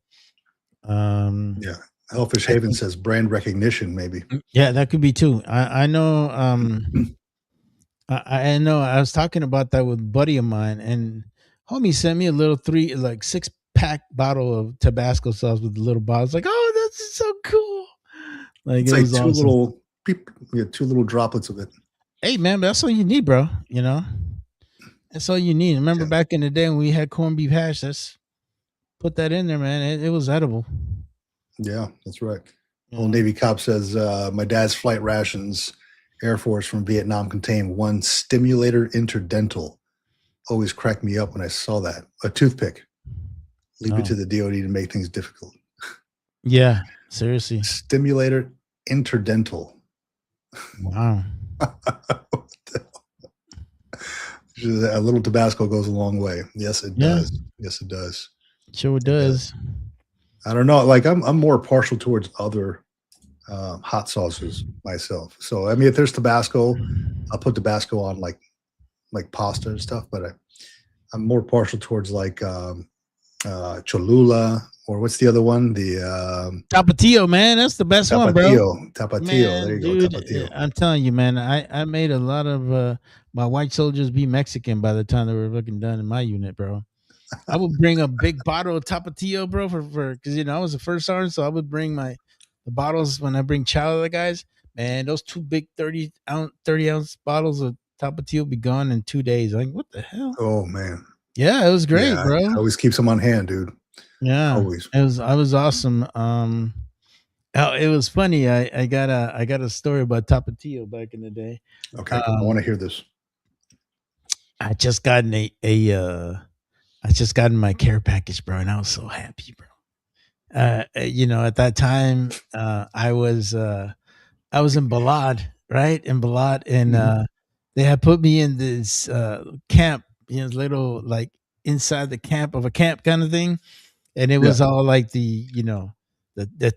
Yeah. Hellfish Haven says brand recognition, maybe. Yeah, that could be too. I know. I know. I was talking about that with a buddy of mine, and homie sent me a little 6-pack bottle of Tabasco sauce with the little bottles. Like, oh, that's so cool. Like, it's like two little droplets of it. Hey man, that's all you need, bro. That's all you need. Remember back in the day when we had corned beef hash, put that in there, man. It was edible. Yeah, that's right. Old Navy cop says, my dad's flight rations, Air Force from Vietnam, contained one stimulator interdental. Always cracked me up when I saw that. A toothpick. Leave it to the DOD to make things difficult. Yeah, seriously. Stimulator interdental. Wow. A little Tabasco goes a long way. Yes, it does. Yes, it does. Sure does. I don't know. Like I'm more partial towards other hot sauces myself. So I mean, if there's Tabasco, I'll put Tabasco on like pasta and stuff. But I'm more partial towards like Cholula, or what's the other one? The Tapatio, man. That's the best one, bro. Tapatio. Man, there you dude, go. Tapatio. I'm telling you, man. I made a lot of my white soldiers be Mexican by the time they were fucking done in my unit, bro. I would bring a big bottle of Tapatio, bro, for because I was the first sergeant, so I would bring the bottles when I bring chow to the guys. Man, those two big 30 ounce bottles of Tapatio be gone in 2 days. Like, what the hell? Oh man. Yeah, it was great, Yeah, bro. I always keep some on hand, dude. Yeah, Always. I was awesome. It was funny. I got a story about Tapatio back in the day. Okay, I want to hear this. I just gotten I just gotten my care package, bro, and I was so happy, bro. At that time, I was in Balad, right? In Balad, and they had put me in this camp, little like inside the camp of a camp kind of thing, and it was all like the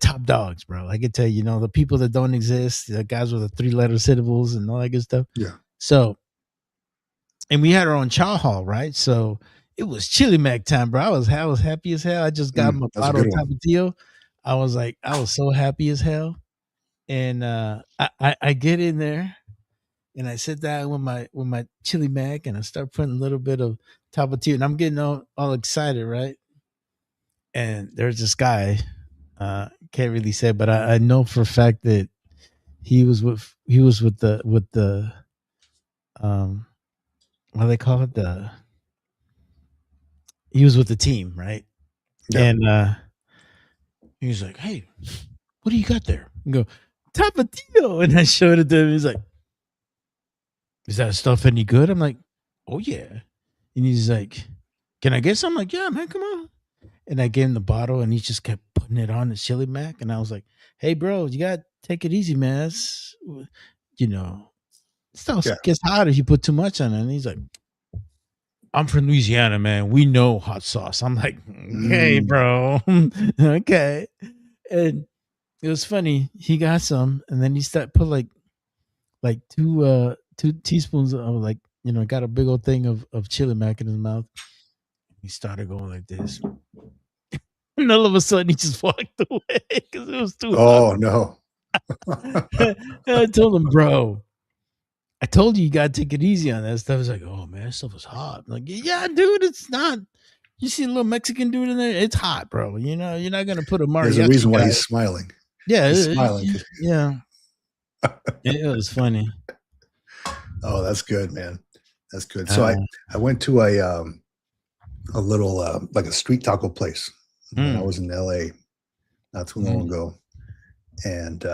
top dogs, bro. I could tell the people that don't exist, the guys with the 3-letter syllables and all that good stuff. Yeah. So, and we had our own chow hall, right? So it was chili mac time, bro. I was happy as hell. I just got my That's a bottle of good one. Tapatio. I was so happy as hell. And I get in there and I sit down with my chili mac and I start putting a little bit of Tapatio and I'm getting all excited, right? And there's this guy, can't really say, but I know for a fact that he was with the what do they call it? He was with the team, right? Yeah. And he was like, "Hey, what do you got there?" I go, "Tapatio," and I showed it to him. He's like, "Is that stuff any good?" I'm like, "Oh yeah," and he's like, "Can I get some?" I'm like, "Yeah, man, come on." And I gave him the bottle, and he just kept putting it on his chili mac, and I was like, "Hey, bro, you got to take it easy, man. It's, stuff gets hot if you put too much on it." And he's like, "I'm from Louisiana, man. We know hot sauce." I'm like, "Okay, bro. Okay." And it was funny. He got some, and then he started put like two teaspoons of got a big old thing of chili mac in his mouth. He started going like this. And all of a sudden he just walked away because it was too hot. Oh no. I told him, "Bro, I told you gotta take it easy on that stuff." He's like, "Oh man, that stuff is hot." I'm like, "Yeah, dude, it's not. You see a little Mexican dude in there? It's hot, bro. You're not gonna put a mariachi." There's a reason why guy. he's smiling. Yeah, He's smiling. yeah. It was funny. Oh, that's good, man. That's good. So I went to a little like a street taco place when I was in LA not too long ago, and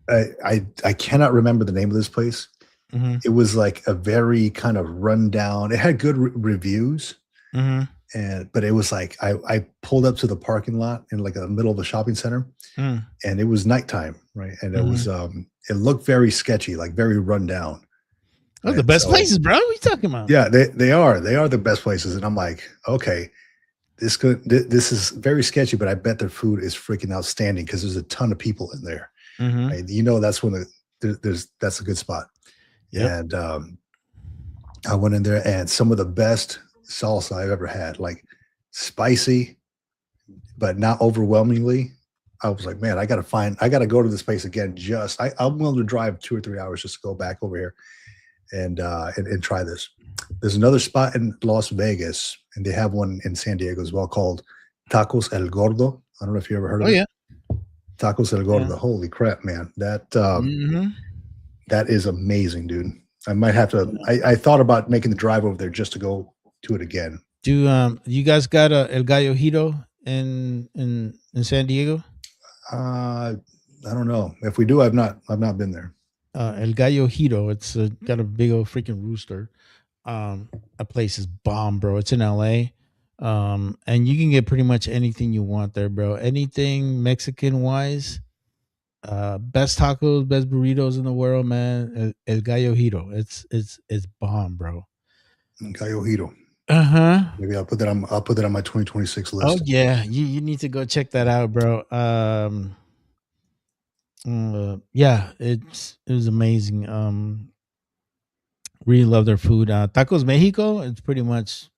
I cannot remember the name of this place. It was like a very kind of rundown. It had good reviews, but it was like I pulled up to the parking lot in like the middle of the shopping center, and it was nighttime, right? And it was it looked very sketchy, like very rundown. Oh, the best places, bro. What are you talking about? Yeah, they are the best places, and I'm like, okay, this is very sketchy, but I bet their food is freaking outstanding because there's a ton of people in there. Right? That's when that's a good spot. Yep. And I went in there, and some of the best salsa I've ever had, like spicy, but not overwhelmingly. I was like, man, I got to go to this place again. I'm willing to drive 2 or 3 hours just to go back over here and try this. There's another spot in Las Vegas, and they have one in San Diego as well called Tacos El Gordo. I don't know if you ever heard of it. Yeah. Tacos El Gordo. Yeah. Holy crap, man. That that is amazing, dude. I might have to I thought about making the drive over there just to go to it again. Do you guys got a El Gallo Hito in San Diego? I don't know. If we do, I've not been there. El Gallo Hito. It's got a big old freaking rooster. A place is bomb, bro. It's in LA. And you can get pretty much anything you want there, bro. Anything Mexican wise. Best tacos, best burritos in the world, man. El Gallo Hito. It's bomb, bro. El Gallo Hito. Maybe I'll put that on my 2026 list. Oh yeah, you need to go check that out, bro. Yeah, it was amazing. Really love their food. Tacos Mexico, it's pretty much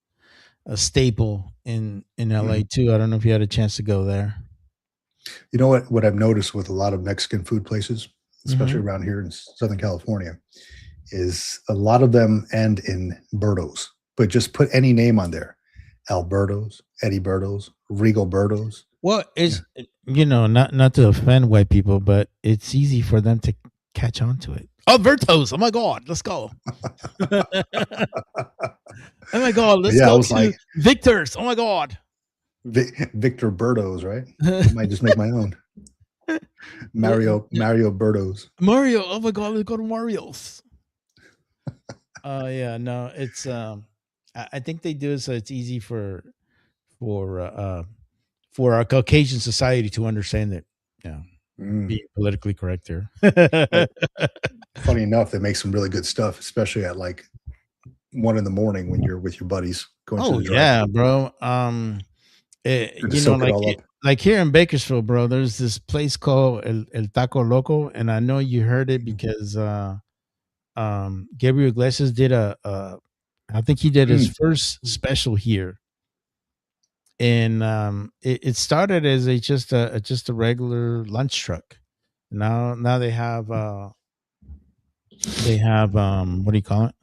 a staple in LA too. I don't know if you had a chance to go there. You know what I've noticed with a lot of Mexican food places, especially around here in Southern California, is a lot of them end in Bertos, but just put any name on there. Alberto's, Eddie Bertos, Regal Bertos. Well, it's not to offend white people, but it's easy for them to catch on to it. Oh, Vertos! Oh my God, let's go! Oh my God, let's Yeah, I go was to like Victor's. Oh my God, Victor Birdos, right? I might just make my own Mario Birdos. Mario. Oh my God, let's go to Mario's. Oh yeah, no, it's I think they do it so it's easy for our Caucasian society to understand it. Yeah, being politically correct here. Well, funny enough, they make some really good stuff, especially at like 1 a.m. when you're with your buddies going to Oh the yeah, drive-thru. bro. Good to You know, soak it all up. like here in Bakersfield, bro. There's this place called El Taco Loco, and I know you heard it Mhm. because Gabriel Iglesias did I think he did his first special here, and it started as just a regular lunch truck. Now they have what do you call it?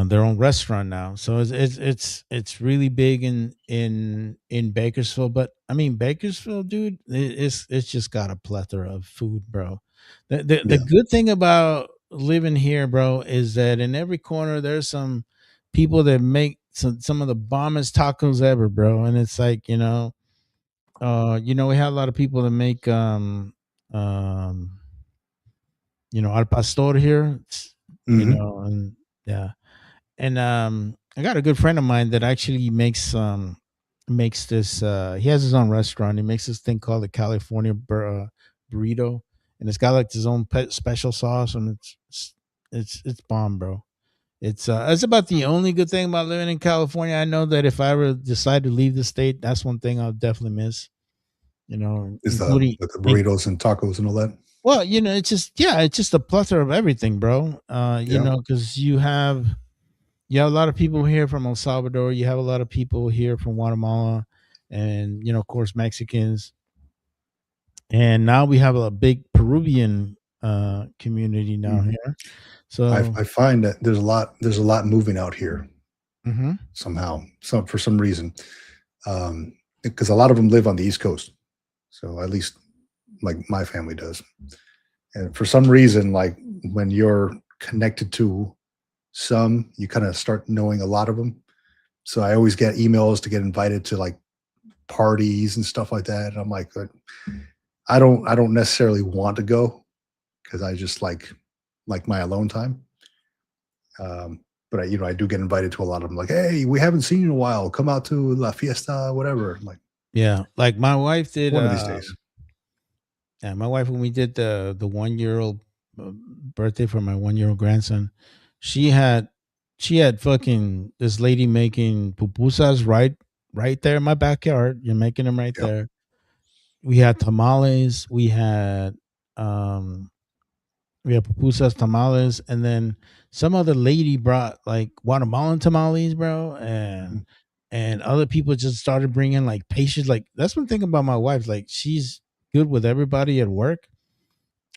Their own restaurant now. So it's really big in Bakersfield. But I mean Bakersfield, dude, it's just got a plethora of food, bro. The Yeah. good thing about living here, bro, is that in every corner there's some people that make some of the bombest tacos ever, bro. And it's like, we have a lot of people that make um al pastor here. Mhm. And yeah. And I got a good friend of mine that actually makes this he has his own restaurant. He makes this thing called the California burrito, and it's got like his own special sauce, and it's bomb, bro. It's about the only good thing about living in California. I know that if I ever decide to leave the state, that's one thing I'll definitely miss, Is including the burritos and tacos and all that. well, it's just a plethora of everything, bro. Yeah. Because you have a lot of people here from El Salvador. You have a lot of people here from Guatemala, and of course, Mexicans. And now we have a big Peruvian community now Mhm. here. So, I find that there's a lot moving out here mhm. somehow, for some reason, because a lot of them live on the East Coast. So at least like my family does, and for some reason, like when you're connected to some, you kind of start knowing a lot of them. So I always get emails to get invited to like parties and stuff like that. And I'm like, I don't necessarily want to go because I just like my alone time. But I do get invited to a lot of them. Like, hey, we haven't seen you in a while. Come out to La Fiesta, whatever. I'm like, Yeah, like my wife did. one of these days. Yeah, my wife when we did the 1 year old birthday for my 1 year old grandson, she had fucking this lady making pupusas right there in my backyard. You're making them right Yeah. there. We had tamales. Um we had pupusas, tamales, and then some other lady brought like Guatemalan tamales, bro, Mhm. and other people just started bringing like pastries. Like that's one thing about my wife. Like she's good with everybody at work,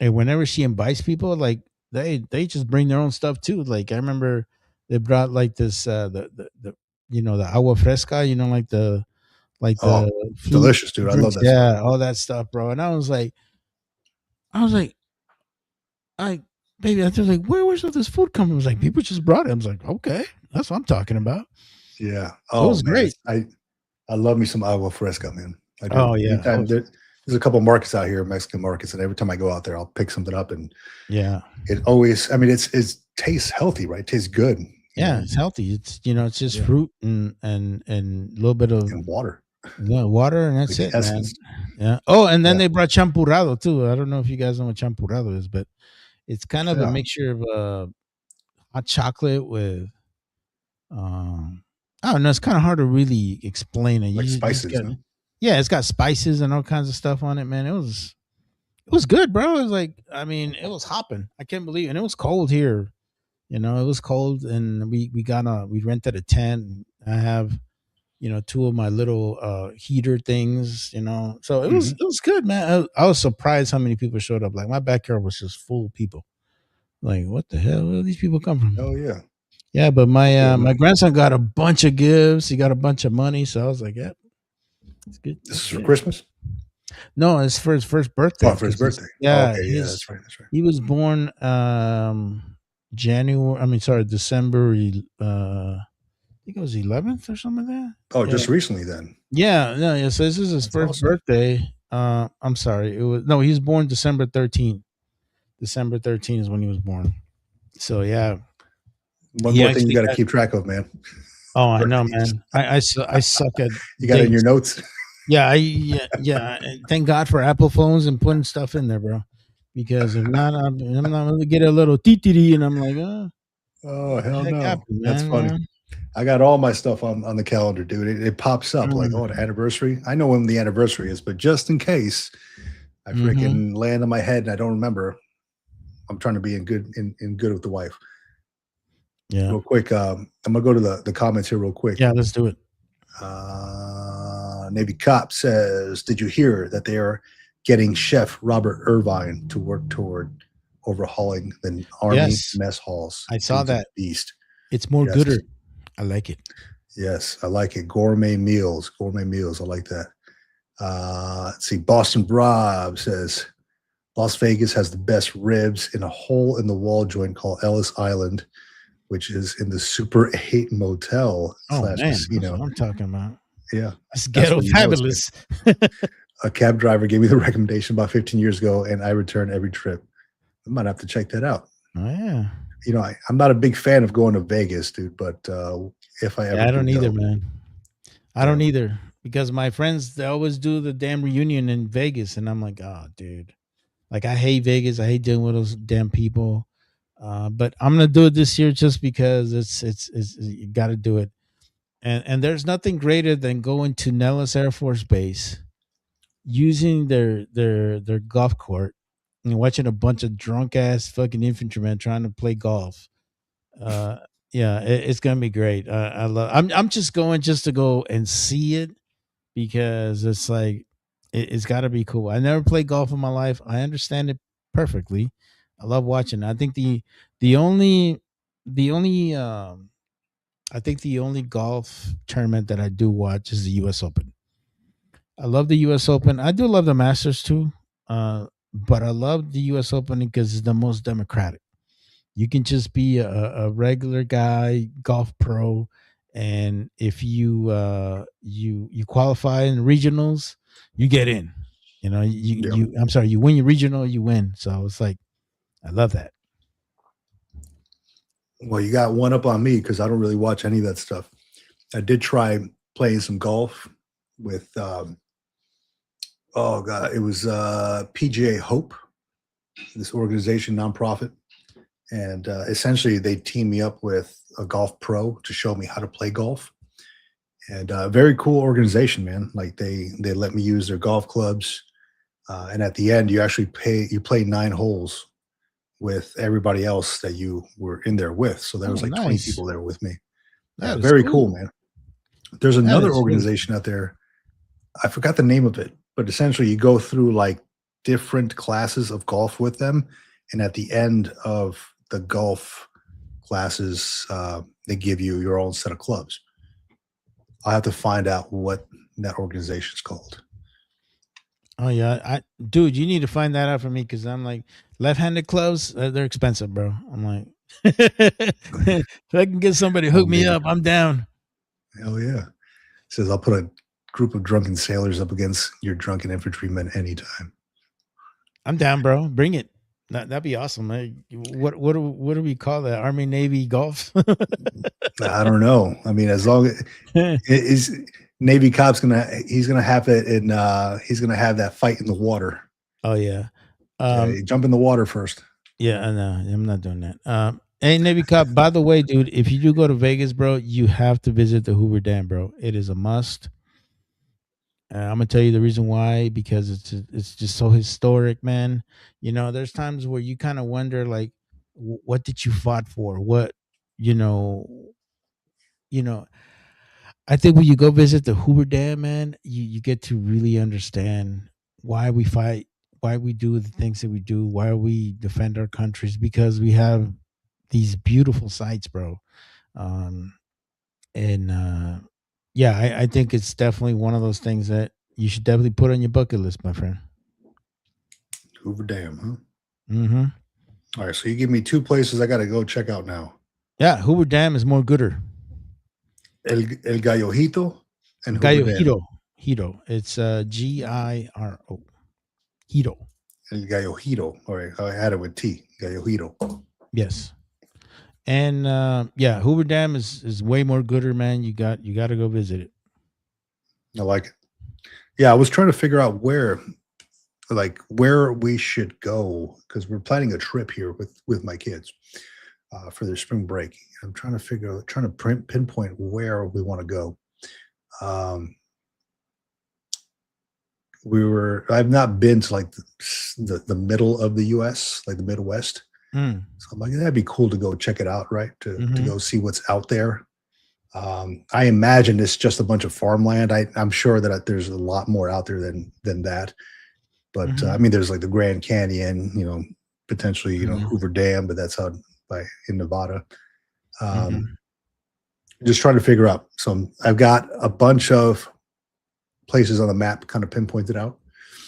and whenever she invites people, like they just bring their own stuff too. Like I remember they brought like this the agua fresca, like Oh, the fruit delicious, dude. I love drinks, that stuff. yeah, all that stuff, bro. And I was like, baby, I was like, where's all this food coming? I was like, people just brought it. I was like, okay, that's what I'm talking about. Yeah. It Oh was man, great. I love me some agua fresca, man. I do. Oh yeah, Anytime there's a couple markets out here, Mexican markets, and every time I go out there, I'll pick something up, and yeah, it always. I mean, it tastes healthy, right? It tastes good. yeah. It's healthy. It's just Yeah. fruit and a little bit of And water, water, and that's like the it, man. essence. Yeah. Oh, and then Yeah. they brought champurrado too. I don't know if you guys know what champurrado is, but it's kind of a Yeah. mixture of hot chocolate with I don't know. It's kind of hard to really explain it. Like You just spices, got no? yeah. It's got spices and all kinds of stuff on it, man. It was good, bro. It was like, I mean, it was hopping. I can't believe it. And it was cold here. It was cold, and we rented a tent. I have, two of my little heater things, So it was Mhm. it was good, man. I was surprised how many people showed up. Like my backyard was just full of people. Like, what the hell? Where do these people come from? Oh yeah. Yeah, but Yeah, my man. grandson got a bunch of gifts. He got a bunch of money, so I was like, "Yep, it's good. This That's is for good." Christmas. No, it's for his first birthday. Oh, for his 'cause birthday. yeah, Okay, yeah, that's right. That's right. he was born January. I mean, sorry, December. I think it was 11th or something like that. Oh, Yeah, just recently then. yeah, no, yeah. So this is his That's first awesome. birthday. I'm sorry, it was no. He was born December 13th. December 13th is when he was born. So yeah, One he more thing you actually got to got. keep track of, man. Oh, I know, Birthdays. man. I suck at You got it in your dates. notes. Yeah, yeah. And thank God for Apple phones and putting stuff in there, bro. Because if not, I'm not gonna get a little TTD, and I'm like, Oh, what the hell heck no. happened, That's man? funny. I got all my stuff on the calendar, dude. It pops up like, Mm. oh, an anniversary. I know when the anniversary is, but just in case I freaking land on my head and I don't remember, I'm trying to be in good with the wife. Yeah, Real quick, I'm gonna go to the comments here real quick. yeah. Let's do it. Navy Cop says, "Did you hear that they are getting Chef Robert Irvine to work toward overhauling the Army Yes, mess halls? I saw Dude's a that. beast." It's more Yes, gooder. I like it. yes, I like it. Gourmet meals. I like that. Let's see. Boston Rob says Las Vegas has the best ribs in a hole in the wall joint called Ellis Island, which is in the Super 8 motel Oh slash man, that's casino. what I'm talking about. Yeah, It's that's ghetto what you know it's good. fabulous. A cab driver gave me the recommendation about 15 years ago, and I return every trip. I might have to check that out. Oh yeah. You know, I'm not a big fan of going to Vegas, dude, but if I ever Yeah, I do don't either, go, man. I yeah. don't either because my friends they always do the damn reunion in Vegas, and I'm like, oh, dude, like I hate Vegas. I hate dealing with those damn people. But I'm gonna do it this year just because it's you got to do it. And there's nothing greater than going to Nellis Air Force Base, using their golf court, and watching a bunch of drunk ass fucking infantrymen trying to play golf. Uh, yeah, it's gonna be great. I love. I'm just going just to go and see it because it's like it's got to be cool. I never played golf in my life. I understand it perfectly. I love watching. I think the only the only I think the only golf tournament that I do watch is the U.S. Open. I love the U.S. Open. I do love the Masters too, but I love the U.S. Open because it's the most democratic. You can just be a regular guy, golf pro, and if you qualify in regionals, you get in. You know, Yeah. you I'm sorry, you win your regional, you win. So it's like I love that. Well, you got one up on me because I don't really watch any of that stuff. I did try playing some golf with, oh god, it was PGA Hope, this organization, nonprofit, and essentially they teamed me up with a golf pro to show me how to play golf. And very cool organization, man. Like they let me use their golf clubs, and at the end you actually play 9 holes with everybody else that you were in there with. So there Oh, was like 20 nice. people there with me. That is Very cool, cool. man. There's That another is really organization out there. I forgot the name of it, but essentially you go through like different classes of golf with them, and at the end of the golf classes, they give you your own set of clubs. I'll have to find out what that organization is called. Oh yeah, dude, you need to find that out for me because I'm like left-handed clubs. They're expensive, bro. I'm like, if I can get somebody to Oh, hook me maybe. up, I'm down. Hell yeah. It says I'll put a group of drunken sailors up against your drunken infantrymen anytime. I'm down, bro. Bring it. That'd be awesome. What do we call that? Army Navy golf? I don't know. I mean, as long as is Navy Cop's he's gonna have it in he's gonna have that fight in the water. Oh yeah. You jump in the water first. Yeah, I know. I'm not doing that. Hey, Navy Cop, by the way, dude, if you do go to Vegas, bro, you have to visit the Hoover Dam, bro. It is a must. I'm gonna tell you the reason why because it's just so historic, man. You know, there's times where you kind of wonder, like, what did you fought for? What, you know, you know. I think when you go visit the Hoover Dam, man, you get to really understand why we fight, why we do the things that we do, why we defend our countries because we have these beautiful sites, bro. Um, and yeah, I think it's definitely one of those things that You should definitely put on your bucket list, my friend. Hoover Dam, huh? Mm-hmm. All right, so you give me 2 places I got to go check out now. Yeah, Hoover Dam is more gooder. El Gallojito and Hoover Gallo Dam. Hito. It's Giro. Hito. El Gallojito. All right, I had it with T. Gallojito. Yes. And yeah, Hoover Dam is way more gooder, man. You got to go visit it. I like it. Yeah, I was trying to figure out where we should go because we're planning a trip here with my kids for their spring break. I'm trying to pinpoint where we want to go. I've not been to like the middle of the U.S., like the Midwest. So I'm like, that'd be cool to go check it out, right? To go see what's out there. I imagine it's just a bunch of farmland. I'm sure that there's a lot more out there than that. But I mean, there's like the Grand Canyon, potentially, Hoover Dam, but that's out in Nevada. Just trying to figure out. So I've got a bunch of places on the map kind of pinpointed out.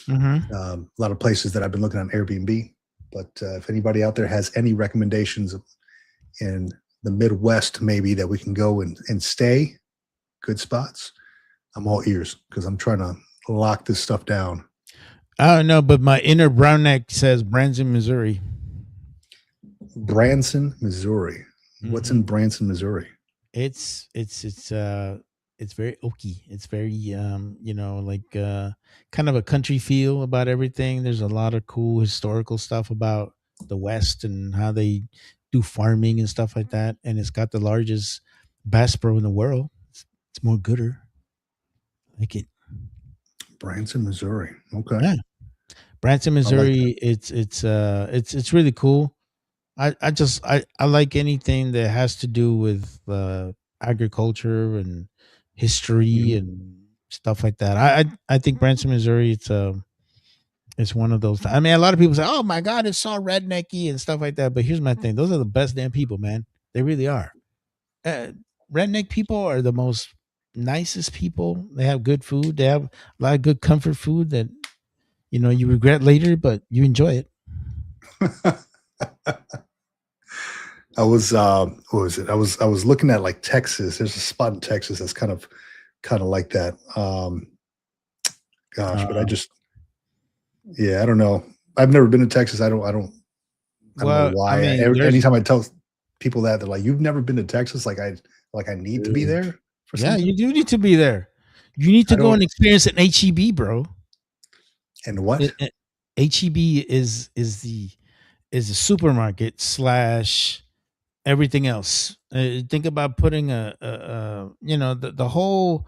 A lot of places that I've been looking on Airbnb. But if anybody out there has any recommendations in the Midwest, maybe that we can go and stay, good spots, I'm all ears because I'm trying to lock this stuff down. I don't know, but my inner brown neck says Branson, Missouri. Branson, Missouri. What's in Branson, Missouri? It's very oaky. It's very kind of a country feel about everything. There's a lot of cool historical stuff about the West and how they do farming and stuff like that. And it's got the largest bass pro in the world. It's more gooder. I like it. Branson, Missouri. Okay. Yeah. Branson, Missouri. It's really cool. I like anything that has to do with agriculture and history and stuff like that. I think Branson, Missouri, it's one of those. I mean, a lot of people say, "Oh my God, it's so rednecky and stuff like that." But here's my thing: those are the best damn people, man. They really are. Redneck people are the most nicest people. They have good food. They have a lot of good comfort food that you regret later, but you enjoy it. I was what was it? I was looking at like Texas. There's a spot in Texas that's kind of like that. But I don't know. I've never been to Texas. I don't know why. Anytime I tell people that, they're like, "You've never been to Texas?" Like I need to be there for something. Yeah, you do need to be there. You need to go and experience an HEB, bro. And what? HEB is a supermarket / everything else. Think about putting the whole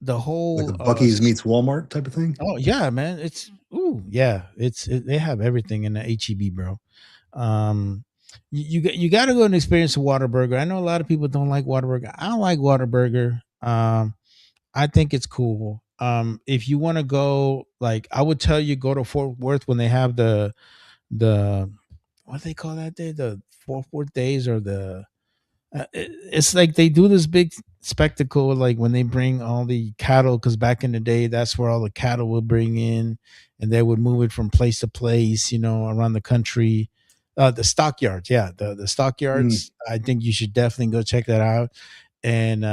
like a Buc-ee's meets Walmart type of thing. Oh yeah, man. They have everything in the HEB, bro. You got to go and experience a Whataburger. I know a lot of people don't like Whataburger. I like Whataburger. I think it's cool. If you want to go, like I would tell you, go to Fort Worth when they have the what do they call that day? The Fort Worth days or the it's like they do this big spectacle, like when they bring all the cattle, because back in the day, that's where all the cattle would bring in, and they would move it from place to place, around the country. The stockyards, yeah, the stockyards. I think you should definitely go check that out, and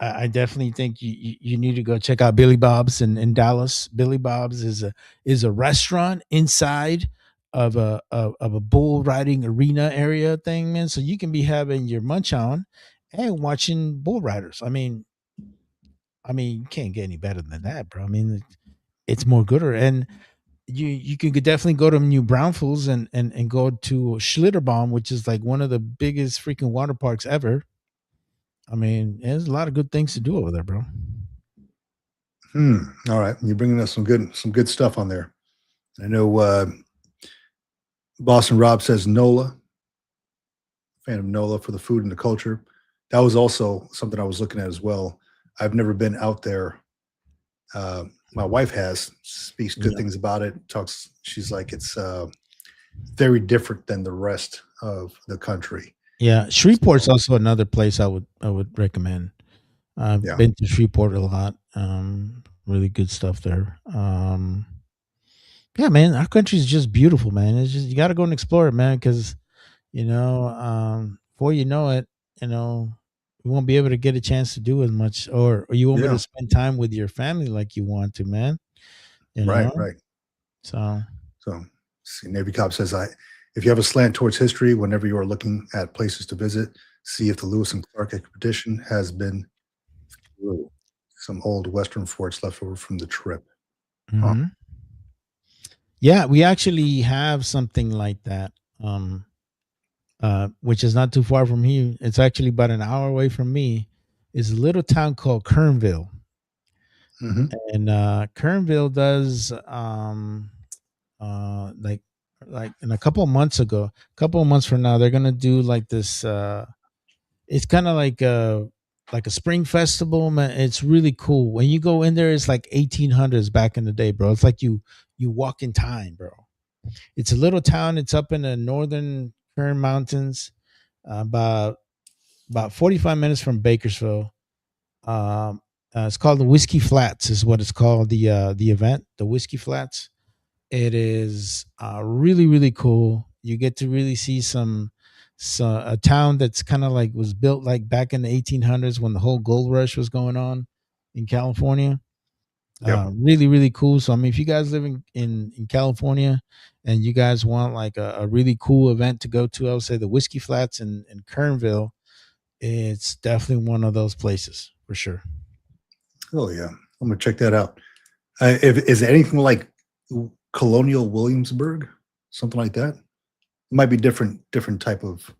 I definitely think you need to go check out Billy Bob's in Dallas. Billy Bob's is a restaurant inside of a bull riding arena area thing, man. So you can be having your munch on and watching bull riders. I mean, you can't get any better than that, bro. I mean, it's more gooder, and you can definitely go to New Braunfels and go to Schlitterbaum, which is like one of the biggest freaking water parks ever. I mean, there's a lot of good things to do over there, bro. All right, you're bringing us some good stuff on there. I know Boston Rob says NOLA. Fan of NOLA for the food and the culture. That was also something I was looking at as well. I've never been out there. My wife has, speaks good things about it. She's like, it's very different than the rest of the country. Yeah, Shreveport's also another place I would recommend. I've Yeah. been to Shreveport a lot. Really good stuff there. Yeah, man, our country is just beautiful, man. It's just you got to go and explore it, man, because before you know it, you won't be able to get a chance to do as much, or you won't be able Yeah. to spend time with your family like you want to, man. You Right. know, Right. so So, see, Navy Cop says, if you have a slant towards history, whenever you are looking at places to visit, see if the Lewis and Clark expedition has been through. Some old Western forts left over from the trip. Huh. mhm. Yeah, we actually have something like that. Which is not too far from here. It's actually about an hour away from me. Is a little town called Kernville, Hmm. and Kernville does like in a couple of months from now, they're gonna do like this. It's kind of like a spring festival, man. It's really cool. When you go in there, it's like 1800s back in the day, bro. It's like you walk in time, bro. It's a little town. It's up in the northern Kern Mountains, about 45 minutes from Bakersfield. It's called the Whiskey Flats, is what it's called. The event, the Whiskey Flats. It is really really cool. You get to really see a town that's kind of like was built like back in the 1800s when the whole gold rush was going on in California. Yep. Really really cool. So I mean, if you guys live in California and you guys want like a really cool event to go to, I would say the Whiskey Flats in Kernville. It's definitely one of those places for sure. Oh, yeah. I'm going to check that out. Is it anything like Colonial Williamsburg? Something like that? It might be different type of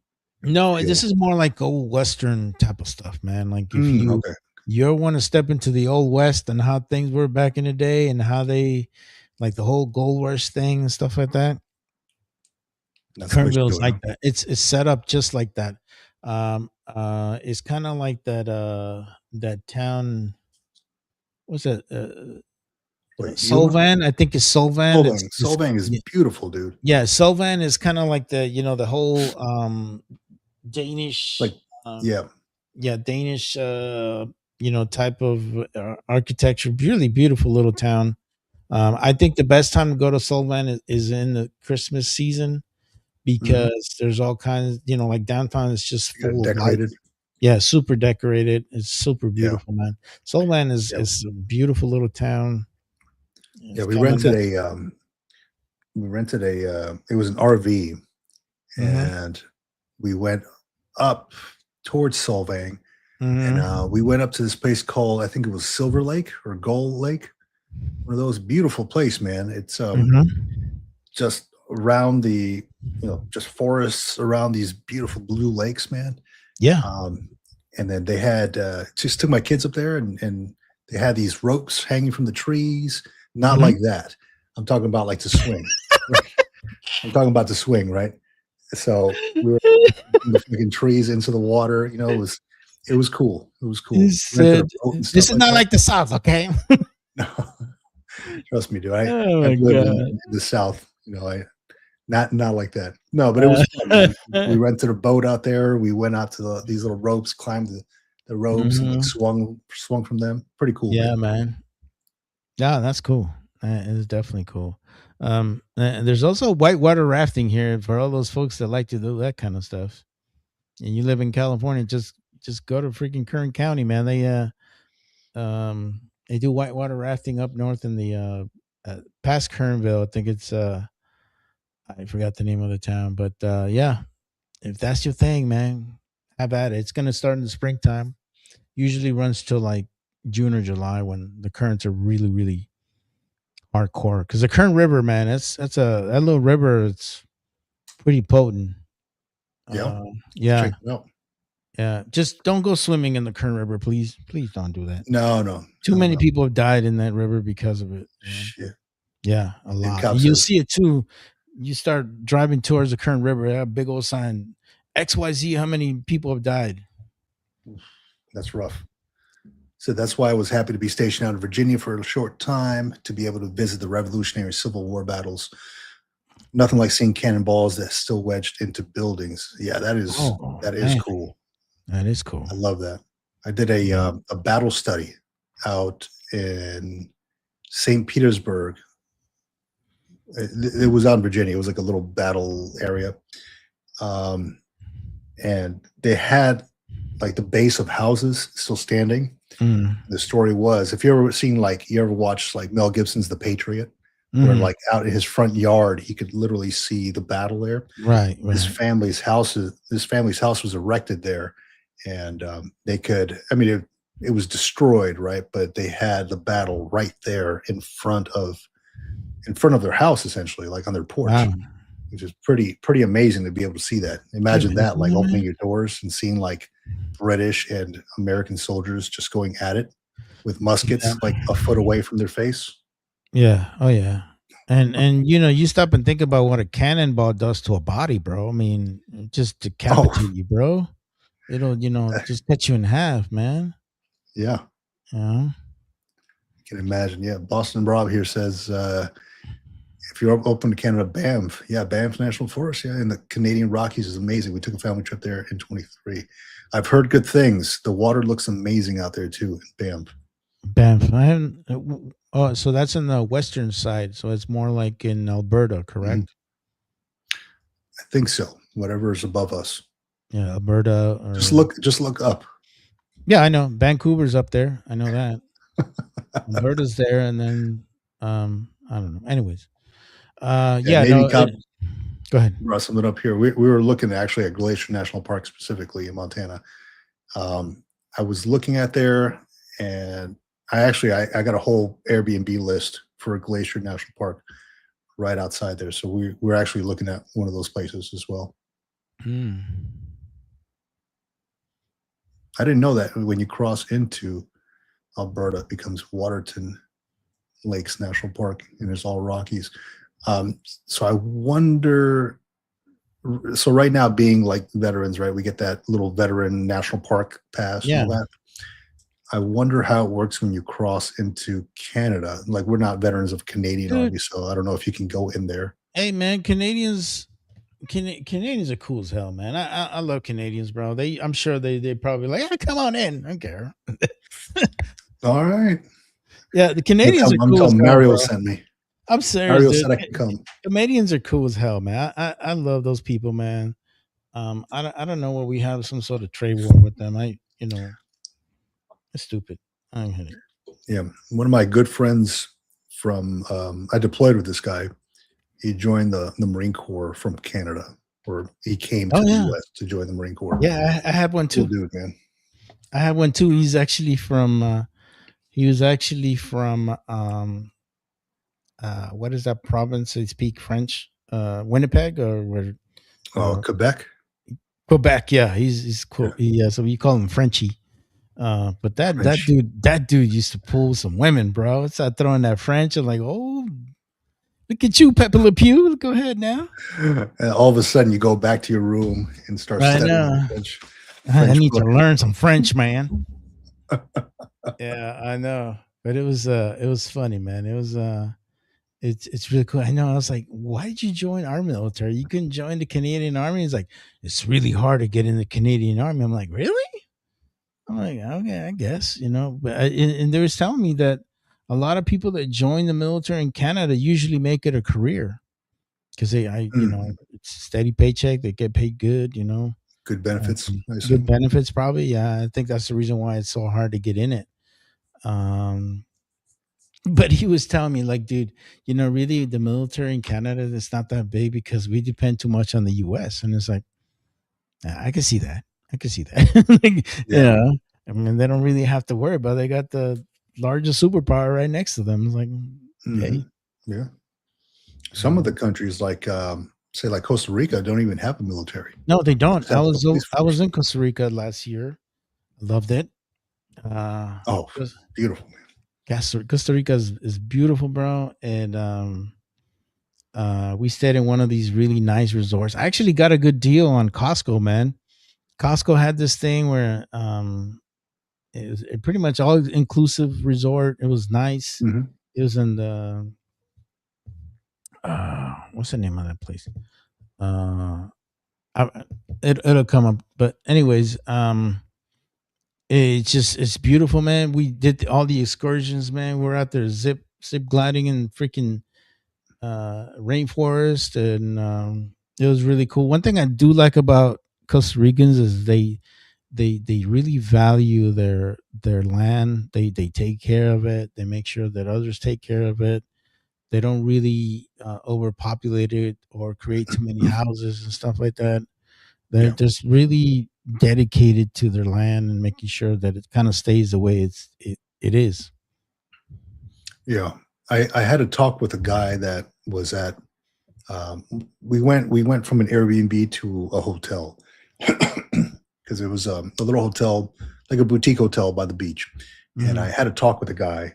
No, feel. this is more like old Western type of stuff, man. Like if Okay. you want to step into the old West and how things were back in the day and how they like the whole gold rush thing and stuff like that. That's the place to Kernville's do it, huh? like that. It's set up just like that. It's kind of like that town. What's that? Wait, Yuma? Solvan, I think it's Solvan. Solvang. Solvang is beautiful, dude. Yeah, Solvan is kind of like the whole Danish, Like, um, yeah. yeah, Danish, type of architecture. Really beautiful little town. I think the best time to go to Solvan is in the Christmas season Hmm. because there's all kinds, like downtown is just You got it full of decorated. lights. Yeah, super decorated. It's super Yeah. beautiful, man. Solvan Yeah. is a beautiful little town. Yeah. It's kind of It was an RV, hmm and we went up towards Solvang, and hmm we went up to this place called, I think it was Silver Lake or Gull Lake. One of those beautiful place, man. It's hmm just around just forests around these beautiful blue lakes, man. Yeah. Um, and then they had just took my kids up there, and they had these ropes hanging from the trees. Not hmm like that. I'm talking about like the swing. I'm talking about the swing, right? So we were in the freaking trees into the water. It was cool. It was He cool. Rented a said, boat and "This stuff is like not that. like the South, okay?" No, trust me, dude. Oh I've my lived in god. the South. I not like that. No, but it was fun, man. We rented a boat out there. We went out to these little ropes, climbed the ropes, and like Mhm. swung from them. Pretty cool, Yeah, man. man. Yeah, that's cool. That is definitely cool. And there's also whitewater rafting here for all those folks that like to do that kind of stuff. And you live in California, just go to freaking Kern County, man. They do whitewater rafting up north in the past Kernville. I think it's I forgot the name of the town, but yeah, if that's your thing, man, have at it. It's gonna start in the springtime. Usually runs till like June or July when the currents are really, really hardcore. Because the Kern River, man, that little river. It's pretty potent. Yeah, Yeah, check it out. yeah. Just don't go swimming in the Kern River, please. Please don't do that. No, no, Too no, many no. people have died in that river because of it. Shit. Yeah, a Dave lot. Cop And you'll says see it too. You start driving towards the Kern River, they have a big old sign, XYZ, how many people have died. that's rough. So that's why I was happy to be stationed out in Virginia for a short time to be able to visit the Revolutionary Civil War battles. Nothing like seeing cannonballs that's still wedged into buildings. Yeah, that is Oh, that is man, cool. that is cool. I love that. I did a battle study out in St. Petersburg. It was out in Virginia. It was like a little battle area, um, and they had like the base of houses still standing. Mm. The story was, if you ever watched like Mel Gibson's The Patriot, where Mhm. like out in his front yard he could literally see the battle there. Right, This right. family's house was erected there, and they could. I mean, it was destroyed, right? But they had the battle right there in front of their house, essentially, like on their porch, Wow. which is pretty amazing to be able to see that. Can you Imagine that, imagine like that, opening man? your doors and seeing like British and American soldiers just going at it with Yeah. muskets like a foot away from their face. Yeah. Oh yeah. And you know, you stop and think about what a cannonball does to a body, bro. I mean, just decapitate Oh, you, bro. It'll, just cut you in half, man. yeah, Yeah. I can imagine. Yeah, Boston Rob here says, if you're open to Canada, Banff. Yeah, Banff National Forest. Yeah, and the Canadian Rockies is amazing. We took a family trip there in 23. I've heard good things. The water looks amazing out there too in Banff. Banff. I haven't. Oh, so that's in the western side. So it's more like in Alberta, Mhm. correct? I think so. Whatever is above us. Yeah, Alberta Just look up. Yeah, I know. Vancouver's up there. I know that. Alberta's there, and then I don't know. Anyways, Yeah, yeah, Navy no. Cop Go ahead. brought something up here. We were looking actually at Glacier National Park specifically in Montana. I was looking at there, and I got a whole Airbnb list for Glacier National Park right outside there. So we're actually looking at one of those places as well. Hmm. I didn't know that when you cross into Alberta, it becomes Waterton Lakes National Park, and it's all Rockies. So I wonder. So right now, being like veterans, right, we get that little veteran national park pass and Yeah. all that. I wonder how it works when you cross into Canada. Like we're not veterans of Canadian Dude, Army, so I don't know if you can go in there. hey man, Canadians are cool as hell, man. I love Canadians, bro. I'm sure they probably like, yeah, come on in. I don't care. All right, Yeah, the Canadians are I'm cool as telling hell, Mario bro. sent me. I'm serious, Mario dude. said I could come. Canadians are cool as hell, man. I love those people, man. I don't know where we have some sort of trade war with them. It's stupid. I don't get it. Yeah, one of my good friends from I deployed with this guy. He joined the Marine Corps from Canada, or he came Oh to the yeah, U.S. to join the Marine Corps. yeah. I had one Cool too. dude, man. I had one too. He's actually from. He was actually from. What is that province? They speak French. Winnipeg or where? Oh, Uh, Quebec. Quebec. Yeah, he's Yeah, cool. Yeah, so we call him Frenchie. But French. that dude used to pull some women, bro. Start throwing that French. I'm like, oh, look at you, Pepe Le Pew. Go ahead now. And all of a sudden, you go back to your room and start I studying know. French. I French need to book. learn some French, man. Yeah, I know. But it was funny, man. It's really cool. I know. I was like, why did you join our military? You couldn't join the Canadian Army. He's like, it's really hard to get in the Canadian Army. I'm like, really? I'm like, okay, I guess, But and they was telling me that a lot of people that join the military in Canada usually make it a career because Mm, it's a steady paycheck. They get paid good, good benefits, I good assume. benefits probably. Yeah, I think that's the reason why it's so hard to get in it. Um, but he was telling me like, dude, really the military in Canada is not that big because we depend too much on the US. And it's like, I can see that. I can see that. Like, Yeah. I mean, they don't really have to worry about it. They got the largest superpower right next to them. It's like, Hmm. okay. Yeah. Some of the countries, like say, like Costa Rica, don't even have a military. No, they They don't. just have like a police I was force. in Costa Rica last year. Loved it. Oh, Cos- beautiful, man. Costa Rica is beautiful, bro. And we stayed in one of these really nice resorts. I actually got a good deal on Costco, man. Costco had this thing where it was pretty much all inclusive resort. It was nice. Hmm. It was in the what's the name of that place? Uh, I, it'll come up. But anyways, it's beautiful, man. We did all the excursions, man. We're out there zip gliding in freaking rainforest, and it was really cool. One thing I do like about Costa Ricans is they really value their land. They take care of it. They make sure that others take care of it. They don't really overpopulate it or create too many houses and stuff like that. They're Yeah. just really dedicated to their land and making sure that it kind of stays the way it is. Yeah. I had a talk with a guy that was at um, we went from an Airbnb to a hotel because it was a little hotel, like a boutique hotel by the beach. And I Mhm. had a talk with a guy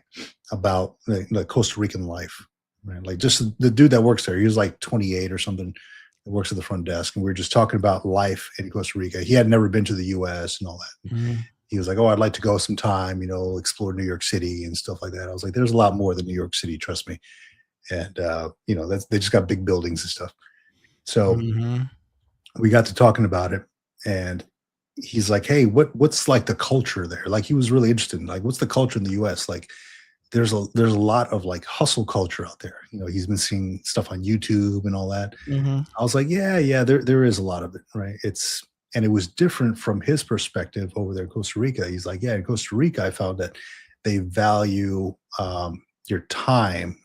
about the Costa Rican life, right? Like just the dude that works there. He was like 28 or something. That works at the front desk, and we were just talking about life in Costa Rica. He had never been to the U.S. and all that. Mhm. He was like, "Oh, I'd like to go sometime, explore New York City and stuff like that." I was like, "There's a lot more than New York City, trust me." And they just got big buildings and stuff. So Mhm. we got to talking about it, and he's like, "Hey, what's like the culture there?" Like he was really interested in like what's the culture in the U.S. Like there's a lot of like hustle culture out there. He's been seeing stuff on YouTube and all that. Mhm. I was like, yeah, there is a lot of it, right? And it was different from his perspective over there in Costa Rica. He's like, yeah, in Costa Rica, I found that they value your time,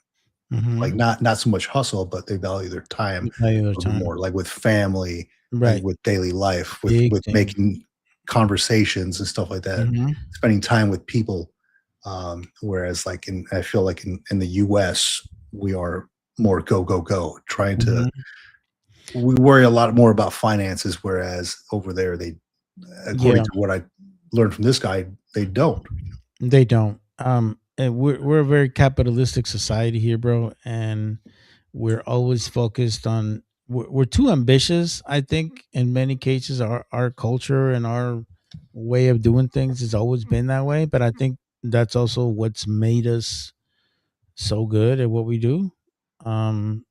like Mhm. not so much hustle, but they value their time Value their a little bit time. more, like with family, like Right. with daily life, with Big with thing. making conversations and stuff like that, Mhm. spending time with people. Whereas I feel like in the US, we are more go, go, go, trying to Mhm. we worry a lot more about finances, whereas over there, according Yeah. to what I learned from this guy, they don't. They don't. And we're a very capitalistic society here, bro, and we're always focused on. We're too ambitious, I think. In many cases, our culture and our way of doing things has always been that way. But I think that's also what's made us so good at what we do. Um,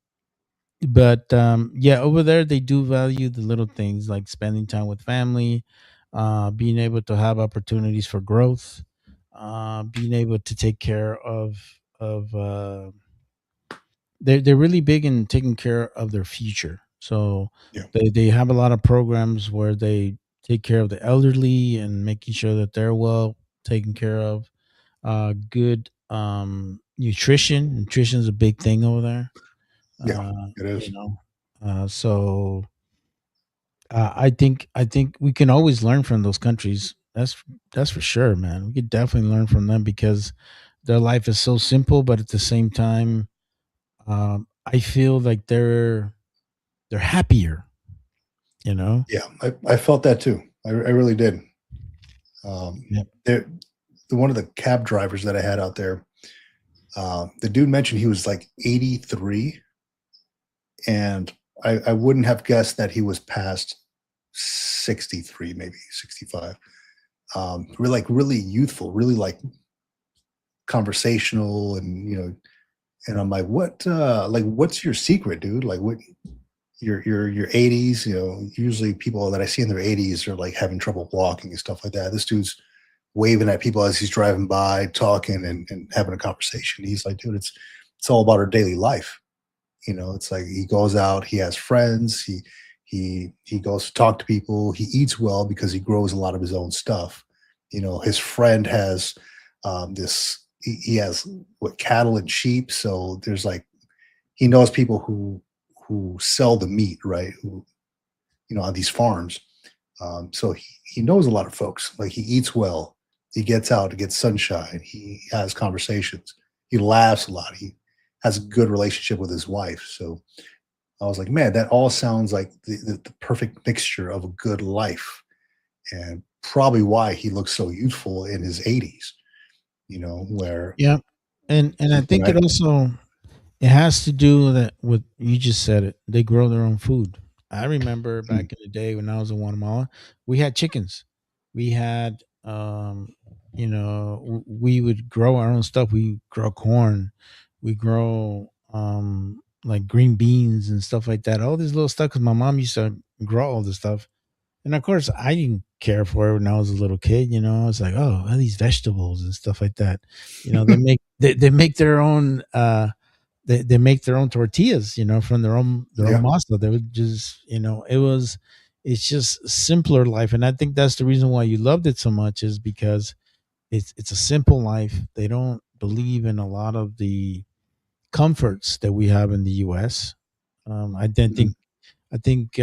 but yeah, over there they do value the little things like spending time with family, being able to have opportunities for growth, being able to take care of they're really big in taking care of their future. So Yeah, they have a lot of programs where they take care of the elderly and making sure that they're well taken care of. Good nutrition is a big thing over there. yeah, uh, it you is. know so I think we can always learn from those countries. That's for sure, man. We could definitely learn from them because their life is so simple, but at the same time, I feel like they're happier. You know. Yeah, I felt that too. I really did. Yep. There, one of the cab drivers that I had out there, the dude mentioned he was like 83, and I wouldn't have guessed that he was past 63, maybe 65. Really youthful, really like conversational, and and I'm like, what's your secret, dude? Like, what your 80s? Usually people that I see in their 80s are like having trouble walking and stuff like that. This dude's waving at people as he's driving by, talking and having a conversation. He's like, dude, it's all about our daily life. It's like he goes out, he has friends, he goes to talk to people, he eats well because he grows a lot of his own stuff. His friend has this he has what cattle and sheep, so there's like he knows people who sell the meat, right? Who on these farms. So he knows a lot of folks. Like he eats well, he gets out to get sunshine, he has conversations, he laughs a lot, he has a good relationship with his wife. So I was like, man, that all sounds like the perfect mixture of a good life, and probably why he looks so youthful in his 80s. Where Yeah. And I when think I it also it has to do with that with you just said it. They grow their own food. I remember mm, back in the day when I was in Guatemala, we had chickens. We had we would grow our own stuff. We grow corn. We grow like green beans and stuff like that. All this little stuff cuz my mom used to grow all this stuff. And of course, I didn't care for it when I was a little kid. I was like, oh, all these vegetables and stuff like that. They make their own they make their own tortillas. From their own Yeah. masa. They would just it's just simpler life, and I think that's the reason why you loved it so much is because it's a simple life. They don't believe in a lot of the comforts that we have in the U.S. I didn't Mhm. think I think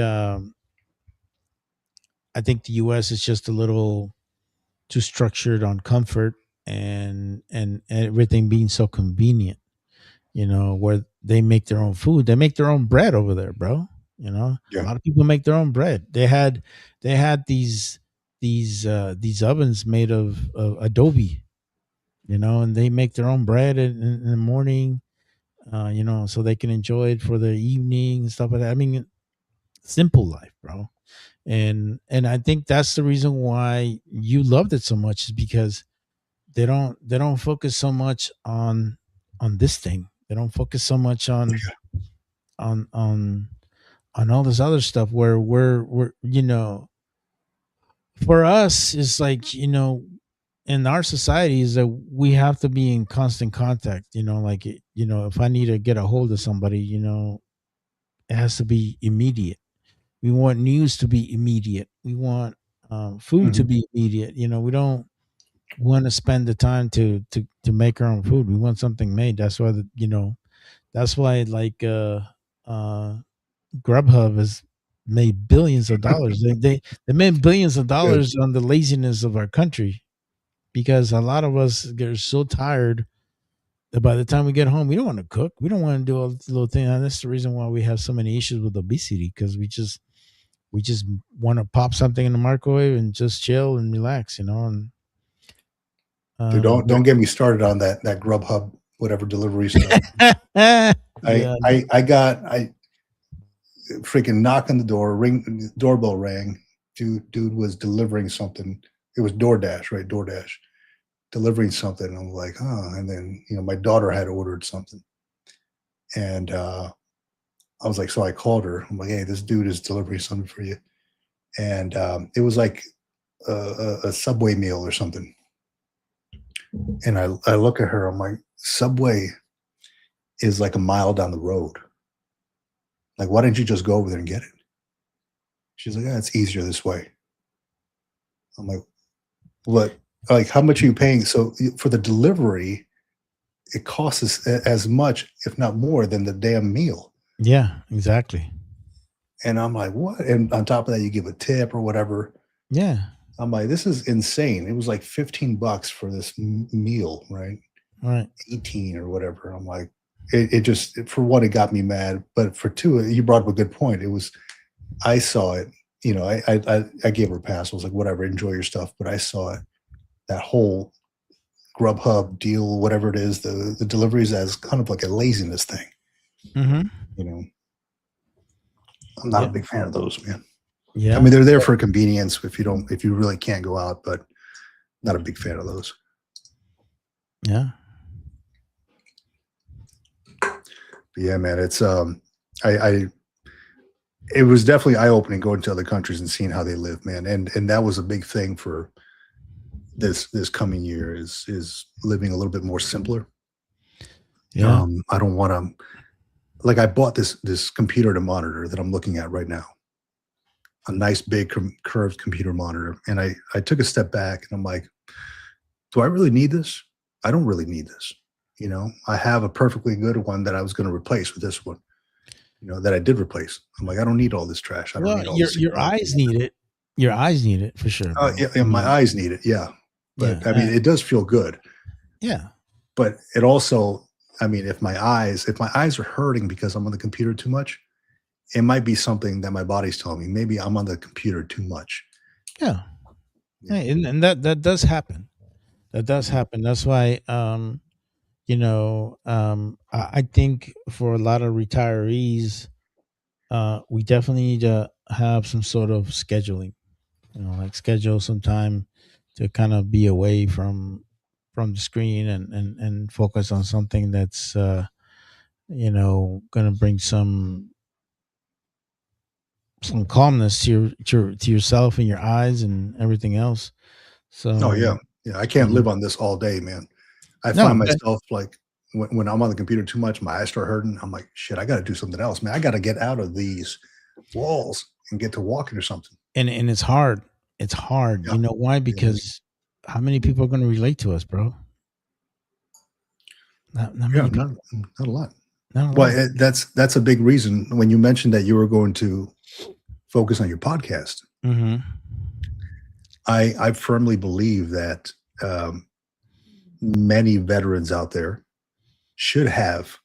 I think the U.S. is just a little too structured on comfort and everything being so convenient. Where they make their own food, they make their own bread over there, bro. A Yeah. lot of people make their own bread. They had these ovens made of adobe, and they make their own bread in the morning, so they can enjoy it for the evening and stuff like that. I mean, simple life, bro. And I think that's the reason why you loved it so much is because they don't focus so much on this thing. They don't focus so much on on on all this other stuff where we're for us it's like in our society is that we have to be in constant contact, like if I need to get a hold of somebody, it has to be immediate. We want news to be immediate. We want food to Mhm. be immediate. We don't want to spend the time to make our own food. We want something made. That's why that's why like Grubhub has made billions of dollars. They made billions of Good. dollars on the laziness of our country because a lot of us get so tired that by the time we get home, we don't want to cook. We don't want to do all this little thing. And that's the reason why we have so many issues with obesity because we just want to pop something in the microwave and just chill and relax, And Dude, don't get me started on that Grubhub whatever delivery stuff. yeah, I freaking knock on the door, doorbell rang. Dude was delivering something. It was DoorDash, right? DoorDash delivering something. I'm like, and then my daughter had ordered something, and I was like, so I called her. I'm like, hey, this dude is delivering something for you, and it was like a Subway meal or something. And I look at her. I'm like, Subway is like a mile down the road. Like, why didn't you just go over there and get it? She's like, it's easier this way. I'm like, what? Like, how much are you paying? So for the delivery, it costs us as much, if not more, than the damn meal. yeah, exactly. And I'm like, what? And on top of that, you give a tip or whatever. Yeah, I'm like, this is insane. It was like $15 for this meal, right? right. 18 or whatever. I'm like, it just, for one, it got me mad. But for two, you brought up a good point. It was, I saw it, I gave her a pass. I was like, whatever, enjoy your stuff. But I saw it, that whole Grubhub deal, whatever it is, the deliveries as kind of like a laziness thing. Mm-hmm. I'm not Yeah, a big fan of those, man. I yeah, mean, they're there for convenience if you really can't go out, but not a big fan of those. yeah. But yeah, man, it's it was definitely eye opening going to other countries and seeing how they live, man. And that was a big thing for this coming year is living a little bit more simpler. Yeah. I don't want to, like, I bought this computer to monitor that I'm looking at right now, a nice big curved computer monitor. And I took a step back and I'm like, do I really need this? I don't really need this. I have a perfectly good one that I was going to replace with this one, that I did replace. I'm like, I don't need all this trash. I don't Well, need all your this your technology. eyes need it. Your eyes need it for sure, bro. Yeah, my eyes need it. Yeah. Yeah, But I mean, it does feel good. yeah, But it also, I mean, if my eyes are hurting because I'm on the computer too much, it might be something that my body's telling me. Maybe I'm on the computer too much. yeah. Yeah. Hey, and that does happen. That does happen. That's why, I think for a lot of retirees, we definitely need to have some sort of scheduling. Like schedule some time to kind of be away from the screen and focus on something that's going to bring some some calmness to yourself and your eyes and everything else. So Oh yeah, yeah. I can't live on this all day, man. I no, find myself like when I'm on the computer too much, my eyes start hurting. I'm like, shit, I got to do something else, man. I got to get out of these walls and get to walking or something. and it's hard. It's hard. Yeah, You know why? yeah, Because how many people are going to relate to us, bro? Not yeah, many people. not a lot. Not a Well, lot. that's a big reason when you mentioned that you were going to focus on your podcast. Mm-hmm. I firmly believe that many veterans out there should have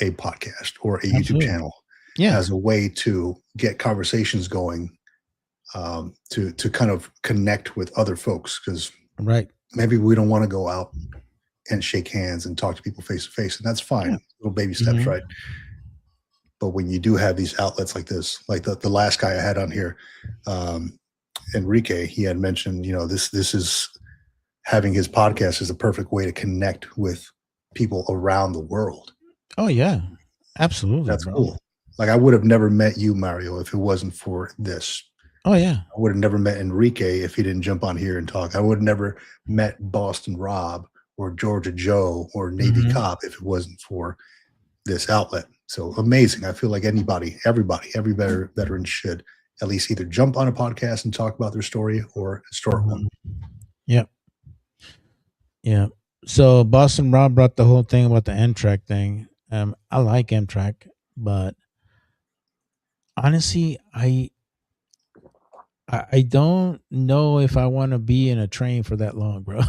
a podcast or a YouTube Absolutely. channel Yeah. as a way to get conversations going, to kind of connect with other folks, because Right. maybe we don't want to go out and shake hands and talk to people face to face, and that's fine. Yeah. Little baby steps, Mhm. right? But when you do have these outlets like this, like the last guy I had on here, Enrique, he had mentioned, this is having his podcast is the perfect way to connect with people around the world. Oh yeah. Absolutely, That's bro. cool. Like I would have never met you, Mario, if it wasn't for this. Oh yeah. I would have never met Enrique if he didn't jump on here and talk. I would have never met Boston Rob or Georgia Joe or Navy Mhm. Cop if it wasn't for this outlet. So amazing. I feel like every veteran should at least either jump on a podcast and talk about their story or start one. Yep. Yeah. So Boston Rob brought the whole thing about the Amtrak thing. I like Amtrak, but honestly, I don't know if I want to be in a train for that long, bro.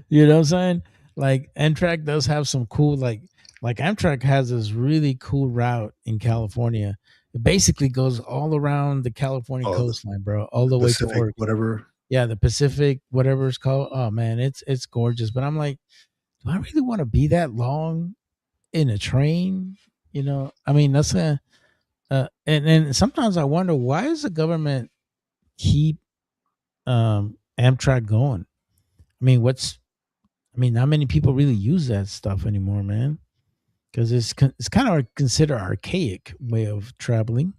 You know what I'm saying? Like Amtrak does have some cool like Amtrak has this really cool route in California. It basically goes all around the California Oh, coastline, bro, all the way to Pacific, Oregon. whatever. Yeah, the Pacific, whatever it's called. Oh man, it's gorgeous. But I'm like, do I really want to be that long in a train? You know, I mean, that's a and sometimes I wonder why does the government keep Amtrak going? I mean, not many people really use that stuff anymore, man, because it's kind of considered archaic way of traveling.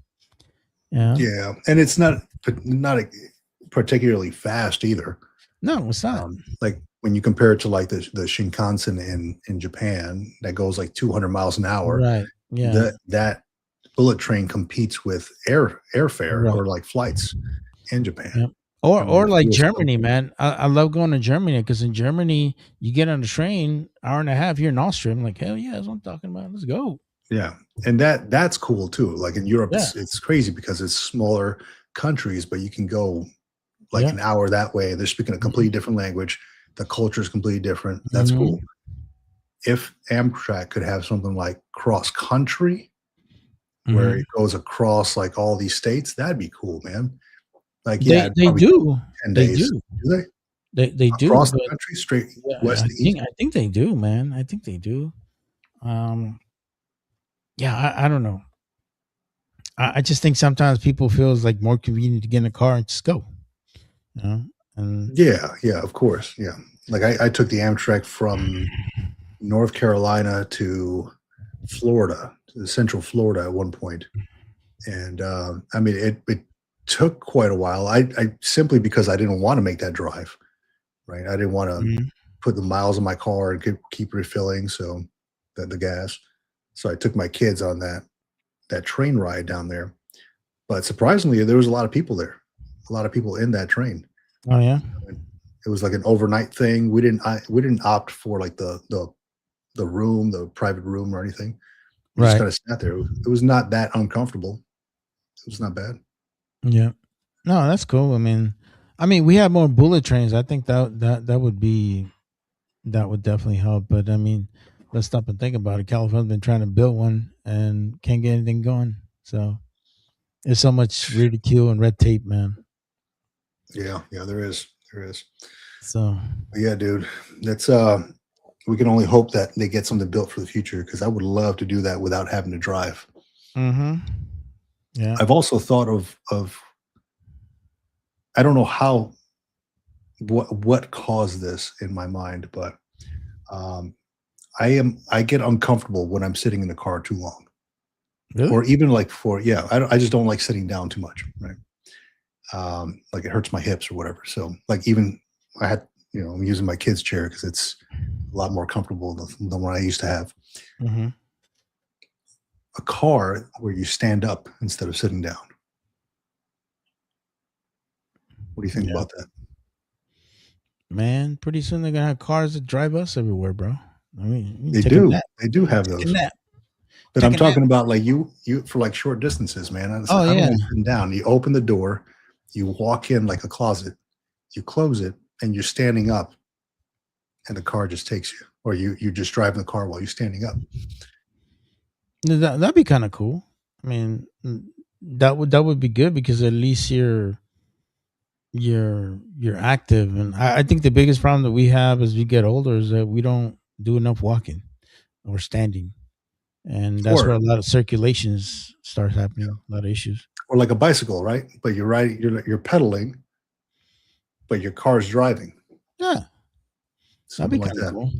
Yeah. Yeah, and it's not particularly fast either. No, it's not. Like when you compare it to like the Shinkansen in Japan that goes like 200 miles an hour, Right. Yeah. that bullet train competes with airfare Right. or like flights in Japan. Yep. Or I mean, like fuel's Germany, so- man. I love going to Germany because in Germany you get on the train hour and a half. You're in Austria. I'm like, hell yeah, that's what I'm talking about. Let's go. Yeah, and that's cool too. Like in Europe, Yeah. it's crazy because it's smaller countries, but you can go like Yeah. an hour that way. They're speaking a completely different language. The culture is completely different. That's Mhm. cool. If Amtrak could have something like cross country, where Mhm. it goes across like all these states, that'd be cool, man. Like, They yeah, it'd they probably do. 10 They days. do. Do they? They do. Across the But country, straight yeah, west to east? I think they do, man. I think they do. Yeah, I don't know. I just think sometimes people feel it's like more convenient to get in a car and just go. You know? And Yeah, of course. Yeah. Like I took the Amtrak from North Carolina to Florida, to Central Florida at one point. And I mean, it took quite a while. I simply because I didn't want to make that drive, right? I didn't want to Mhm. put the miles in my car and keep refilling, so the gas. So I took my kids on that train ride down there. But surprisingly, there was a lot of people there, a lot of people in that train. Oh yeah. It was like an overnight thing. We didn't opt for like the room, the private room or anything. We just Right. kind of sat there. It was not that uncomfortable. It was not bad. Yeah. No, that's cool. I mean, we have more bullet trains. I think that would definitely help. But I mean, let's stop and think about it. California's been trying to build one and can't get anything going. So there's so much ridicule and red tape, man. Yeah, there is. So But yeah, dude, that's we can only hope that they get something built for the future because I would love to do that without having to drive. yeah. I've also thought of I don't know how what caused this in my mind, but I get uncomfortable when I'm sitting in the car too long. Really? or even like I just don't like sitting down too much, right? Like it hurts my hips or whatever. So like even I'm using my kid's chair because it's a lot more comfortable than what I used to have. Mm-hmm. A car where you stand up instead of sitting down. What do you think Yeah. about that? Man, pretty soon they're gonna have cars that drive us everywhere, bro. I mean, you They take a do. nap. They do have Take a those. nap. But Take I'm a nap. talking about like you for like short distances, man. Oh I don't yeah. like sitting down. You open the door, you walk in like a closet, you close it, and you're standing up, and the car just takes you, or you just driving the car while you're standing up. That'd be kind of cool. I mean, that would be good because at least you're active, and I think the biggest problem that we have as we get older is that we don't do enough walking or standing, and that's Or where a lot of circulations start happening. A lot of issues. or like a bicycle, right? But you're pedaling, but your car's driving. Yeah, that'd be Something like kind of that. cool.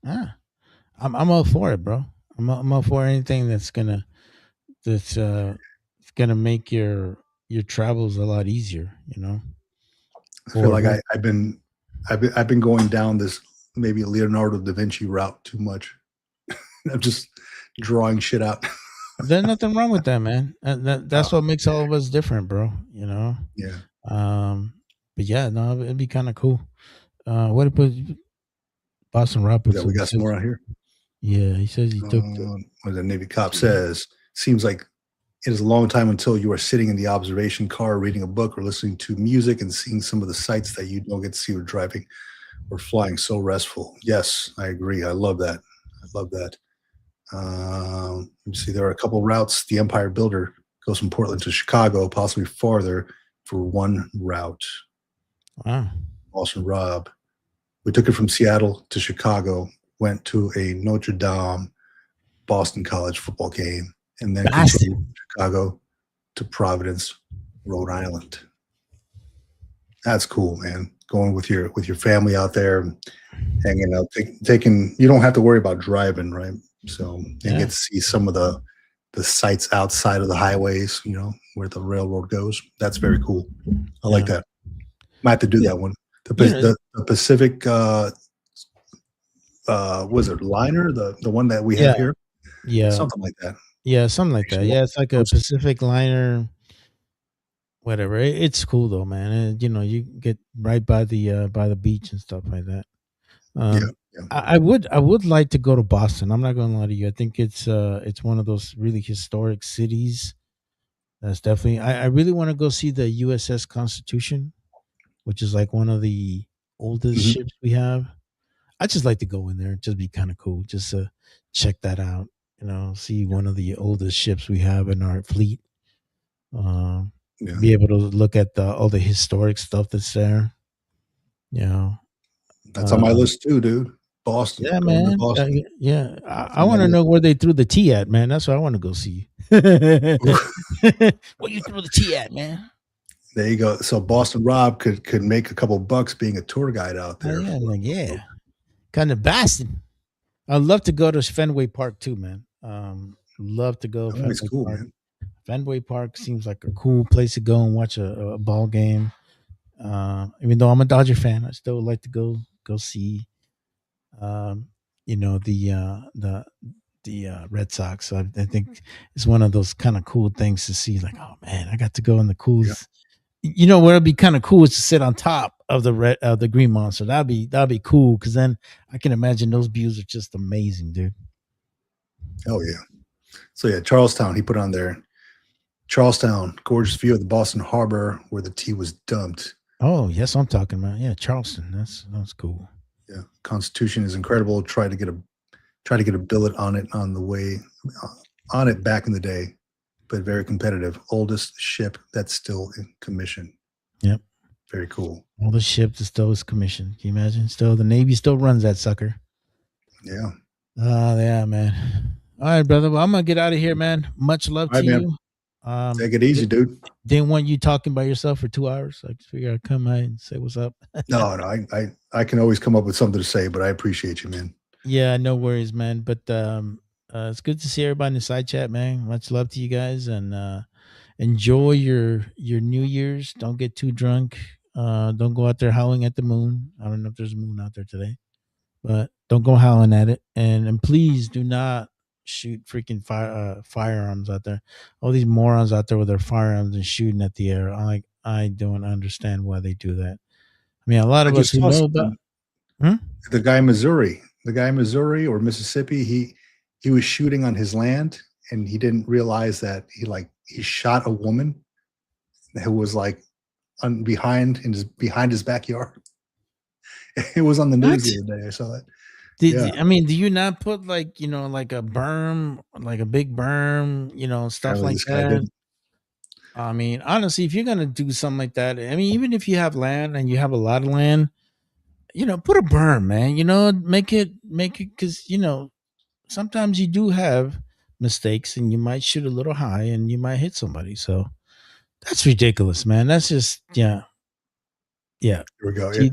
Yeah, I'm all for it, bro. I'm all for anything that's gonna make your travels a lot easier. I feel Or like what? I've been going down this maybe Leonardo da Vinci route too much. I'm just drawing shit out. There's nothing wrong with that, man. That's what makes all of us different, bro. Yeah. Um, but yeah, no, it'd be kind of cool. What it put Boston Rob puts Yeah, we up. He got some says, more out here. yeah, he says he took. What the Navy cop says, seems like it is a long time until you are sitting in the observation car, reading a book, or listening to music and seeing some of the sights that you don't get to see when driving or flying. So restful. Yes, I agree. I love that. I love that. Let me see. There are a couple routes. The Empire Builder goes from Portland to Chicago, possibly farther for one route. Wow. Boston Rob. We took it from Seattle to Chicago, went to a Notre Dame Boston College football game, and then continued Boston. from Chicago to Providence, Rhode Island. That's cool, man. Going with your family out there, hanging out, taking. You don't have to worry about driving, right? So and Yeah. get to see some of the sights outside of the highways. Where the railroad goes. That's very cool. I like that. Might have to do that one. The Pacific. Was it liner the one that we have here? Yeah. Something like that. Yeah, something like that. Actually, Yeah, it's like a Pacific liner. Whatever. It's cool though, man. You get right by the beach and stuff like that. Yeah. I would like to go to Boston. I'm not gonna lie to you. I think it's one of those really historic cities. That's definitely. I really want to go see the USS Constitution, which is like one of the oldest Mhm. ships we have. I just like to go in there, just be kind of cool, just to check that out. See one of the oldest ships we have in our fleet. Yeah. Be able to look at all the historic stuff that's there. That's on my list too, dude. Boston. Yeah, Going to man. Boston. Yeah, I on my want to list. know where they threw the tea at, man. That's what I want to go see. Where you threw the tea at, man? There you go. So Boston Rob could make a couple bucks being a tour guide out there. Yeah, kind of Boston. I'd love to go to Fenway Park too, man. Love to go. That's cool, Park. man. Fenway Park seems like a cool place to go and watch a ball game. Even though I'm a Dodger fan, I still would like to go see. The Red Sox. So I think it's one of those kind of cool things to see. Like, oh man, I got to go in the coolest. Yeah. What would be kind of cool is to sit on top of the Green Monster. That'd be cool because then I can imagine those views are just amazing, dude. Oh yeah. So yeah, Charlestown. He put on there. Charlestown, gorgeous view of the Boston Harbor where the tea was dumped. Oh yes, I'm talking about Charleston. That's cool. Yeah, Constitution is incredible. Try to get a billet on it on it back in the day, but very competitive. Oldest ship that's still in commission. Yep. Very cool. All the ships that still is commissioned. Can you imagine? Still, the Navy still runs that sucker. Yeah. Yeah, man. All right, brother. Well, I'm gonna get out of here, man. Much love to you. Take it easy, dude. Didn't want you talking by yourself for 2 hours. I just figured I'd come out and say what's up. No, I can always come up with something to say, but I appreciate you, man. Yeah, no worries, man. But It's good to see everybody in the side chat, man. Much love to you guys, and enjoy your New Year's. Don't get too drunk. Don't go out there howling at the moon. I don't know if there's a moon out there today, but don't go howling at it. And please do not shoot freaking firearms out there. All these morons out there with their firearms and shooting at the air. I don't understand why they do that. I mean, a lot I of us just who saw know about. something. The guy in Missouri or Mississippi, he was shooting on his land and he didn't realize that he shot a woman who was like behind his backyard. It was on the news What? the other day. I saw that. Yeah. I mean, do you not put like like a berm, like a big berm, stuff Apparently like this guy that? didn't. I mean, honestly, if you're gonna do something like that, I mean, even if you have land and you have a lot of land, put a berm, man. Make it because sometimes you do have mistakes and you might shoot a little high and you might hit somebody. So that's ridiculous, man. That's just yeah. Here we go. See,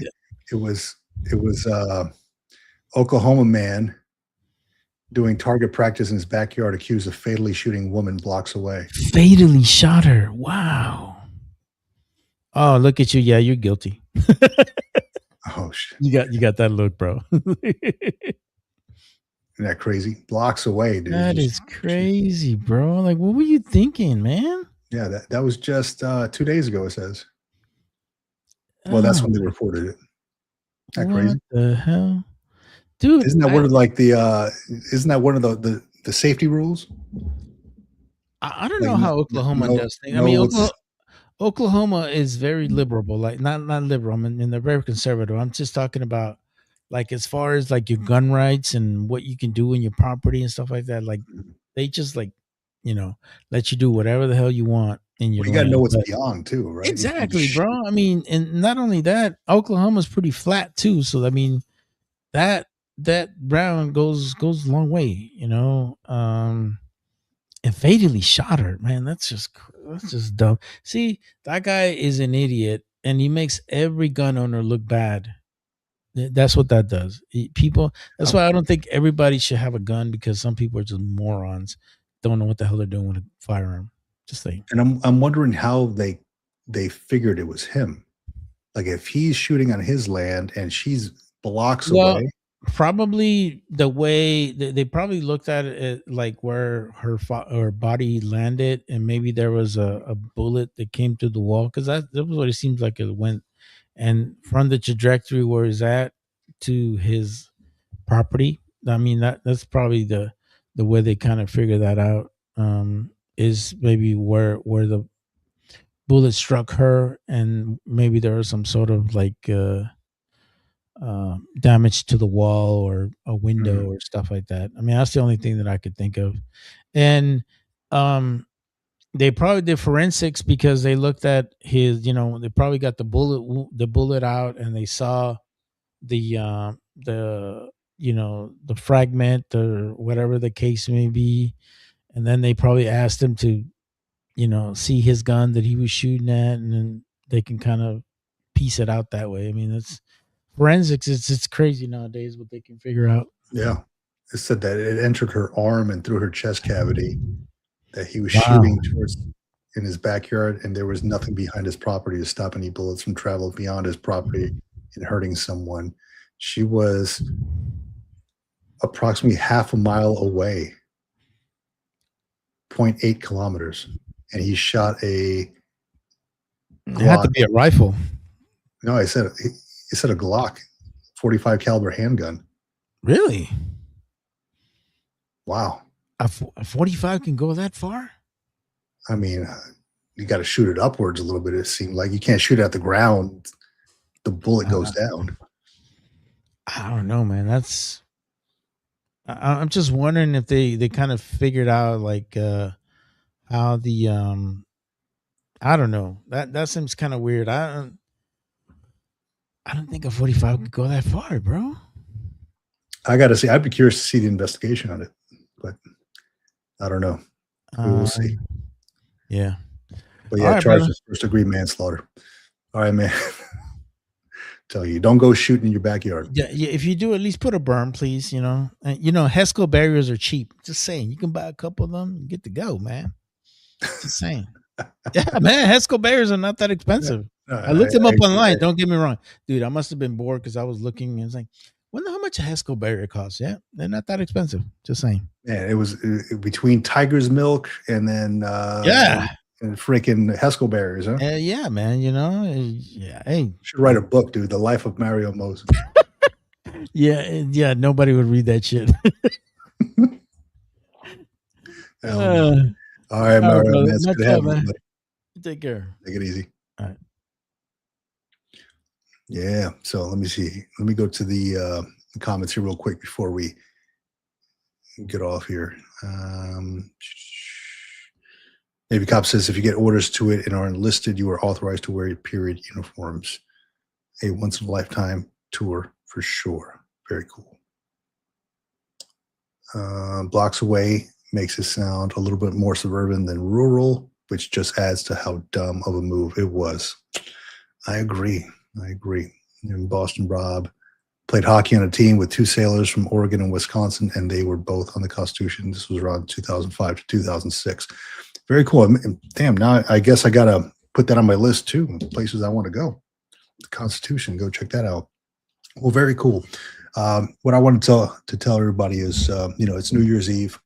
It was Oklahoma man doing target practice in his backyard accused of fatally shooting woman blocks away. fatally shot her. Wow. Oh, look at you. Yeah, you're guilty. Oh shit. You got that look, bro. Isn't that crazy? Blocks away, dude. That is crazy, bro. Like, what were you thinking, man? Yeah, that was just 2 days ago, it says. Well, that's when they reported it. Isn't that crazy? What the hell? Dude, Isn't that one of the safety rules? I don't Like, know how Oklahoma does things. I mean, Oklahoma is very liberal, like not liberal. I mean, they're very conservative. I'm just talking about like as far as like your gun rights and what you can do in your property and stuff like that. Like they just like let you do whatever the hell you want in your. You got to know what's But beyond too, right? exactly, bro. I mean, and not only that, Oklahoma's pretty flat too. So I mean, that round goes a long way, and fatally shot her, man. That's just dumb. See, that guy is an idiot, and he makes every gun owner look bad. That's what that does. People. That's why I don't think everybody should have a gun, because some people are just morons, don't know what the hell they're doing with a firearm. Just think. And I'm wondering how they figured it was him. Like if he's shooting on his land and she's blocks away. Probably the way they probably looked at it, like where her body landed, and maybe there was a bullet that came through the wall, because that was what it seems like it went. And from the trajectory where he's at to his property, I mean that's probably the way they kind of figure that out. Is maybe where the bullet struck her, and maybe there was some sort of like damage to the wall or a window or stuff like that. I mean, that's the only thing that I could think of. And they probably did forensics, because they looked at his, they probably got the bullet out, and they saw the the fragment or whatever the case may be, and then they probably asked him to see his gun that he was shooting at, and then they can kind of piece it out that way. I mean, that's forensics. It's crazy nowadays what they can figure out. Yeah, it said that it entered her arm and through her chest cavity, that he was shooting towards in his backyard, and there was nothing behind his property to stop any bullets from traveling beyond his property and hurting someone. She was approximately half a mile away, 0.8 kilometers, and he shot a Glock. It had to be a rifle. No, I said a Glock, 45 caliber handgun. Really? Wow. A 45 can go that far? I mean, you got to shoot it upwards a little bit. It seemed like you can't shoot at the ground. The bullet goes down. I don't know, man. I'm just wondering if they kind of figured out like how the I don't know. That seems kind of weird. I don't think a 45 could go that far, bro. I got to see. I'd be curious to see the investigation on it, but I don't know. We will see. Yeah. But yeah, charged with first degree manslaughter. All right, man. Tell you, don't go shooting in your backyard. Yeah, if you do, at least put a berm, please. Hesco barriers are cheap. Just saying, you can buy a couple of them and get to go, man. Just saying. Yeah, man, Hesco barriers are not that expensive. I looked them up online. Don't get me wrong, dude. I must have been bored because I was looking and it's like, wonder how much a Hesco barrier costs. Yeah, they're not that expensive. Just saying. Yeah, it was between Tiger's Milk and then and freaking Hesco barriers, huh? Yeah, man. Yeah. Hey, should write a book, dude. The Life of Mario Moses. yeah. Nobody would read that shit. All right, Mario. Brother. Man, it's good to have you, buddy. Take care. Take it easy. All right. Yeah. So let me see. Let me go to the comments here real quick before we get off here. Navy Cop says, if you get orders to it and are enlisted, you are authorized to wear your period uniforms. A once-in-a-lifetime tour for sure. Very cool. Blocks away makes it sound a little bit more suburban than rural, which just adds to how dumb of a move it was. I agree. And Boston Rob played hockey on a team with two sailors from Oregon and Wisconsin, and they were both on the Constitution. This was around 2005 to 2006. Very cool. Damn, now I guess I got to put that on my list too, places I want to go. The Constitution, go check that out. Well, very cool. What I wanted to tell everybody is, it's New Year's Eve.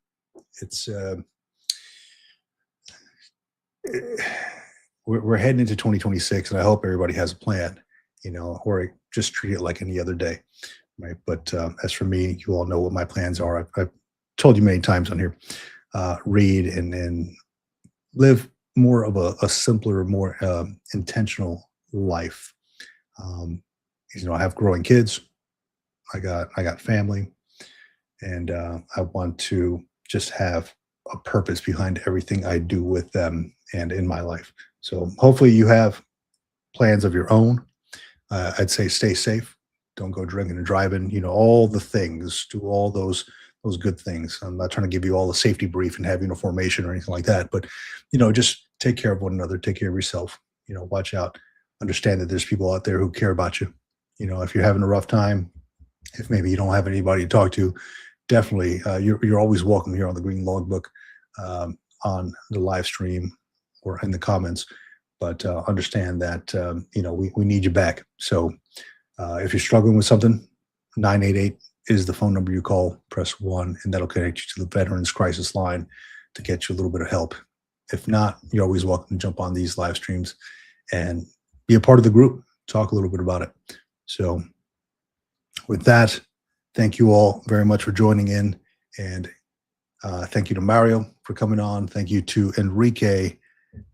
It's we're heading into 2026, and I hope everybody has a plan, or just treat it like any other day, right? But as for me, you all know what my plans are. I've told you many times on here. Read and live more of a simpler, more intentional life. I have growing kids. I got family, and I want to just have a purpose behind everything I do with them and in my life. So hopefully you have plans of your own. I'd say stay safe. Don't go drinking and driving. All the things. Do all those good things. I'm not trying to give you all the safety brief and have uniformation or anything like that, but just take care of one another. Take care of yourself. Watch out. Understand that there's people out there who care about you. If you're having a rough time, if maybe you don't have anybody to talk to, definitely you're always welcome here on the Green Logbook, on the live stream or in the comments. But understand that we need you back. So if you're struggling with something, 988 is the phone number you call. Press 1, and that'll connect you to the Veterans Crisis Line to get you a little bit of help. If not, you're always welcome to jump on these live streams and be a part of the group. Talk a little bit about it. So with that, thank you all very much for joining in, and thank you to Mario for coming on. Thank you to Enrique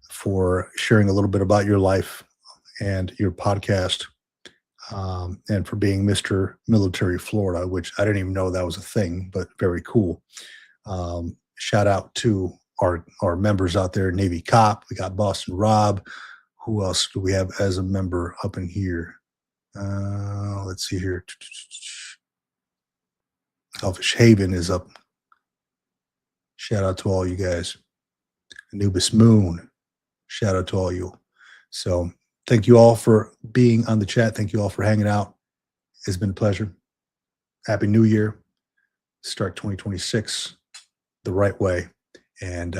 for sharing a little bit about your life and your podcast, and for being Mr. Military Florida, which I didn't even know that was a thing, but very cool. Shout out to our members out there, Navy Cop. We got Boston Rob. Who else do we have as a member up in here? Let's see here. Elfish Haven is up. Shout out to all you guys. Anubis Moon. Shout out to all you. So thank you all for being on the chat. Thank you all for hanging out. It's been a pleasure. Happy New Year. Start 2026 the right way. And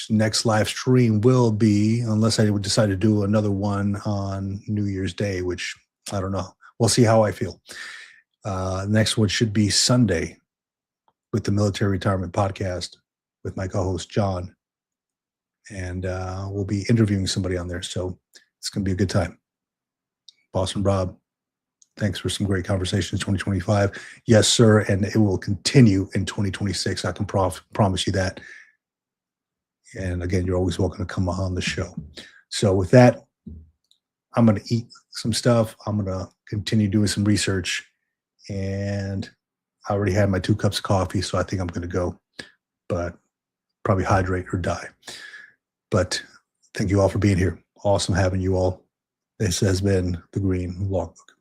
next live stream will be, unless I would decide to do another one on New Year's Day, which I don't know. We'll see how I feel. Next one should be Sunday with the Military Retirement Podcast with my co-host John. And we'll be interviewing somebody on there. So it's going to be a good time. Boston Rob, thanks for some great conversations in 2025. Yes, sir. And it will continue in 2026. I can promise you that. And again, you're always welcome to come on the show. So with that, I'm going to eat some stuff. I'm going to continue doing some research. And I already had my 2 cups of coffee, so I think I'm going to go. But probably hydrate or die. But thank you all for being here. Awesome having you all. This has been the Green Logbook.